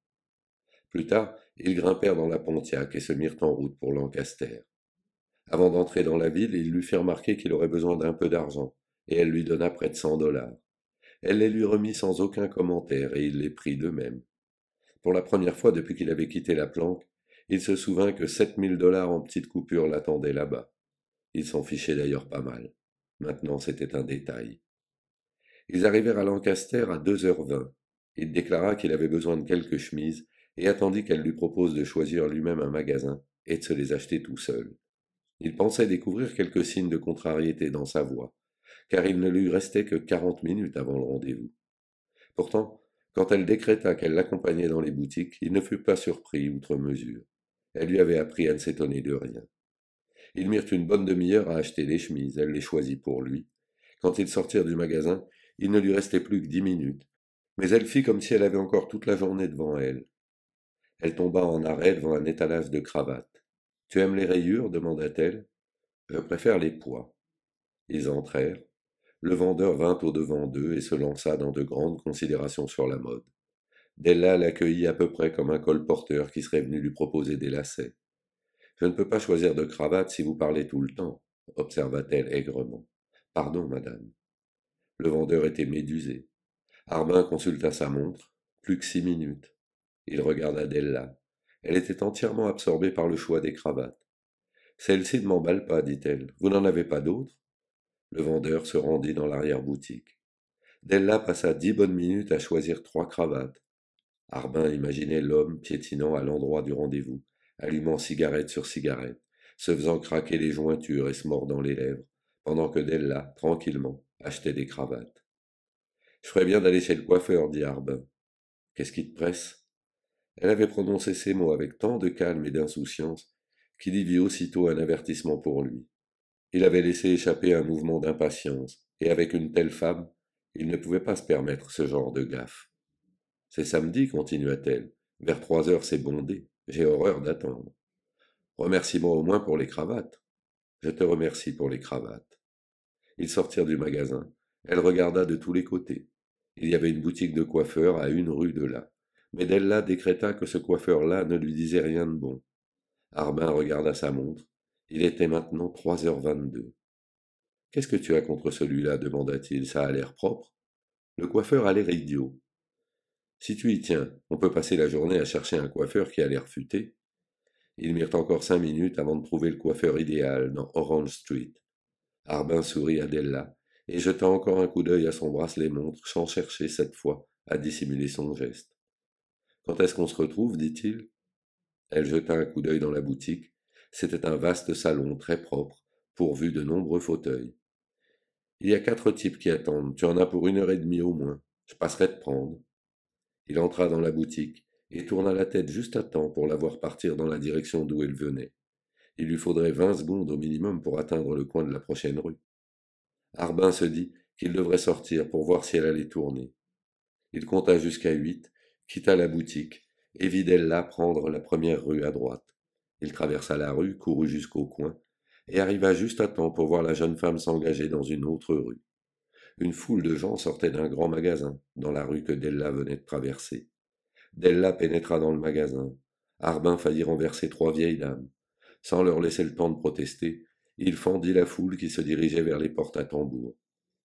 Plus tard, ils grimpèrent dans la Pontiac et se mirent en route pour Lancaster. Avant d'entrer dans la ville, il lui fit remarquer qu'il aurait besoin d'un peu d'argent, et elle lui donna près de $100. Elle les lui remit sans aucun commentaire, et il les prit d'eux-mêmes. Pour la première fois depuis qu'il avait quitté la planque, il se souvint que $7 000 en petites coupures l'attendaient là-bas. Il s'en fichait d'ailleurs pas mal. Maintenant, c'était un détail. Ils arrivèrent à Lancaster à 2h20. Il déclara qu'il avait besoin de quelques chemises et attendit qu'elle lui propose de choisir lui-même un magasin et de se les acheter tout seul. Il pensait découvrir quelques signes de contrariété dans sa voix, car il ne lui restait que 40 minutes avant le rendez-vous. Pourtant, quand elle décréta qu'elle l'accompagnait dans les boutiques, il ne fut pas surpris outre mesure. Elle lui avait appris à ne s'étonner de rien. Ils mirent une bonne demi-heure à acheter les chemises, elle les choisit pour lui. Quand ils sortirent du magasin, il ne lui restait plus que 10 minutes, mais elle fit comme si elle avait encore toute la journée devant elle. Elle tomba en arrêt devant un étalage de cravates. Tu aimes les rayures demanda-t-elle. Je préfère les pois. Ils entrèrent. Le vendeur vint au-devant d'eux et se lança dans de grandes considérations sur la mode. Della l'accueillit à peu près comme un colporteur qui serait venu lui proposer des lacets. Je ne peux pas choisir de cravate si vous parlez tout le temps, observa-t-elle aigrement. Pardon, madame. Le vendeur était médusé. Harbin consulta sa montre. Plus que 6 minutes. Il regarda Della. Elle était entièrement absorbée par le choix des cravates. Celle-ci ne m'emballe pas, dit-elle. Vous n'en avez pas d'autres? Le vendeur se rendit dans l'arrière-boutique. Della passa 10 bonnes minutes à choisir 3 cravates. Harbin imaginait l'homme piétinant à l'endroit du rendez-vous, allumant cigarette sur cigarette, se faisant craquer les jointures et se mordant les lèvres, pendant que Della, tranquillement, achetait des cravates. Je ferais bien d'aller chez le coiffeur, dit Harbin. Qu'est-ce qui te presse? Elle avait prononcé ces mots avec tant de calme et d'insouciance qu'il y vit aussitôt un avertissement pour lui. Il avait laissé échapper un mouvement d'impatience, et avec une telle femme, il ne pouvait pas se permettre ce genre de gaffe. C'est samedi, continua-t-elle. Vers 3 heures, c'est bondé. J'ai horreur d'attendre. Remercie-moi au moins pour les cravates. Je te remercie pour les cravates. Ils sortirent du magasin. Elle regarda de tous les côtés. Il y avait une boutique de coiffeur à 1 rue de là. Mais Della décréta que ce coiffeur-là ne lui disait rien de bon. Harbin regarda sa montre. Il était maintenant 3h22. Qu'est-ce que tu as contre celui-là demanda-t-il. Ça a l'air propre. Le coiffeur a l'air idiot. Si tu y tiens, on peut passer la journée à chercher un coiffeur qui a l'air futé. Ils mirent encore 5 minutes avant de trouver le coiffeur idéal dans Orange Street. Harbin sourit à Della et jeta encore un coup d'œil à son bracelet-montre sans chercher cette fois à dissimuler son geste. Quand est-ce qu'on se retrouve dit-il. Elle jeta un coup d'œil dans la boutique. C'était un vaste salon très propre, pourvu de nombreux fauteuils. Il y a 4 types qui attendent. Tu en as pour 1 heure et demie au moins. Je passerai te prendre. Il entra dans la boutique et tourna la tête juste à temps pour la voir partir dans la direction d'où elle venait. Il lui faudrait 20 secondes au minimum pour atteindre le coin de la prochaine rue. Harbin se dit qu'il devrait sortir pour voir si elle allait tourner. Il compta jusqu'à 8, quitta la boutique et vit Della prendre la première rue à droite. Il traversa la rue, courut jusqu'au coin et arriva juste à temps pour voir la jeune femme s'engager dans une autre rue. Une foule de gens sortait d'un grand magasin, dans la rue que Della venait de traverser. Della pénétra dans le magasin. Harbin faillit renverser 3 vieilles dames. Sans leur laisser le temps de protester, il fendit la foule qui se dirigeait vers les portes à tambour.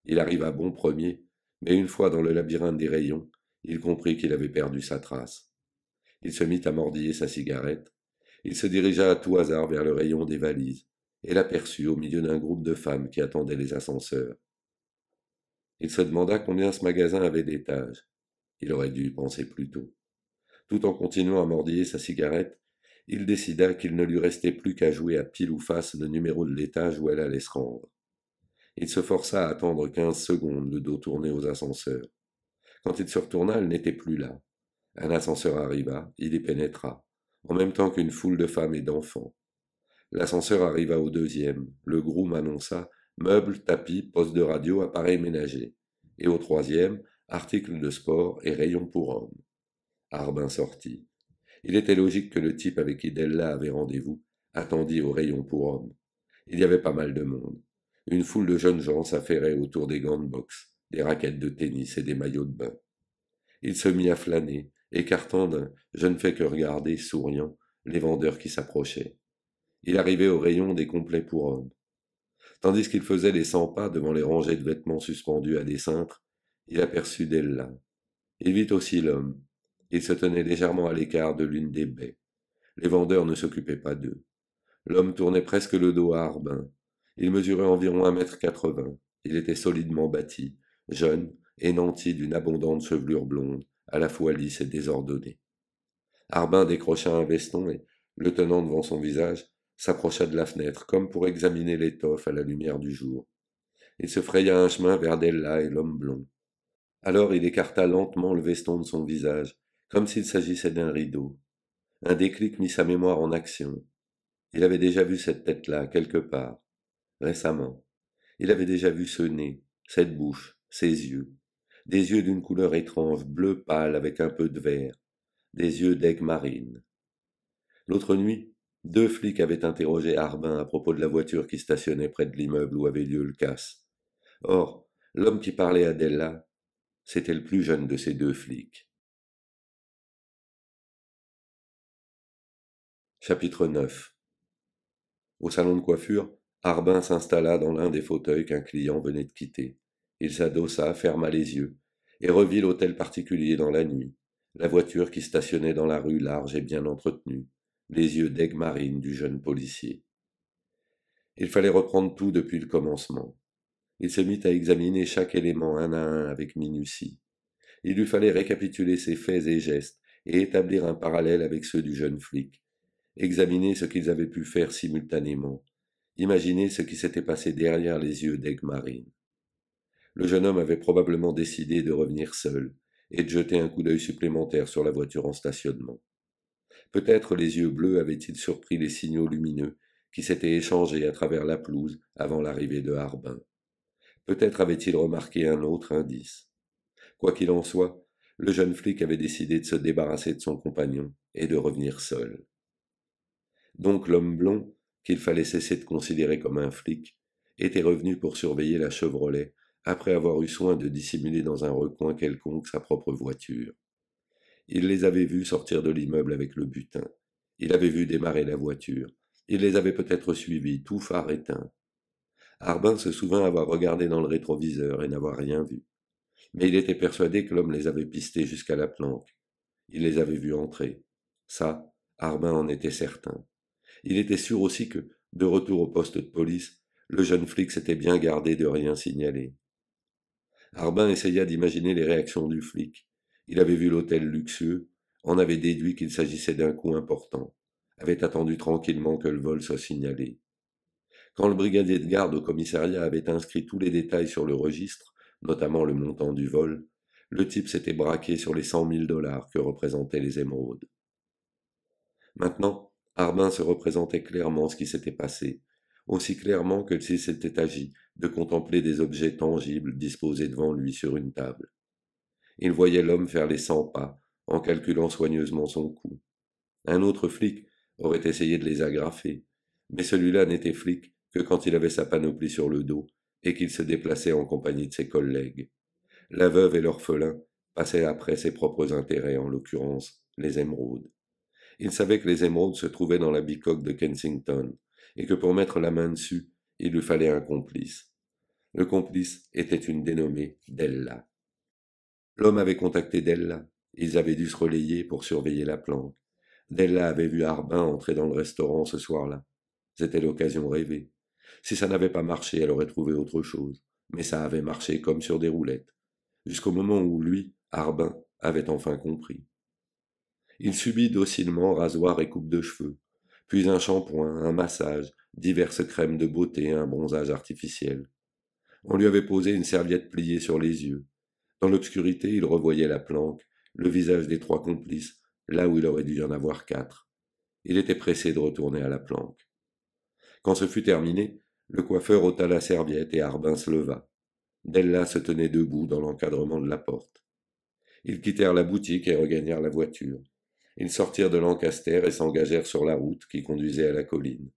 Il arriva bon premier, mais une fois dans le labyrinthe des rayons, il comprit qu'il avait perdu sa trace. Il se mit à mordiller sa cigarette. Il se dirigea à tout hasard vers le rayon des valises, et l'aperçut au milieu d'un groupe de femmes qui attendaient les ascenseurs. Il se demanda combien ce magasin avait d'étages. Il aurait dû y penser plus tôt. Tout en continuant à mordiller sa cigarette, il décida qu'il ne lui restait plus qu'à jouer à pile ou face le numéro de l'étage où elle allait se rendre. Il se força à attendre 15 secondes, le dos tourné aux ascenseurs. Quand il se retourna, elle n'était plus là. Un ascenseur arriva, il y pénétra. en même temps qu'une foule de femmes et d'enfants. L'ascenseur arriva au deuxième. Le groom annonça meubles, tapis, poste de radio, appareils ménagers. Et au troisième, articles de sport et rayons pour hommes. Harbin sortit. Il était logique que le type avec qui Della avait rendez-vous attendît au rayon pour hommes. Il y avait pas mal de monde. Une foule de jeunes gens s'affairait autour des gants de boxe, des raquettes de tennis et des maillots de bain. Il se mit à flâner, écartant d'un je ne fais que regarder, souriant, les vendeurs qui s'approchaient. Il arrivait au rayon des complets pour hommes. Tandis qu'il faisait les 100 pas devant les rangées de vêtements suspendus à des cintres, il aperçut Della. Il vit aussi l'homme. Il se tenait légèrement à l'écart de l'une des baies. Les vendeurs ne s'occupaient pas d'eux. L'homme tournait presque le dos à Harbin. Il mesurait environ 1,80 m. Il était solidement bâti, jeune et nanti d'une abondante chevelure blonde, à la fois lisse et désordonnée. Harbin décrocha un veston et, le tenant devant son visage, s'approcha de la fenêtre, comme pour examiner l'étoffe à la lumière du jour. Il se fraya un chemin vers Della et l'homme blond. Alors il écarta lentement le veston de son visage, comme s'il s'agissait d'un rideau. Un déclic mit sa mémoire en action. Il avait déjà vu cette tête-là, quelque part, récemment. Il avait déjà vu ce nez, cette bouche, ces yeux. Des yeux d'une couleur étrange, bleu pâle avec un peu de vert. Des yeux d'aigle marine. L'autre nuit, 2 flics avaient interrogé Harbin à propos de la voiture qui stationnait près de l'immeuble où avait lieu le casse. Or, l'homme qui parlait à Della, c'était le plus jeune de ces 2 flics. Chapitre 9. Au salon de coiffure, Harbin s'installa dans l'un des fauteuils qu'un client venait de quitter. Il s'adossa, ferma les yeux, et revit l'hôtel particulier dans la nuit, la voiture qui stationnait dans la rue large et bien entretenue, les yeux d'aigle marine du jeune policier. Il fallait reprendre tout depuis le commencement. Il se mit à examiner chaque élément un à un avec minutie. Il lui fallait récapituler ses faits et gestes et établir un parallèle avec ceux du jeune flic, examiner ce qu'ils avaient pu faire simultanément, imaginer ce qui s'était passé derrière les yeux d'aigle marine. Le jeune homme avait probablement décidé de revenir seul et de jeter un coup d'œil supplémentaire sur la voiture en stationnement. Peut-être les yeux bleus avaient-ils surpris les signaux lumineux qui s'étaient échangés à travers la pelouse avant l'arrivée de Harbin. Peut-être avait-il remarqué un autre indice. Quoi qu'il en soit, le jeune flic avait décidé de se débarrasser de son compagnon et de revenir seul. Donc l'homme blond, qu'il fallait cesser de considérer comme un flic, était revenu pour surveiller la Chevrolet, après avoir eu soin de dissimuler dans un recoin quelconque sa propre voiture. Il les avait vus sortir de l'immeuble avec le butin. Il avait vu démarrer la voiture. Il les avait peut-être suivis, tout phare éteint. Harbin se souvint avoir regardé dans le rétroviseur et n'avoir rien vu. Mais il était persuadé que l'homme les avait pistés jusqu'à la planque. Il les avait vus entrer. Ça, Harbin en était certain. Il était sûr aussi que, de retour au poste de police, le jeune flic s'était bien gardé de rien signaler. Harbin essaya d'imaginer les réactions du flic. Il avait vu l'hôtel luxueux, en avait déduit qu'il s'agissait d'un coup important, avait attendu tranquillement que le vol soit signalé. Quand le brigadier de garde au commissariat avait inscrit tous les détails sur le registre, notamment le montant du vol, le type s'était braqué sur les 100 000 $ que représentaient les émeraudes. Maintenant, Harbin se représentait clairement ce qui s'était passé, aussi clairement que s'il s'était agi de contempler des objets tangibles disposés devant lui sur une table. Il voyait l'homme faire les 100 pas, en calculant soigneusement son coup. Un autre flic aurait essayé de les agrafer, mais celui-là n'était flic que quand il avait sa panoplie sur le dos et qu'il se déplaçait en compagnie de ses collègues. La veuve et l'orphelin passaient après ses propres intérêts, en l'occurrence les émeraudes. Il savait que les émeraudes se trouvaient dans la bicoque de Kensington, et que pour mettre la main dessus, il lui fallait un complice. Le complice était une dénommée Della. L'homme avait contacté Della. Ils avaient dû se relayer pour surveiller la planque. Della avait vu Harbin entrer dans le restaurant ce soir-là. C'était l'occasion rêvée. Si ça n'avait pas marché, elle aurait trouvé autre chose. Mais ça avait marché comme sur des roulettes. Jusqu'au moment où lui, Harbin, avait enfin compris. Il subit docilement rasoir et coupe de cheveux, puis un shampoing, un massage, diverses crèmes de beauté, un bronzage artificiel. On lui avait posé une serviette pliée sur les yeux. Dans l'obscurité, il revoyait la planque, le visage des 3 complices, là où il aurait dû y en avoir 4. Il était pressé de retourner à la planque. Quand ce fut terminé, le coiffeur ôta la serviette et Arbin se leva. Della se tenait debout dans l'encadrement de la porte. Ils quittèrent la boutique et regagnèrent la voiture. Ils sortirent de Lancaster et s'engagèrent sur la route qui conduisait à la colline.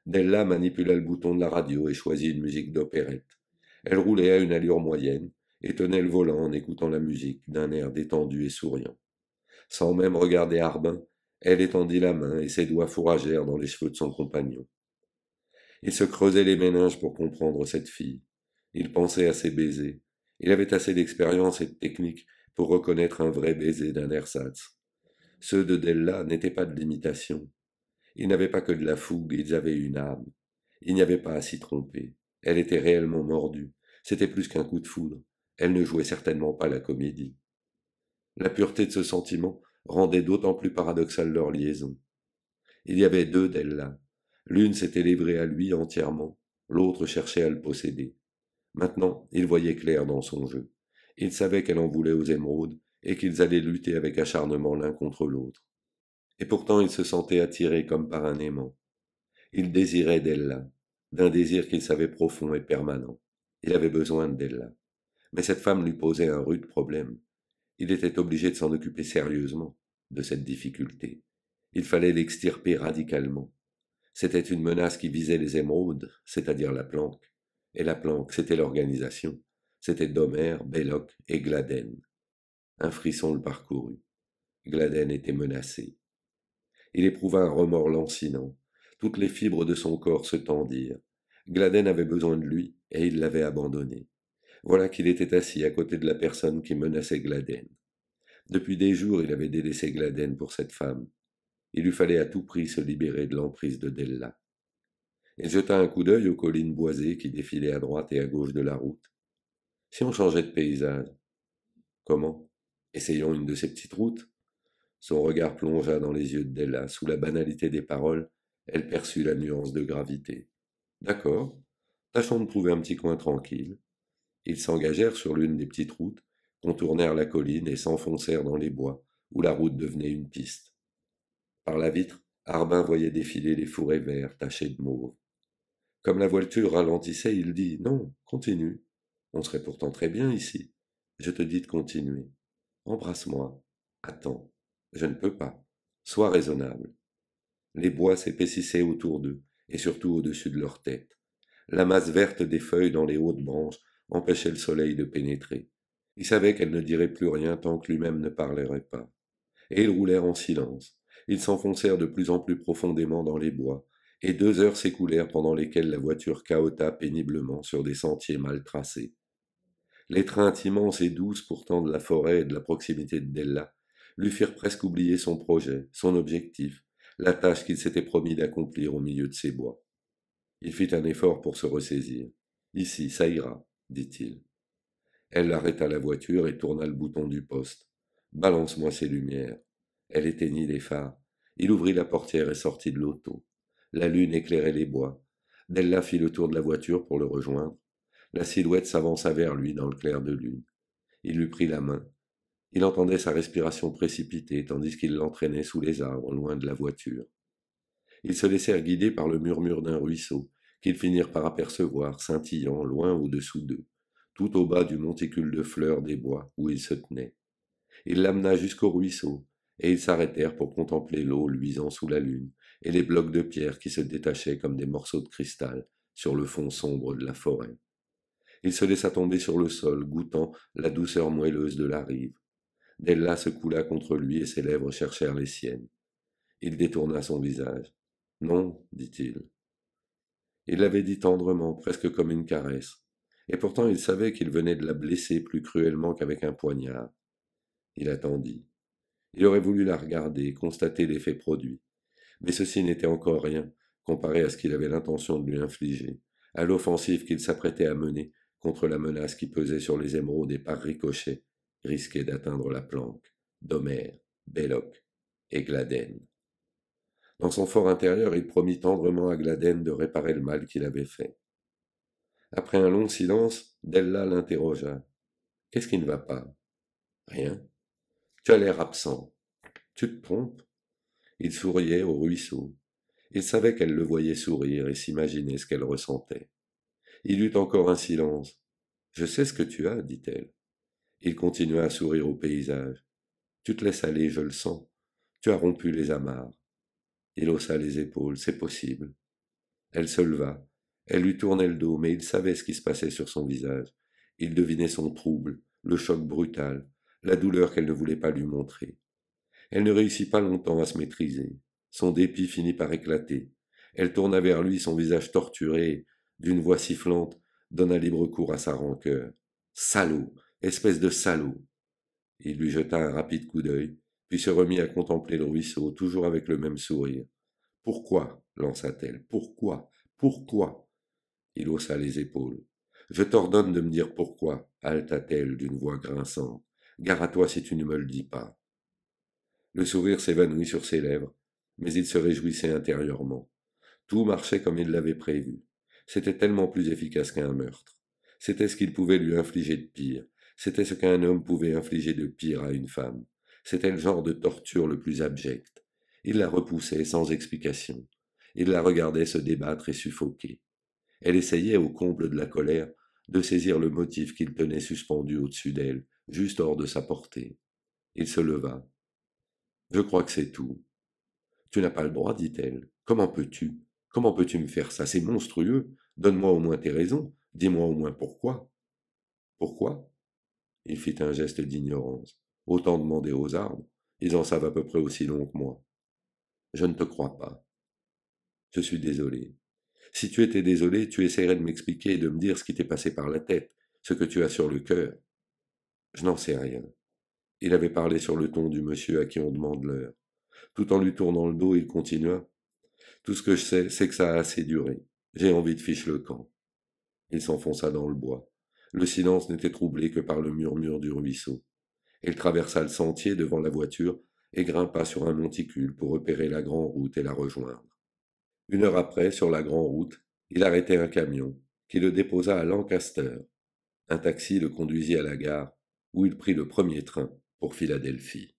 Della manipula le bouton de la radio et choisit une musique d'opérette. Elle roulait à une allure moyenne et tenait le volant en écoutant la musique d'un air détendu et souriant. Sans même regarder Arbin, elle étendit la main et ses doigts fourragèrent dans les cheveux de son compagnon. Il se creusait les méninges pour comprendre cette fille. Il pensait à ses baisers. Il avait assez d'expérience et de technique pour reconnaître un vrai baiser d'un ersatz. Ceux de Della n'étaient pas de l'imitation. Ils n'avaient pas que de la fougue, ils avaient une âme. Il n'y avait pas à s'y tromper. Elle était réellement mordue. C'était plus qu'un coup de foudre. Elle ne jouait certainement pas la comédie. La pureté de ce sentiment rendait d'autant plus paradoxale leur liaison. Il y avait deux Della. L'une s'était livrée à lui entièrement, l'autre cherchait à le posséder. Maintenant, il voyait clair dans son jeu. Il savait qu'elle en voulait aux émeraudes et qu'ils allaient lutter avec acharnement l'un contre l'autre. Et pourtant il se sentait attiré comme par un aimant. Il désirait d'Ella, d'un désir qu'il savait profond et permanent. Il avait besoin d'Ella. Mais cette femme lui posait un rude problème. Il était obligé de s'en occuper sérieusement, de cette difficulté. Il fallait l'extirper radicalement. C'était une menace qui visait les émeraudes, c'est-à-dire la planque. Et la planque, c'était l'organisation. C'était Domher, Belloc et Gladen. Un frisson le parcourut. Gladen était menacé. Il éprouva un remords lancinant. Toutes les fibres de son corps se tendirent. Gladen avait besoin de lui, et il l'avait abandonné. Voilà qu'il était assis à côté de la personne qui menaçait Gladen. Depuis des jours, il avait délaissé Gladen pour cette femme. Il lui fallait à tout prix se libérer de l'emprise de Della. Il jeta un coup d'œil aux collines boisées qui défilaient à droite et à gauche de la route. Si on changeait de paysage? Comment? Essayons une de ces petites routes? Son regard plongea dans les yeux de Della. Sous la banalité des paroles, elle perçut la nuance de gravité. D'accord. Tâchons de trouver un petit coin tranquille. Ils s'engagèrent sur l'une des petites routes, contournèrent la colline et s'enfoncèrent dans les bois, où la route devenait une piste. Par la vitre, Arbin voyait défiler les fourrés verts tachés de mauve. Comme la voiture ralentissait, il dit: Non, continue. On serait pourtant très bien ici. Je te dis de continuer. Embrasse-moi. Attends. Je ne peux pas. Sois raisonnable. Les bois s'épaississaient autour d'eux, et surtout au-dessus de leur tête. La masse verte des feuilles dans les hautes branches empêchait le soleil de pénétrer. Il savait qu'elle ne dirait plus rien tant que lui-même ne parlerait pas. Et ils roulèrent en silence. Ils s'enfoncèrent de plus en plus profondément dans les bois, et 2 heures s'écoulèrent pendant lesquelles la voiture cahota péniblement sur des sentiers mal tracés. L'étreinte immense et douce pourtant de la forêt et de la proximité de Della lui firent presque oublier son projet, son objectif, la tâche qu'il s'était promis d'accomplir au milieu de ces bois. Il fit un effort pour se ressaisir. Ici, ça ira, dit-il. Elle arrêta la voiture et tourna le bouton du poste. Balance-moi ces lumières. Elle éteignit les phares. Il ouvrit la portière et sortit de l'auto. La lune éclairait les bois. Della fit le tour de la voiture pour le rejoindre. La silhouette s'avança vers lui dans le clair de lune. Il lui prit la main. Il entendait sa respiration précipitée tandis qu'il l'entraînait sous les arbres, loin de la voiture. Ils se laissèrent guider par le murmure d'un ruisseau, qu'ils finirent par apercevoir, scintillant, loin au-dessous d'eux, tout au bas du monticule de fleurs des bois où ils se tenaient. Il l'amena jusqu'au ruisseau, et ils s'arrêtèrent pour contempler l'eau luisant sous la lune, et les blocs de pierre qui se détachaient comme des morceaux de cristal sur le fond sombre de la forêt. Il se laissa tomber sur le sol, goûtant la douceur moelleuse de la rive. Della se coula contre lui et ses lèvres cherchèrent les siennes. Il détourna son visage. Non, dit-il. Il l'avait dit tendrement, presque comme une caresse. Et pourtant il savait qu'il venait de la blesser plus cruellement qu'avec un poignard. Il attendit. Il aurait voulu la regarder, constater l'effet produit. Mais ceci n'était encore rien, comparé à ce qu'il avait l'intention de lui infliger, à l'offensive qu'il s'apprêtait à mener contre la menace qui pesait sur les émeraudes et par ricochet risquait d'atteindre la planque, Domher, Belloc et Gladen. Dans son fort intérieur, il promit tendrement à Gladen de réparer le mal qu'il avait fait. Après un long silence, Della l'interrogea. Qu'est-ce qui ne va pas? Rien. Tu as l'air absent. Tu te trompes. Il souriait au ruisseau. Il savait qu'elle le voyait sourire et s'imaginait ce qu'elle ressentait. Il eut encore un silence. Je sais ce que tu as, dit-elle. Il continua à sourire au paysage. Tu te laisses aller, je le sens. Tu as rompu les amarres. Il haussa les épaules. C'est possible. Elle se leva. Elle lui tournait le dos, mais il savait ce qui se passait sur son visage. Il devinait son trouble, le choc brutal, la douleur qu'elle ne voulait pas lui montrer. Elle ne réussit pas longtemps à se maîtriser. Son dépit finit par éclater. Elle tourna vers lui, son visage torturé, et, d'une voix sifflante, donna libre cours à sa rancœur. Salaud, espèce de salaud. Il lui jeta un rapide coup d'œil, puis se remit à contempler le ruisseau, toujours avec le même sourire. Pourquoi lança-t-elle. Pourquoi. Pourquoi. Il haussa les épaules. Je t'ordonne de me dire pourquoi, haleta-t-elle d'une voix grinçante. Gare à toi si tu ne me le dis pas. Le sourire s'évanouit sur ses lèvres, mais il se réjouissait intérieurement. Tout marchait comme il l'avait prévu. C'était tellement plus efficace qu'un meurtre. C'était ce qu'il pouvait lui infliger de pire. C'était ce qu'un homme pouvait infliger de pire à une femme. C'était le genre de torture le plus abject. Il la repoussait sans explication. Il la regardait se débattre et suffoquer. Elle essayait, au comble de la colère, de saisir le motif qu'il tenait suspendu au-dessus d'elle, juste hors de sa portée. Il se leva. Je crois que c'est tout. Tu n'as pas le droit, dit-elle. Comment peux-tu? Comment peux-tu me faire ça? C'est monstrueux. Donne-moi au moins tes raisons. Dis-moi au moins pourquoi. Pourquoi? Il fit un geste d'ignorance. Autant demander aux arbres. Ils en savent à peu près aussi long que moi. Je ne te crois pas. Je suis désolé. Si tu étais désolé, tu essaierais de m'expliquer et de me dire ce qui t'est passé par la tête, ce que tu as sur le cœur. Je n'en sais rien. Il avait parlé sur le ton du monsieur à qui on demande l'heure. Tout en lui tournant le dos, il continua. Tout ce que je sais, c'est que ça a assez duré. J'ai envie de fiche le camp. Il s'enfonça dans le bois. Le silence n'était troublé que par le murmure du ruisseau. Il traversa le sentier devant la voiture et grimpa sur un monticule pour repérer la grande route et la rejoindre. Une heure après, sur la grande route, il arrêtait un camion, qui le déposa à Lancaster. Un taxi le conduisit à la gare, où il prit le premier train pour Philadelphie.